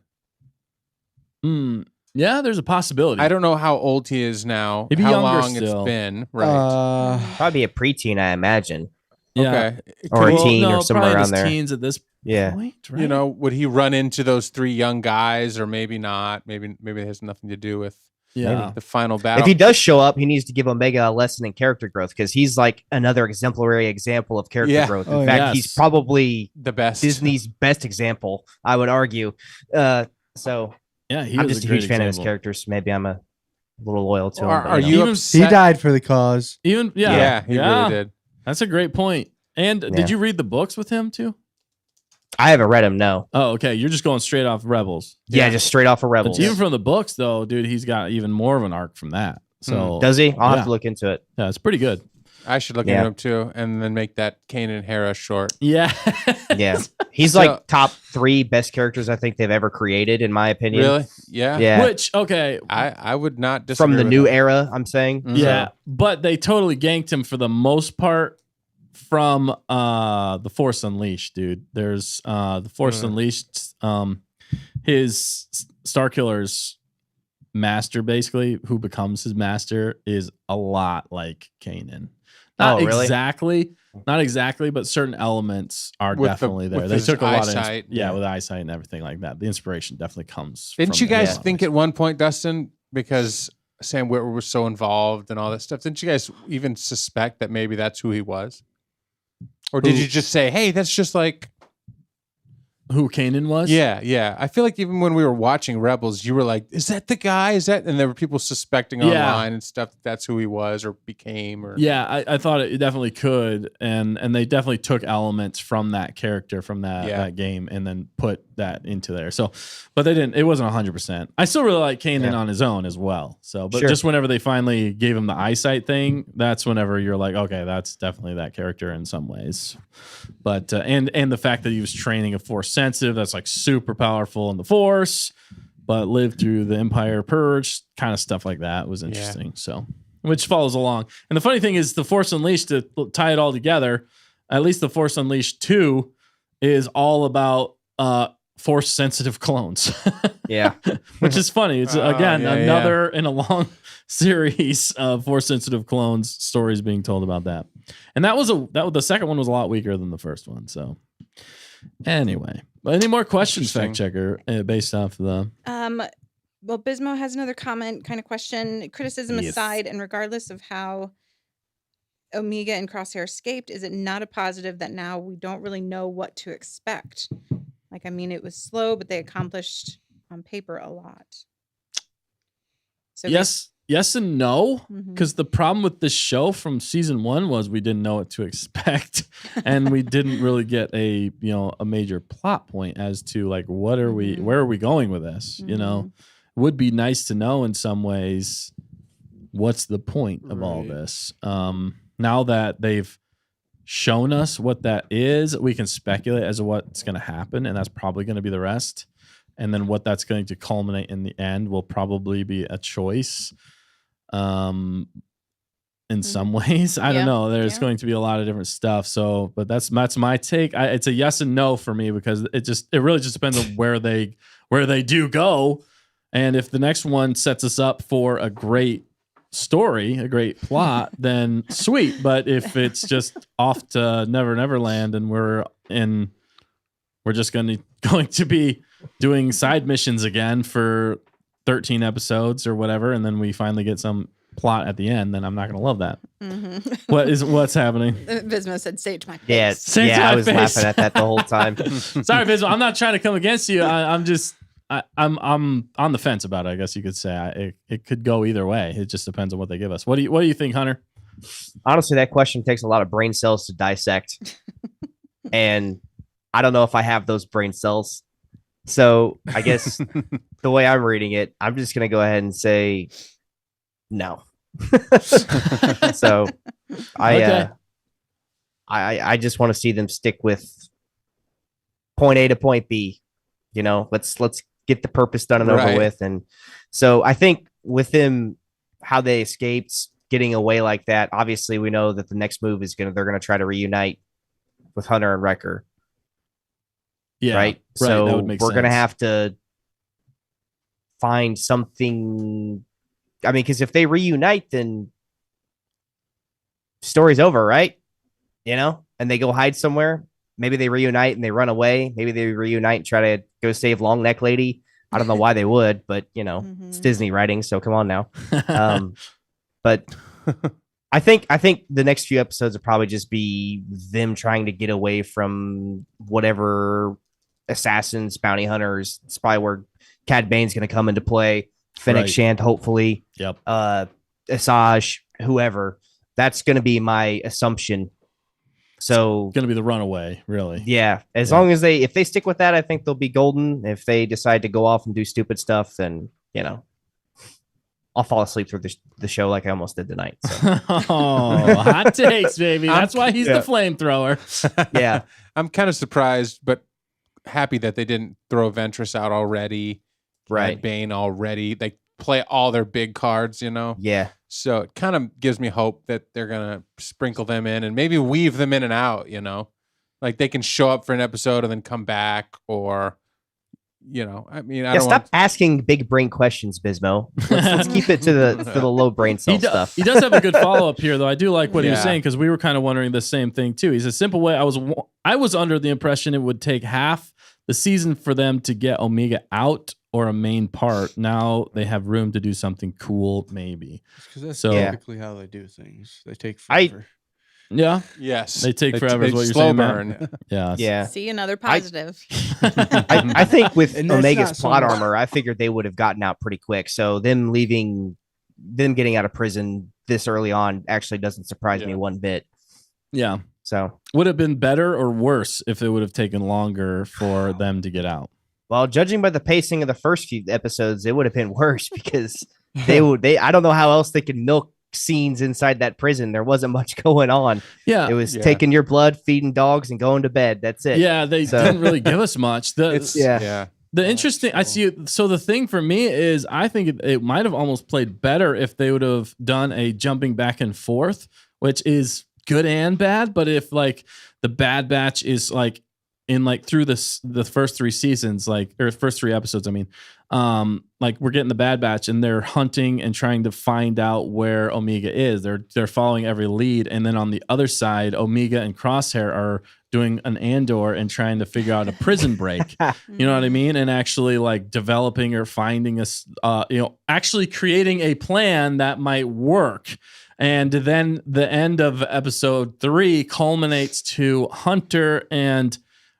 Yeah, there's a possibility. I don't know how old he is now. He'd be how younger long still. it's been, right? Probably a preteen, I imagine. Yeah. Okay. Or a Well, teen no, or somewhere probably in around his there. teens at this Yeah. point, right? You know, would he run into those three young guys, or maybe not? Maybe it has nothing to do with yeah. the final battle. If he does show up, he needs to give Omega a lesson in character growth because he's like another exemplary example of character Yeah. growth. In Oh, fact, yes. he's probably the best Disney's best example, I would argue. So Yeah, he I'm was just a great huge fan of his example. characters. Maybe I'm a little loyal to him. Are, but, are know. you Even- upset? He died for the cause. Even Yeah, he really did. That's a great point. And Yeah. did you read the books with him too? I haven't read him. No. Oh, okay. You're just going straight off Rebels. Yeah, just straight off of But Rebels. even from the books, though, dude, he's got even more of an arc from that. So Does he? I'll yeah. have to look into it. Yeah, it's pretty good. I should look Yeah. into him too, and then make that Kanan Hera short. Yeah. Yeah, he's So- like top 3 best characters I think they've ever created, in my opinion. Really? Yeah. Yeah. Which, okay. I would not disagree From the with new that. era, I'm saying. Mhm. Yeah. But they totally ganked him for the most part from The Force Unleashed, dude. There's The Force Unleashed, his Starkiller's master, basically, who becomes his master, is a lot like Kanan. Not Oh, really? not exactly, but certain elements are With the- definitely there. with They his took a lot of eyesight, yeah, yeah. with eyesight and everything like that. The inspiration definitely comes. Didn't from you guys the think at one point, Dustin, because Sam Witwer was so involved and all that stuff, didn't you guys even suspect that maybe that's who he was? Or did Who? you just say, hey, that's just like, who Kanan was? yeah. I feel like even when we were watching Rebels, you were like, is that the guy? Is that? And there were people suspecting Yeah. online and stuff that that's who he was or became. Or Yeah, I thought it definitely could, and they definitely took elements from that character from that, Yeah. that game and then put that into there. So, but they didn't. It wasn't 100%. I still really like Kanan Yeah. on his own as well. So, but Sure. just whenever they finally gave him the eyesight thing, that's whenever you're like, okay, that's definitely that character in some ways. But and the fact that he was training a Force sensitive, that's like super powerful in the Force, but lived through the Empire Purge, kind of stuff like that was interesting. So, which follows along. And the funny thing is, the Force Unleashed, to tie it all together, at least the Force Unleashed 2 is all about Force sensitive clones. Yeah. Which is funny. It's again yeah, another in a long series of Force sensitive clones stories being told about that. And the second one was a lot weaker than the first one. So anyway, any more questions, fact checker, based off the well, Bismo has another comment, kind of question. Criticism Yes. aside, and regardless of how Omega and Crosshair escaped, is it not a positive that now we don't really know what to expect? Like, I mean, it was slow, but they accomplished on paper a lot. So yes and no, Mhm. because the problem with the show from season 1 was we didn't know what to expect, and we didn't really get a major plot point as to like where are we going with this. Would be nice to know in some ways what's the point of all Right. this. Now that they've shown us what that is, we can speculate as to what's going to happen, and that's probably going to be the rest. And then what that's going to culminate in the end will probably be a choice. In some ways, I don't know. There's going to be a lot of different stuff. So, but that's my take. It's a yes and no for me because it really just depends on where they do go. And if the next one sets us up for a great story, a great plot, then sweet. But if it's just off to Never Land and we're just going to be doing side missions again for 13 episodes or whatever, and then we finally get some plot at the end, then I'm not going to love that. Mm-hmm. What's happening? Bismo said, "Say it to my face." Yeah, Say it to I my was face. laughing at that the whole time. Sorry, Bismo. I'm not trying to come against you. I'm on the fence about it, I guess you could say. It could go either way. It just depends on what they give us. What do you think, Hunter? Honestly, that question takes a lot of brain cells to dissect. And I don't know if I have those brain cells. So I guess the way I'm reading it, I'm just going to go ahead and say no. So I just want to see them stick with point A to point B. Let's get the purpose done and over with. And so I think with them, how they escaped getting away like that, obviously we know that the next move is they're going to try to reunite with Hunter and Wrecker. Yeah. Right. That So would make we're going to sense. have to find something. I mean, because if they reunite, then story's over, right? And they go hide somewhere. Maybe they reunite and they run away. Maybe they reunite and try to go save Long Neck Lady. I don't know why they would, but it's Disney writing, so come on now. But I think the next few episodes will probably just be them trying to get away from whatever assassins, bounty hunters, spyware. Cad Bane's going to come into play. Fennec Shand, hopefully. Yep. Asajj, whoever. That's going to be my assumption. So It's going to be the runaway, really. yeah, as long as if they stick with that, I think they'll be golden. If they decide to go off and do stupid stuff, then I'll fall asleep through the show like I almost did tonight. So. Oh, hot takes, baby. That's why he's the flamethrower. Yeah, I'm kind of surprised, but happy that they didn't throw Ventress out already. right. Bane already. They play all their big cards, Yeah, So it kind of gives me hope that they're going to sprinkle them in and maybe weave them in and out, Like they can show up for an episode and then come back or, I mean, I don't stop asking big brain questions, Bismo. Let's keep it to the low brain cell stuff. He does have a good follow up here, though. I do like what he was Yeah. saying because we were kind of wondering the same thing too. He's a simple way. I was under the impression it would take half the season for them to get Omega out or a main part. Now they have room to do something cool, maybe. Because that's So- typically how they do things. They take I- forever. Yeah, Yes. they take forever. Is what you're slow saying, Matt? burn. Yeah, Yeah, See, another positive. I think with And that's Omega's not so plot much- armor, I figured they would have gotten out pretty quick. So them getting out of prison this early on actually doesn't surprise me one bit. yeah. So, Would have been better or worse if it would have taken longer for them to get out. well, judging by the pacing of the first few episodes, it would have been worse because I don't know how else they could milk scenes inside that prison. There wasn't much going on. Yeah, It was taking your blood, feeding dogs, and going to bed. That's it. yeah. They So- didn't really give us much. Yeah. The interesting, I see. So the thing for me is, I think it might have almost played better if they would have done a jumping back and forth, which is good and bad, but if like the Bad Batch is like in like through the first 3 seasons, like, or first 3 episodes, I mean, like we're getting the Bad Batch and they're hunting and trying to find out where Omega is. They're following every lead, and then on the other side, Omega and Crosshair are doing an Andor and trying to figure out a prison break. You know what I mean? And actually like developing or finding actually creating a plan that might work. And then the end of episode 3 culminates to Hunter and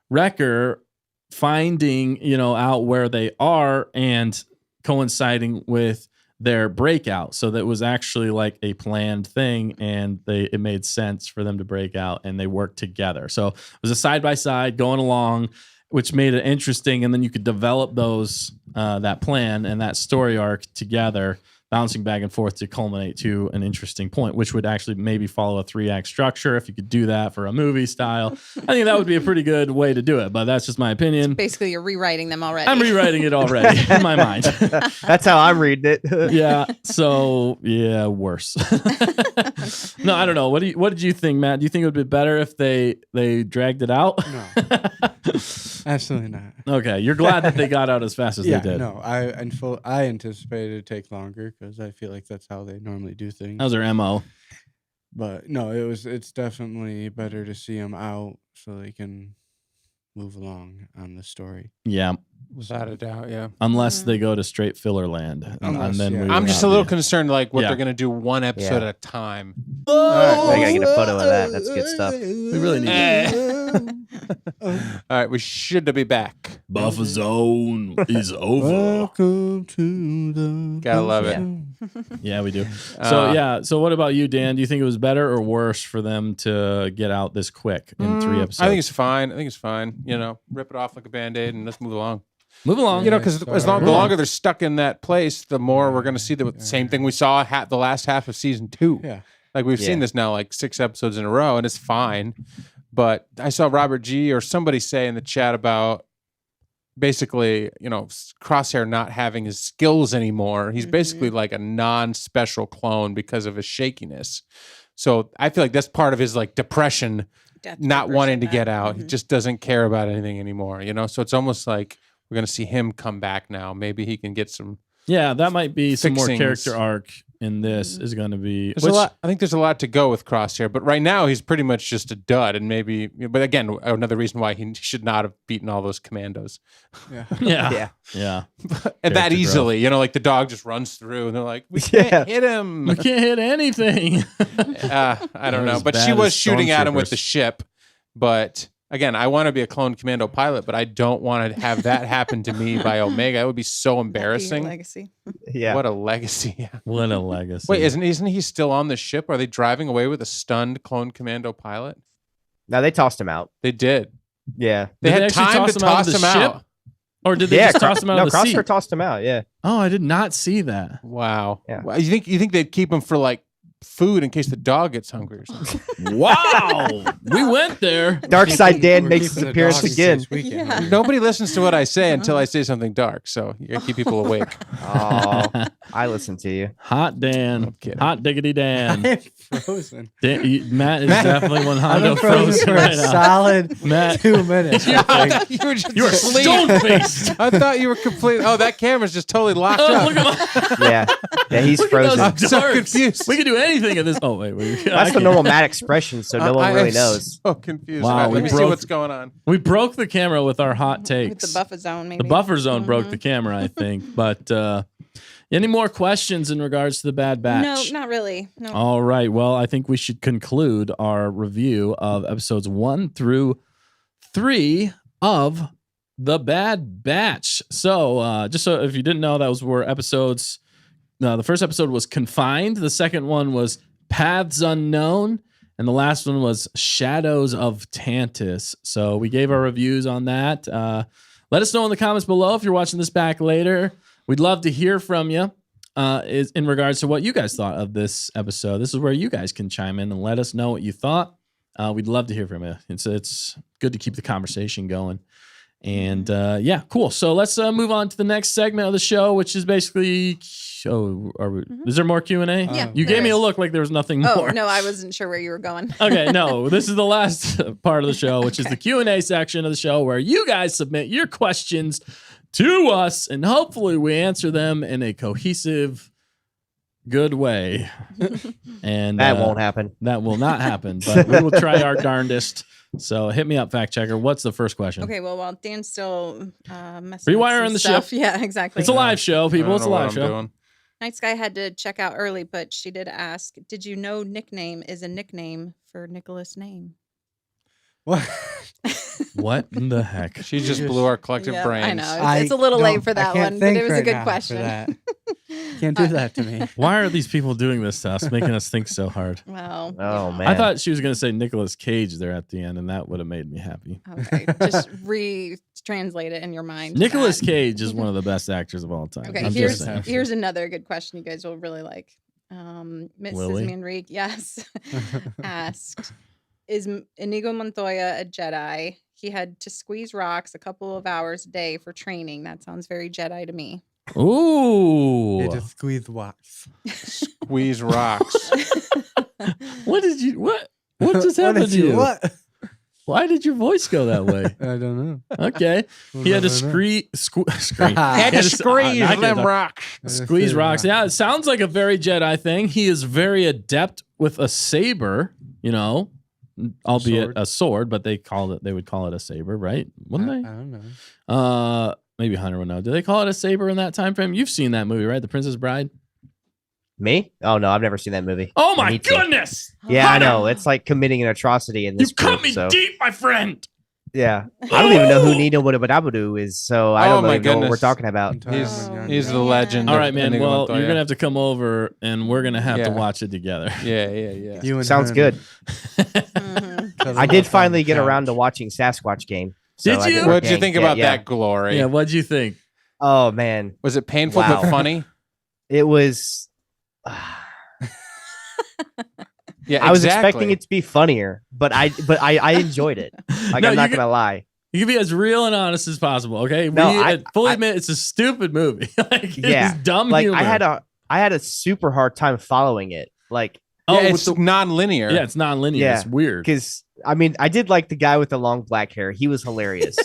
Wrecker finding, out where they are and coinciding with their breakout. So that was actually like a planned thing, and it made sense for them to break out, and they worked together. So it was a side by side going along, which made it interesting. And then you could develop that plan and that story arc together, bouncing back and forth to culminate to an interesting point, which would actually maybe follow a 3-act structure if you could do that for a movie style. I think that would be a pretty good way to do it, but that's just my opinion. Basically, you're rewriting them already. I'm rewriting it already in my mind. That's how I'm reading it. Yeah. So yeah, worse. No, I don't know. What did you think, Matt? Do you think it would be better if they dragged it out? No, absolutely not. Okay, you're glad that they got out as fast as they did. No, I anticipated it to take longer because I feel like that's how they normally do things. That was their MO. But no, it's definitely better to see them out so they can move along on the story. Yeah. Without a doubt, yeah. Unless they go to straight filler land. Unless, then yeah. we I'm would just not a little be- concerned, like what Yeah. they're gonna do one episode Yeah. at a time. All right, I gotta get a photo of that. That's good stuff. We really need All right, we should be back. Buffer zone is over. Welcome to the. Gotta love it. Yeah, we do. So what about you, Dan? Do you think it was better or worse for them to get out this quick in 3 episodes? I think it's fine. Rip it off like a Band-Aid and let's move along. Move along. Because sorry. the longer they're stuck in that place, the more we're going to see the same thing we saw the last half of season 2. Yeah. Like we've seen this now like 6 episodes in a row, and it's fine. But I saw Robert G. or somebody say in the chat about basically, Crosshair not having his skills anymore. He's basically like a non-special clone because of his shakiness. So I feel like that's part of his like depression, not wanting to get out. He just doesn't care about anything anymore, So it's almost like we're going to see him come back now. Maybe he can get some. Yeah, that might be some more Fixings. character arc in this is going to be. There's a lot. I think there's a lot to go with Crosshair, but right now he's pretty much just a dud. And maybe, but again, another reason why he should not have beaten all those commandos. Yeah. Yeah. And that Character easily, like the dog just runs through, and they're like, "We can't hit him." We can't hit anything. I don't know, As but bad she was as shooting at him with stormtroopers. the ship. But again, I want to be a clone commando pilot, but I don't want to have that happen to me by Omega. It would be so embarrassing. Legacy. Yeah. What a legacy! What a legacy. Wait, isn't he still on the ship? Are they driving away with a stunned clone commando pilot? No, they tossed him out. They did. Yeah. They Did had actually time to toss him out of toss the him ship? out. Or did they just toss him out of the Crosshair seat? tossed him out. Yeah. Oh, I did not see that. Wow. Yeah. Well, you think they'd keep him for like food in case the dog gets hungry or something? Wow. We went there. Dark Side Dan We're makes keeping his the appearance dogs again. this weekend. Yeah. Nobody listens to what I say until I say something dark, so you gotta keep people awake. Oh, I listen to you. Hot Dan. kidding. Hot diggity Dan. I'm frozen. Matt is definitely one I've Hondo been frozen frozen for right a now. solid Matt. 2 minutes. I think. You were just You are asleep. stone faced. I thought you were completely. Oh, that camera's just totally locked Oh, up. look at my. Yeah. He's Look at those frozen. I'm so darks. confused. We can do anything at this. Oh wait, That's the normal Matt expression, so no one I really am knows. So confused. Wow, All right, we let me see broke- what's going on. We broke the camera with our hot With takes. the buffer zone, maybe. The buffer zone broke the camera, I think. But any more questions in regards to the Bad Batch? No, not really. No. All right. Well, I think we should conclude our review of episodes 1 through 3 of the Bad Batch. So, just so if you didn't know, were episodes. The first episode was Confined. The second one was Paths Unknown. And the last one was Shadows of Tantiss. So we gave our reviews on that. Let us know in the comments below if you're watching this back later. We'd love to hear from you in regards to what you guys thought of this episode. This is where you guys can chime in and let us know what you thought. We'd love to hear from you. It's good to keep the conversation going. And yeah, cool. So let's move on to the next segment of the show, which is basically. Is there more Q&A? Yeah, You there gave me a is. look like there was nothing more. Oh no, I wasn't sure where you were going. Okay, no, this is the last part of the show, which is the Q&A section of the show where you guys submit your questions to us, and hopefully we answer them in a cohesive, good way. And That won't happen. That will not happen, but we will try our darndest. So hit me up, fact checker. What's the first question? Okay, well, while Dan's still messing Rewiring with the stuff. ship. Yeah, exactly. It's a live show, people. It's a live show. Doing. Night Sky had to check out early, but she did ask, did you know nickname is a nickname for Nicholas' name? What? What in the heck? She just blew our collective Yeah, brains. I know. It's a little late for that one, but it was a good question. Can't do that to me. Why are these people doing this to us, making us think so hard? Well, Oh man. I thought she was going to say Nicolas Cage there at the end, and that would have made me happy. okay. Just re-translate it in your mind. Nicolas Cage is one of the best actors of all time. Okay, I'm here's just saying. here's another good question you guys will really like. Mrs. Lily? Manrique, yes, asked, is Inigo Montoya a Jedi? He had to squeeze rocks a couple of hours a day for training. That sounds very Jedi to me. Ooh. It just squeeze wax. Squeeze rocks. What just happened to you? What? Why did your voice go that way? I don't know. Okay. He had to screen. Had to squeeze I them get rocks. Squeeze rocks. Yeah, it sounds like a very Jedi thing. He is very adept with a saber, albeit a sword, but they would call it a saber, right? Wouldn't I they? don't know. Maybe Hunter would know. Do they call it a saber in that time frame? You've seen that movie, right? The Princess Bride. Me? Oh no, I've never seen that movie. Oh I my need to. goodness! Yeah, I Hunter! know. It's like committing an atrocity in You this group. cut me So deep, my friend. yeah, I don't even know who Nino Wadabadu is, so I Oh, don't my even know what we're goodness. talking about. He's the legend. All of right, man. Inigo Well, Montoya. you're gonna have to come over, and we're gonna have to Yeah. watch it together. Yeah. You and Sounds Hunter. good. Mhm. Cuddle I did up on finally the get couch. around to watching Sasquatch Game. Did I you? did- What'd you yeah, think yeah, about yeah. that glory? Yeah. What'd you think? Oh man, Was it painful Wow. but funny? it was. Yeah, I was exactly. expecting it to be funnier, but I enjoyed it. Like No, I'm not you gonna lie. You can be as real and honest as possible. Okay. No, we I fully admit it's a stupid movie. Like, Yeah, it's dumb Like humor. I had a super hard time following it. Like Yeah, with it's non-linear. yeah, it's non-linear. Yeah, It's weird. because I mean I did like the guy with the long black hair. He was hilarious.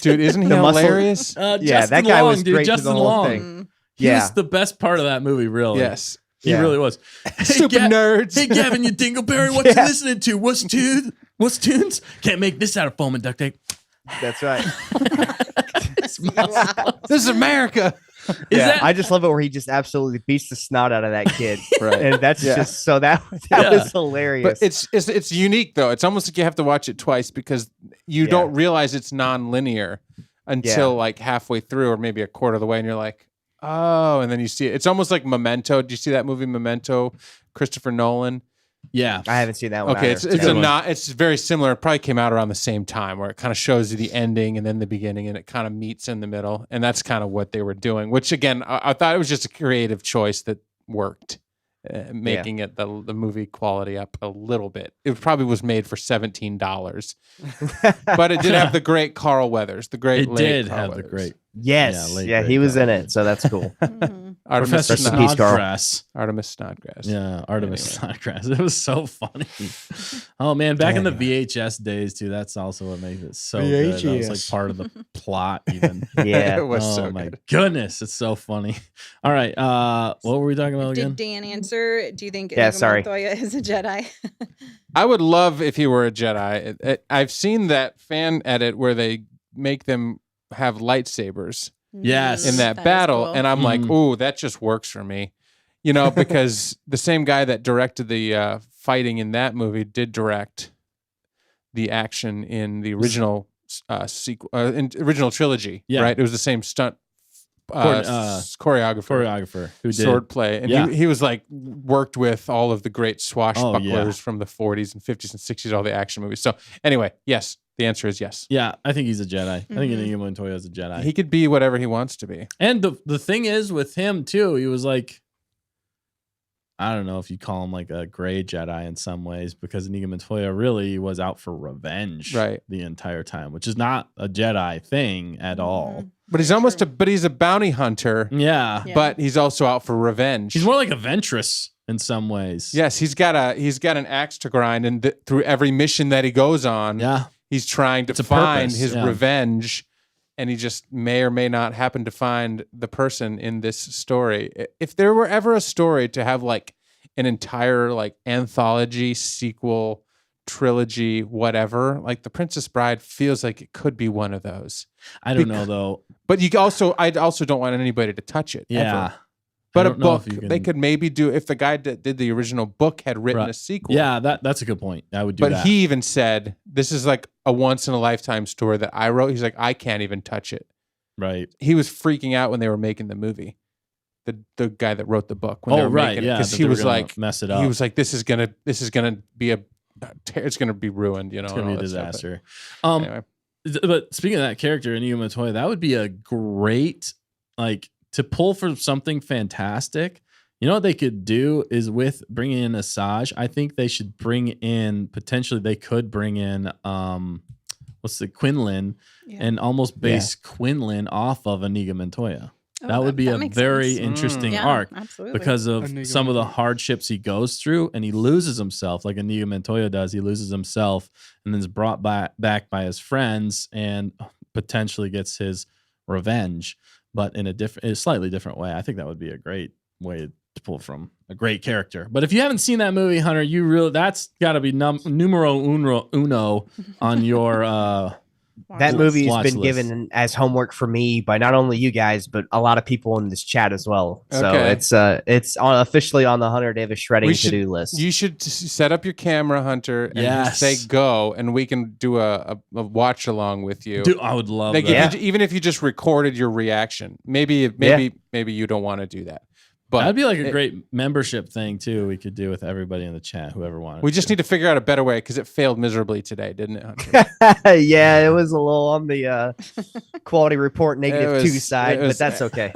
Dude, isn't he The muscle- hilarious? Yeah, Justin that guy Long, was dude. great through the Justin whole Long. thing. Mm. He Yeah. was the best part of that movie, really. Yes. He Yeah. really was. Stupid Gav- nerds. Hey, Gavin, you dingleberry, what you listening to? What's tunes? Can't make this out of foam and duct tape. That's right. This is America. Is Yeah, that- I just love it where he just absolutely beats the snot out of that kid, Right. and that's Yeah. just so that Yeah. was hilarious. But it's unique though. It's almost like you have to watch it twice because you Yeah. don't realize it's non-linear until like halfway through or maybe a quarter of the way, and you're like, oh, and then you see it. It's almost like Memento. Did you see that movie Memento? Christopher Nolan. Yeah. I haven't seen that one. Okay, either. it's a good one. it's very similar. It probably came out around the same time where it kind of shows you the ending and then the beginning, and it kind of meets in the middle, and that's kind of what they were doing. Which again, I thought it was just a creative choice that worked, making it the movie quality up a little bit. It probably was made for $17, but it did have the great Carl Weathers. The great It late did Carl have the Weathers. great Yes, Yeah, late yeah, great he was guy. in it, so that's cool. Mhm. Artemis Professor Rest in peace, Carl. Snodgrass. Artemis Snodgrass. Yeah, Artemis Anyway. Snodgrass. It was so funny. Oh man, back in the VHS days too. That's also what makes it so good. That was like VHS. part of the plot, even. Yeah, It was oh so my good. goodness, it's so funny. All right, what were we talking about again? Did Dan answer? Do you think Yeah, Inigo sorry. Montoya is a Jedi? I would love if he were a Jedi. I've seen that fan edit where they make them have lightsabers Yes. in that is battle, cool. and I'm like, Mhm. ooh, that just works for me, because the same guy that directed the fighting in that movie did direct the action in the original original trilogy. Yeah. Right, it was the same stunt Choreographer who did. sword play, and Yeah. he was like worked with all of the great swashbucklers from the 40s and 50s and 60s, all the action movies. So anyway, yes, the answer is yes. Yeah, I think he's a Jedi. I think Mhm. Inigo Montoya is a Jedi. He could be whatever he wants to be. And the thing is with him too, he was like, I don't know if you call him like a gray Jedi in some ways, because Inigo Montoya really was out for revenge the entire time, which is not a Jedi thing at all. But he's almost but he's a bounty hunter. Yeah. But he's also out for revenge. He's more like a Ventress in some ways. Yes, he's got an axe to grind, and through every mission that he goes on, he's trying to find his revenge. And he just may or may not happen to find the person in this story. If there were ever a story to have like an entire like anthology, sequel, trilogy, whatever, like The Princess Bride feels like it could be one of those. I don't know though. But I also don't want anybody to touch it. Yeah. Ever. But a book, they could maybe do, if the guy that did the original book had written a sequel. Yeah, that's a good point. I would do that. But he even said, this is like a once-in-a-lifetime story that I wrote. He's like, I can't even touch it. Right. He was freaking out when they were making the movie. The guy that wrote the book. When they were making it. Because he was like, mess it up. He was like, this is gonna be it's gonna be ruined, you know. It's gonna be a disaster. Anyway. But speaking of that character, Inigo Montoya, that would be a great, like, to pull for something fantastic. You know what they could do is with bringing in Asajj. I think they should bring in, potentially they could bring in Quinlan and almost base Quinlan off of Inigo Montoya. That would be a very interesting arc because of some of the hardships he goes through, and he loses himself like Inigo Montoya does. He loses himself and then is brought back by his friends and potentially gets his revenge, but in a slightly different way. I think that would be a great way to pull from a great character. But if you haven't seen that movie, Hunter, that's got to be numero uno on your that movie has been list. given as homework for me by not only you guys but a lot of people in this chat as well. So it's officially on the Hunter Davis shredding to-do list. You should set up your camera, Hunter, and just say go, and we can do a watch along with you. Dude, I would love that. Even if you just recorded your reaction, maybe you don't want to do that. But that'd be like a great membership thing too. We could do with everybody in the chat, whoever wanted. We just need to figure out a better way because it failed miserably today, didn't it, Hunter? Yeah, it was a little on the quality report -2 side, but that's okay.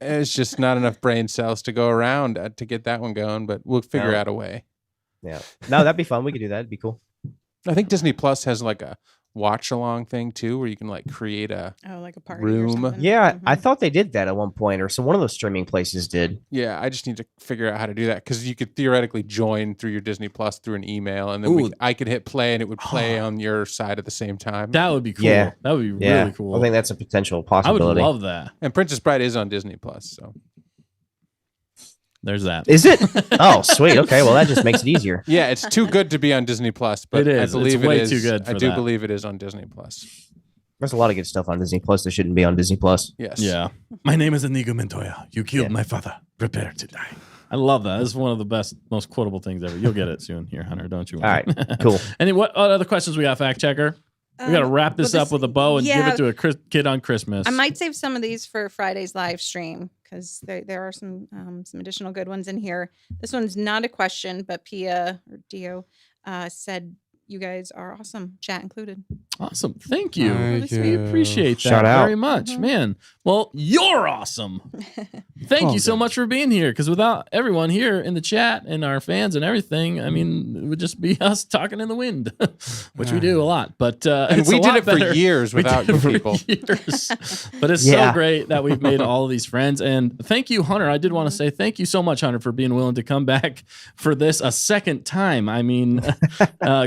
It's just not enough brain cells to go around to get that one going, but we'll figure out a way. Yeah, no, that'd be fun. We could do that. It'd be cool. I think Disney Plus has like a watch along thing too, where you can like create a like a party room. Yeah, I thought they did that at one point, or one of those streaming places did. Yeah, I just need to figure out how to do that because you could theoretically join through your Disney Plus through an email, and then I could hit play and it would play on your side at the same time. That would be cool. Yeah. That would be really cool. I think that's a potential possibility. I would love that. And Princess Bride is on Disney Plus, so there's that. Is it? Oh, sweet. Okay, well that just makes it easier. Yeah, it's too good to be on Disney Plus, but it is. I believe it's way it is. Too good. I do believe it is on Disney Plus. There's a lot of good stuff on Disney Plus that shouldn't be on Disney Plus. Yes. Yeah. My name is Inigo Montoya. You killed my father. Prepare to die. I love that. This is one of the best, most quotable things ever. You'll get it soon here, Hunter. Don't you? All right. Cool. What other questions we got, fact checker? We got to wrap this up with a bow and give it to a kid on Christmas. I might save some of these for Friday's live stream because there are some additional good ones in here. This one's not a question, but Pia or Dio said, "You guys are awesome, chat included." Awesome. Thank you. Thank We appreciate that Shout out. very much, man. Well, you're awesome. Thank you so much for being here, because without everyone here in the chat and our fans and everything, I mean, it would just be us talking in the wind, which we do a lot. But and we did it for years without you people. Years. But it's so great that we've made all of these friends. And thank you, Hunter. I did want to say thank you so much, Hunter, for being willing to come back for this a second time. I mean,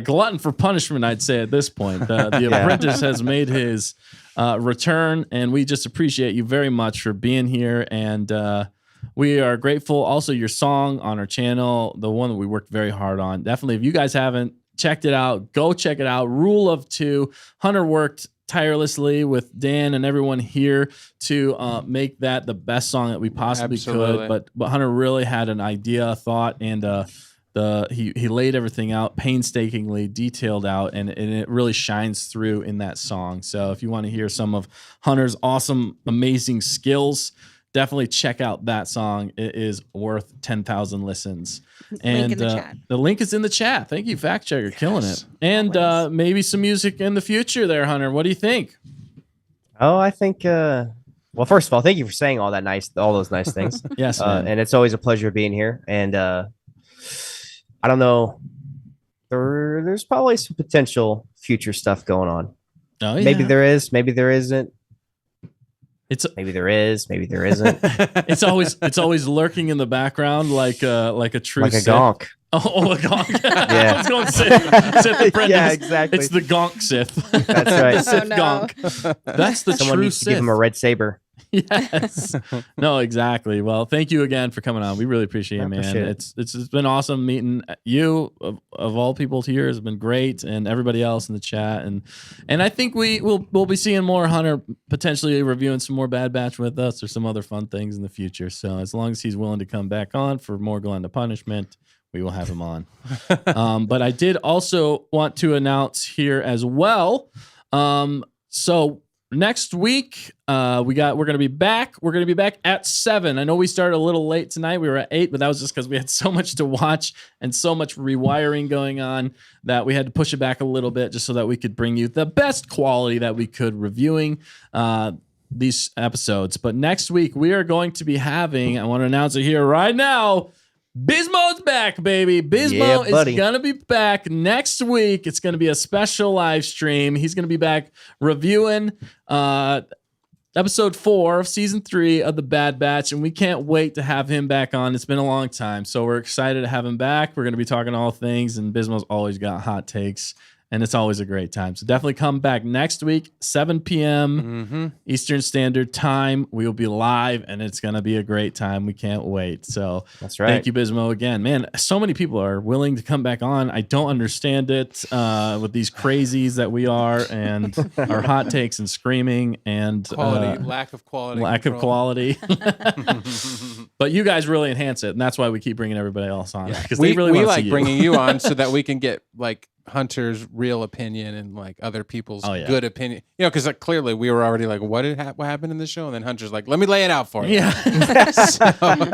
glutton for punishment, I'd say at this point. The Apprentice has made his return, and we just appreciate you very much for being here. And we are grateful. Also, your song on our channel, the one that we worked very hard on. Definitely, if you guys haven't checked it out, go check it out. Rule of Two. Hunter worked tirelessly with Dan and everyone here to make that the best song that we possibly could. But Hunter really had an idea, a thought, and he laid everything out painstakingly, detailed out, and it really shines through in that song. So if you want to hear some of Hunter's awesome, amazing skills, definitely check out that song. It is worth 10,000 listens. Link in the chat. The link is in the chat. Thank you, fact checker, killing it. And maybe some music in the future there, Hunter. What do you think? Oh, I think. Well, first of all, thank you for saying all those nice things. Yes, man. And it's always a pleasure being here. And I don't know. There's probably some potential future stuff going on. Oh, yeah. Maybe there is, maybe there isn't. Maybe there is, maybe there isn't. it's always lurking in the background like a true Like a Sith. gonk. Oh, a gonk. Yeah. I was going Sith Apprentice. Yeah, exactly. It's the gonk Sith. That's The right. Sith no. gonk. That's the Someone true needs to Sith. give him a red saber. Yes. No, exactly. Well, thank you again for coming on. We really appreciate I it, man. appreciate it. It's been awesome meeting you of all people here. It's been great, and everybody else in the chat, and I think we'll be seeing more Hunter potentially reviewing some more Bad Batch with us or some other fun things in the future. So as long as he's willing to come back on for more Glenn to Punishment, we will have him on. But I did also want to announce here as well. So next week, we're gonna be back. We're gonna be back at 7. I know we started a little late tonight. We were at 8, but that was just because we had so much to watch and so much rewiring going on that we had to push it back a little bit just so that we could bring you the best quality that we could reviewing these episodes. But next week we are going to be having, I want to announce it here right now, Bismo's back, baby. Bismo Yeah, buddy. is going to be back next week. It's going to be a special live stream. He's going to be back reviewing episode 4 of season 3 of The Bad Batch, and we can't wait to have him back on. It's been a long time, so we're excited to have him back. We're going to be talking all things, and Bismo's always got hot takes, and it's always a great time. So definitely come back next week, 7 p.m. Eastern Standard Time. We will be live, and it's going to be a great time. We can't wait. So That's right. thank you, Bismo, again. Man, so many people are willing to come back on. I don't understand it with these crazies that we are and our hot takes and screaming and Quality, lack of quality. lack of control. quality. But you guys really enhance it, and that's why we keep bringing everybody else on. Because We, they really we want to like see you. bringing you on so that we can get like Hunter's real opinion and like other people's Oh, yeah. good opinion. You know, because like, clearly we were already like, what happened in the show? And then Hunter's like, let me lay it out for you. Yeah. So-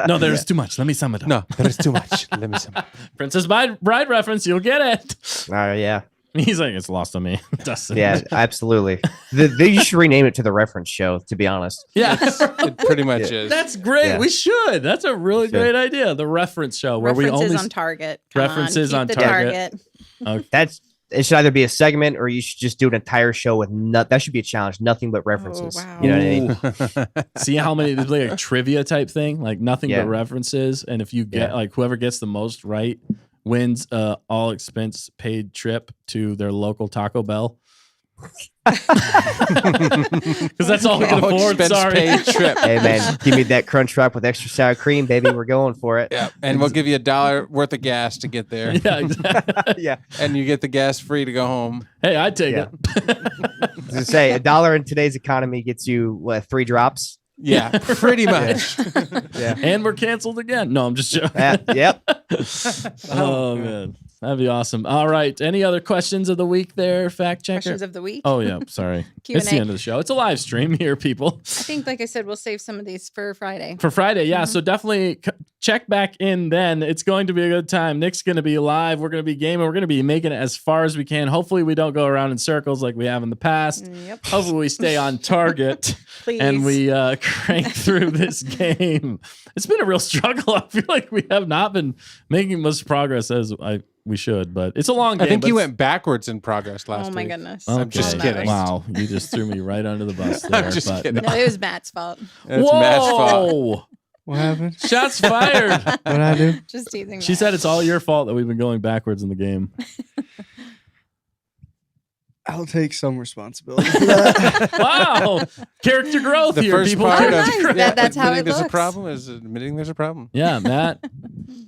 No, there's too much. Let me sum it up. no, there's too much. Let me sum it. Princess Bride reference, you'll get it. Yeah. He's like, it's lost on me. Dustin. Yeah, absolutely. You should rename it to the reference show, to be honest. Yeah. It pretty much is. That's great. Yeah. We should. That's a really Should. great idea. The reference show where References we only on target. Come References keep on the target. It should either be a segment or you should just do an entire show with that should be a challenge, nothing but references. wow. You know what I mean? see how many there's like a trivia type thing, like nothing Yeah. but references. And if you get Yeah. like whoever gets the most right wins all expense paid trip to their local Taco Bell. Because that's all we can All afford. expense Sorry. paid trip. Hey man, give me that crunch wrap with extra sour cream, baby. We're going for it. Yeah, and we'll give you $1 worth of gas to get there, Yeah, exactly. Yeah. and you get the gas free to go home. Hey, I'd take Yeah. it. To say $1 in today's economy gets you 3 drops. Yeah, pretty much. Yeah. And we're canceled again. No, I'm just joking. Yep. Oh man, that'd be awesome. All right, any other questions of the week there, fact checker? Questions of the week. Oh yeah, sorry. Q&A. It's the end of the show. It's a live stream here, people. I think, like I said, we'll save some of these for Friday. For Friday, yeah. So definitely check back in then. It's going to be a good time. Nick's going to be live. We're going to be gaming. We're going to be making it as far as we can. Hopefully we don't go around in circles like we have in the past. Yep. Hopefully we stay on target Please. and we crank through this game. It's been a real struggle. I feel like we have not been making much progress as we should, but it's a long game. I think but you it's- went backwards in progress last Oh my week. goodness. I'm just Okay. kidding. Wow, you just threw me right under the bus there. I'm just but- kidding. No, it was Matt's fault. It's Matt's fault. Whoa! What happened? Shots fired. What I do? Just teasing. She Matt. said it's all your fault that we've been going backwards in the game. I'll take some responsibility for that. Wow, character growth The here, first people. part Character of nice. growth. That's how admitting it there's a looks. problem is admitting there's a problem. Yeah, Matt.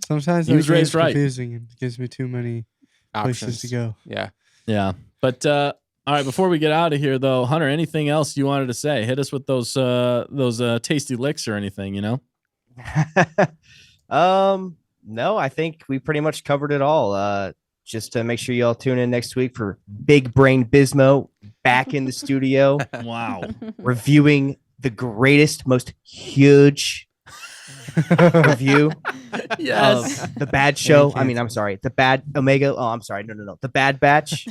Sometimes He that was raised game's right. confusing and gives me too many places Options to go. Yeah. Yeah, but all right. Before we get out of here, though, Hunter, anything else you wanted to say? Hit us with those tasty licks or anything, you know? No, I think we pretty much covered it all. Just to make sure you all tune in next week for Big Brain Bismo back in the studio Wow. reviewing the greatest, most huge review Yes. of the Bad Show. I mean, I'm sorry, the Bad Omega. Oh, I'm sorry, no, the Bad Batch.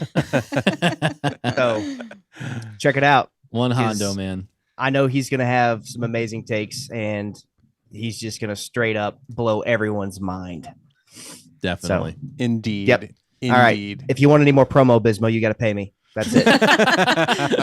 So check it out. One His- Hondo, man. I know he's gonna have some amazing takes, and he's just gonna straight up blow everyone's mind. Definitely. Indeed. Yep. Indeed. All right. If you want any more promo, Bismo, you got to pay me. That's it.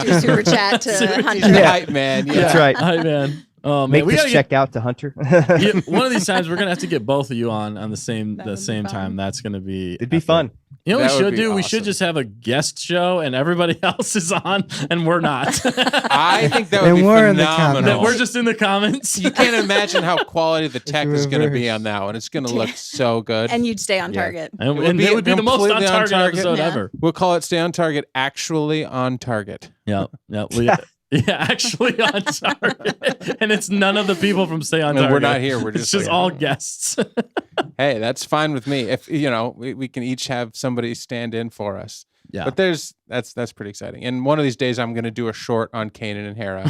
Do super chat to He's Hunter. the Yeah. hype man. Yeah. That's right. Hi, man. Oh, man. Make We this gotta check out to Hunter. get, one of these times we're gonna have to get both of you on the same That would be fun. time. That's gonna be It'd be epic. fun. You know what That we would should be do? We should awesome. just have a guest show and everybody else is on and we're not. I think that would And be we're in the phenomenal. That we're just in the comments. You can't imagine how quality the tech is going to be reverse. on that one. It's going to look so good. And you'd stay on Yeah. target. And, It would and be it would be the most completely on on target target. episode Yeah. ever. We'll call it Stay on Target, actually on target. Yeah. Yeah, actually on target. And it's none of the people from Stay on And Target. we're not here. We're It's just just like- all guests. Hey, that's fine with me. If we can each have somebody stand in for us. Yeah. But that's pretty exciting. And one of these days I'm going to do a short on Kanan and Hera.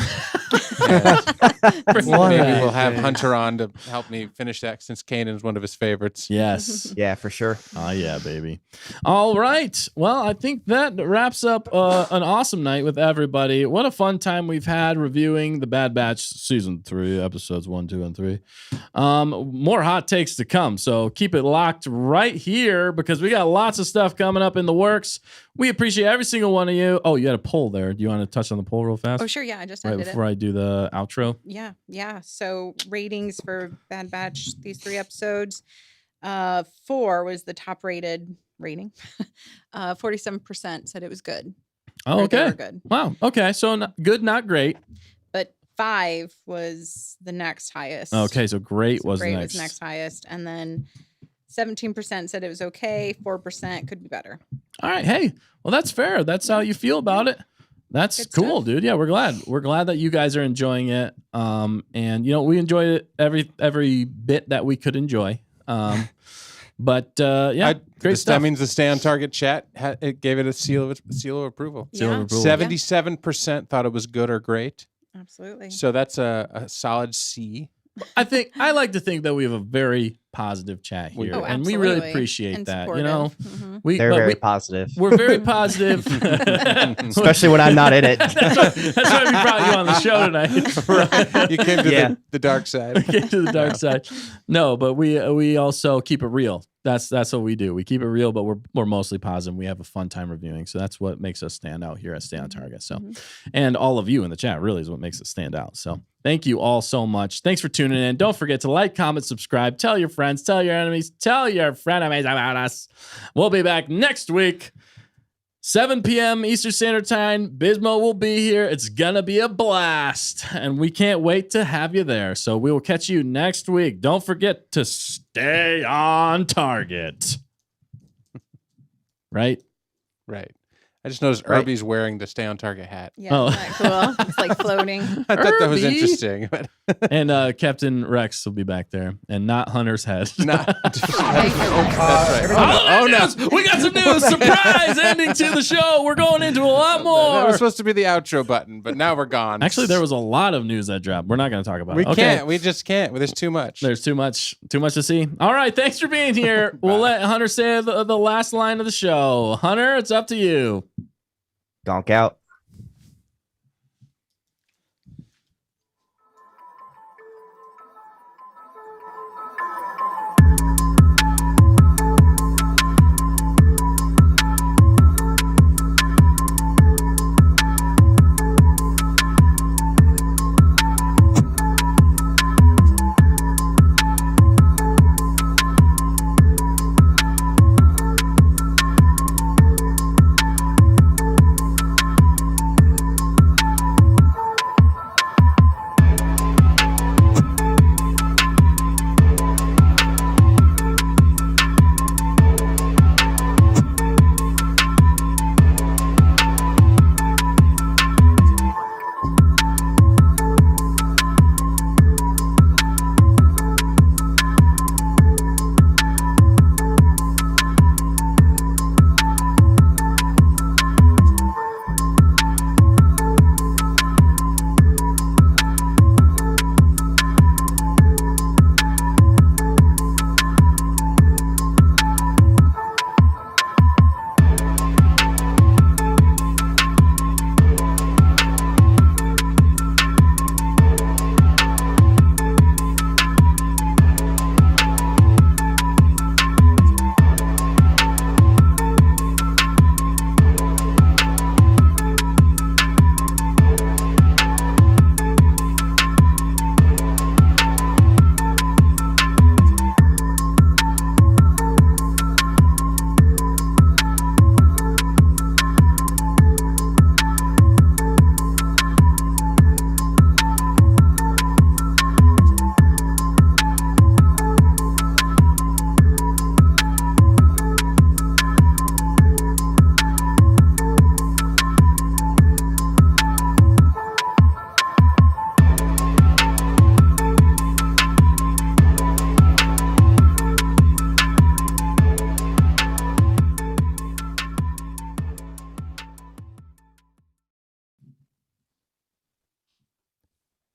And One maybe of we'll these have days. Hunter on to help me finish that since Kanan's one of his favorites. Yes. Yeah, for sure. Oh, yeah, baby. All right. Well, I think that wraps up an awesome night with everybody. What a fun time we've had reviewing The Bad Batch Season 3, Episodes 1, 2, and 3. More hot takes to come, so keep it locked right here because we got lots of stuff coming up in the works. We appreciate every single one of you. Oh, you had a poll there. Do you want to touch on the poll real fast? Oh, sure. Yeah, I just Right ended before it. I do the outro? Yeah. So ratings for Bad Batch, these 3 episodes. 4 was the top rated rating. 47% said it was good. Oh, or they okay. were good. Wow. Okay. So good, not great. But 5 was the next highest. Okay. So great So was great next. was next highest. And then 17% said it was okay. 4% could be better. All right. Hey, well, that's fair. That's how you feel about it. That's Good cool, stuff. dude. Yeah, we're glad. We're glad that you guys are enjoying it. And we enjoyed it every bit that we could enjoy. But yeah, great stuff. That means the Stay on Target chat it gave it a seal of approval. Seal of Yeah. approval. 77% thought it was good or great. Absolutely. So that's a solid C. I like to think that we have a very positive chat We here, do. and we really absolutely. appreciate And that. supportive. Mhm. They're but very positive. we're very positive, Especially when I'm not in it. That's why we brought you on the show tonight. You came to Yeah. the dark side. Get to the dark side. No, but we also keep it real. That's what we do. We keep it real, but we're mostly positive. We have a fun time reviewing, so that's what makes us stand out here at Stay on Target. So, and all of you in the chat really is what makes it stand out. So, thank you all so much. Thanks for tuning in. Don't forget to like, comment, subscribe, tell your friends, tell your enemies, tell your frenemies about us. We'll be back next week. 7 p.m. Eastern Standard Time. Bismo will be here. It's going to be a blast. And we can't wait to have you there. So we will catch you next week. Don't forget to stay on target. Right? Right. I just noticed Right. Irby's wearing the Stay on Target hat. Yeah, Oh. isn't that cool? It's like floating. I thought that was Irby. interesting. But And Captain Rex will be back there. And not Hunter's head. not, that's right. Oh no! We got some news. Surprise ending to the show. We're going into a lot That more. was supposed to be the outro button, but now we're gone. Actually, there was a lot of news that dropped. We're not going to talk about We it. Okay. can't. We just can't. There's too much. There's too much to see. All right, thanks for being here. We'll let Hunter say the last line of the show. Hunter, it's up to you. Gonk out.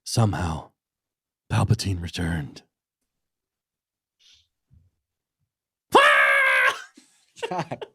somehow Palpatine returned. God.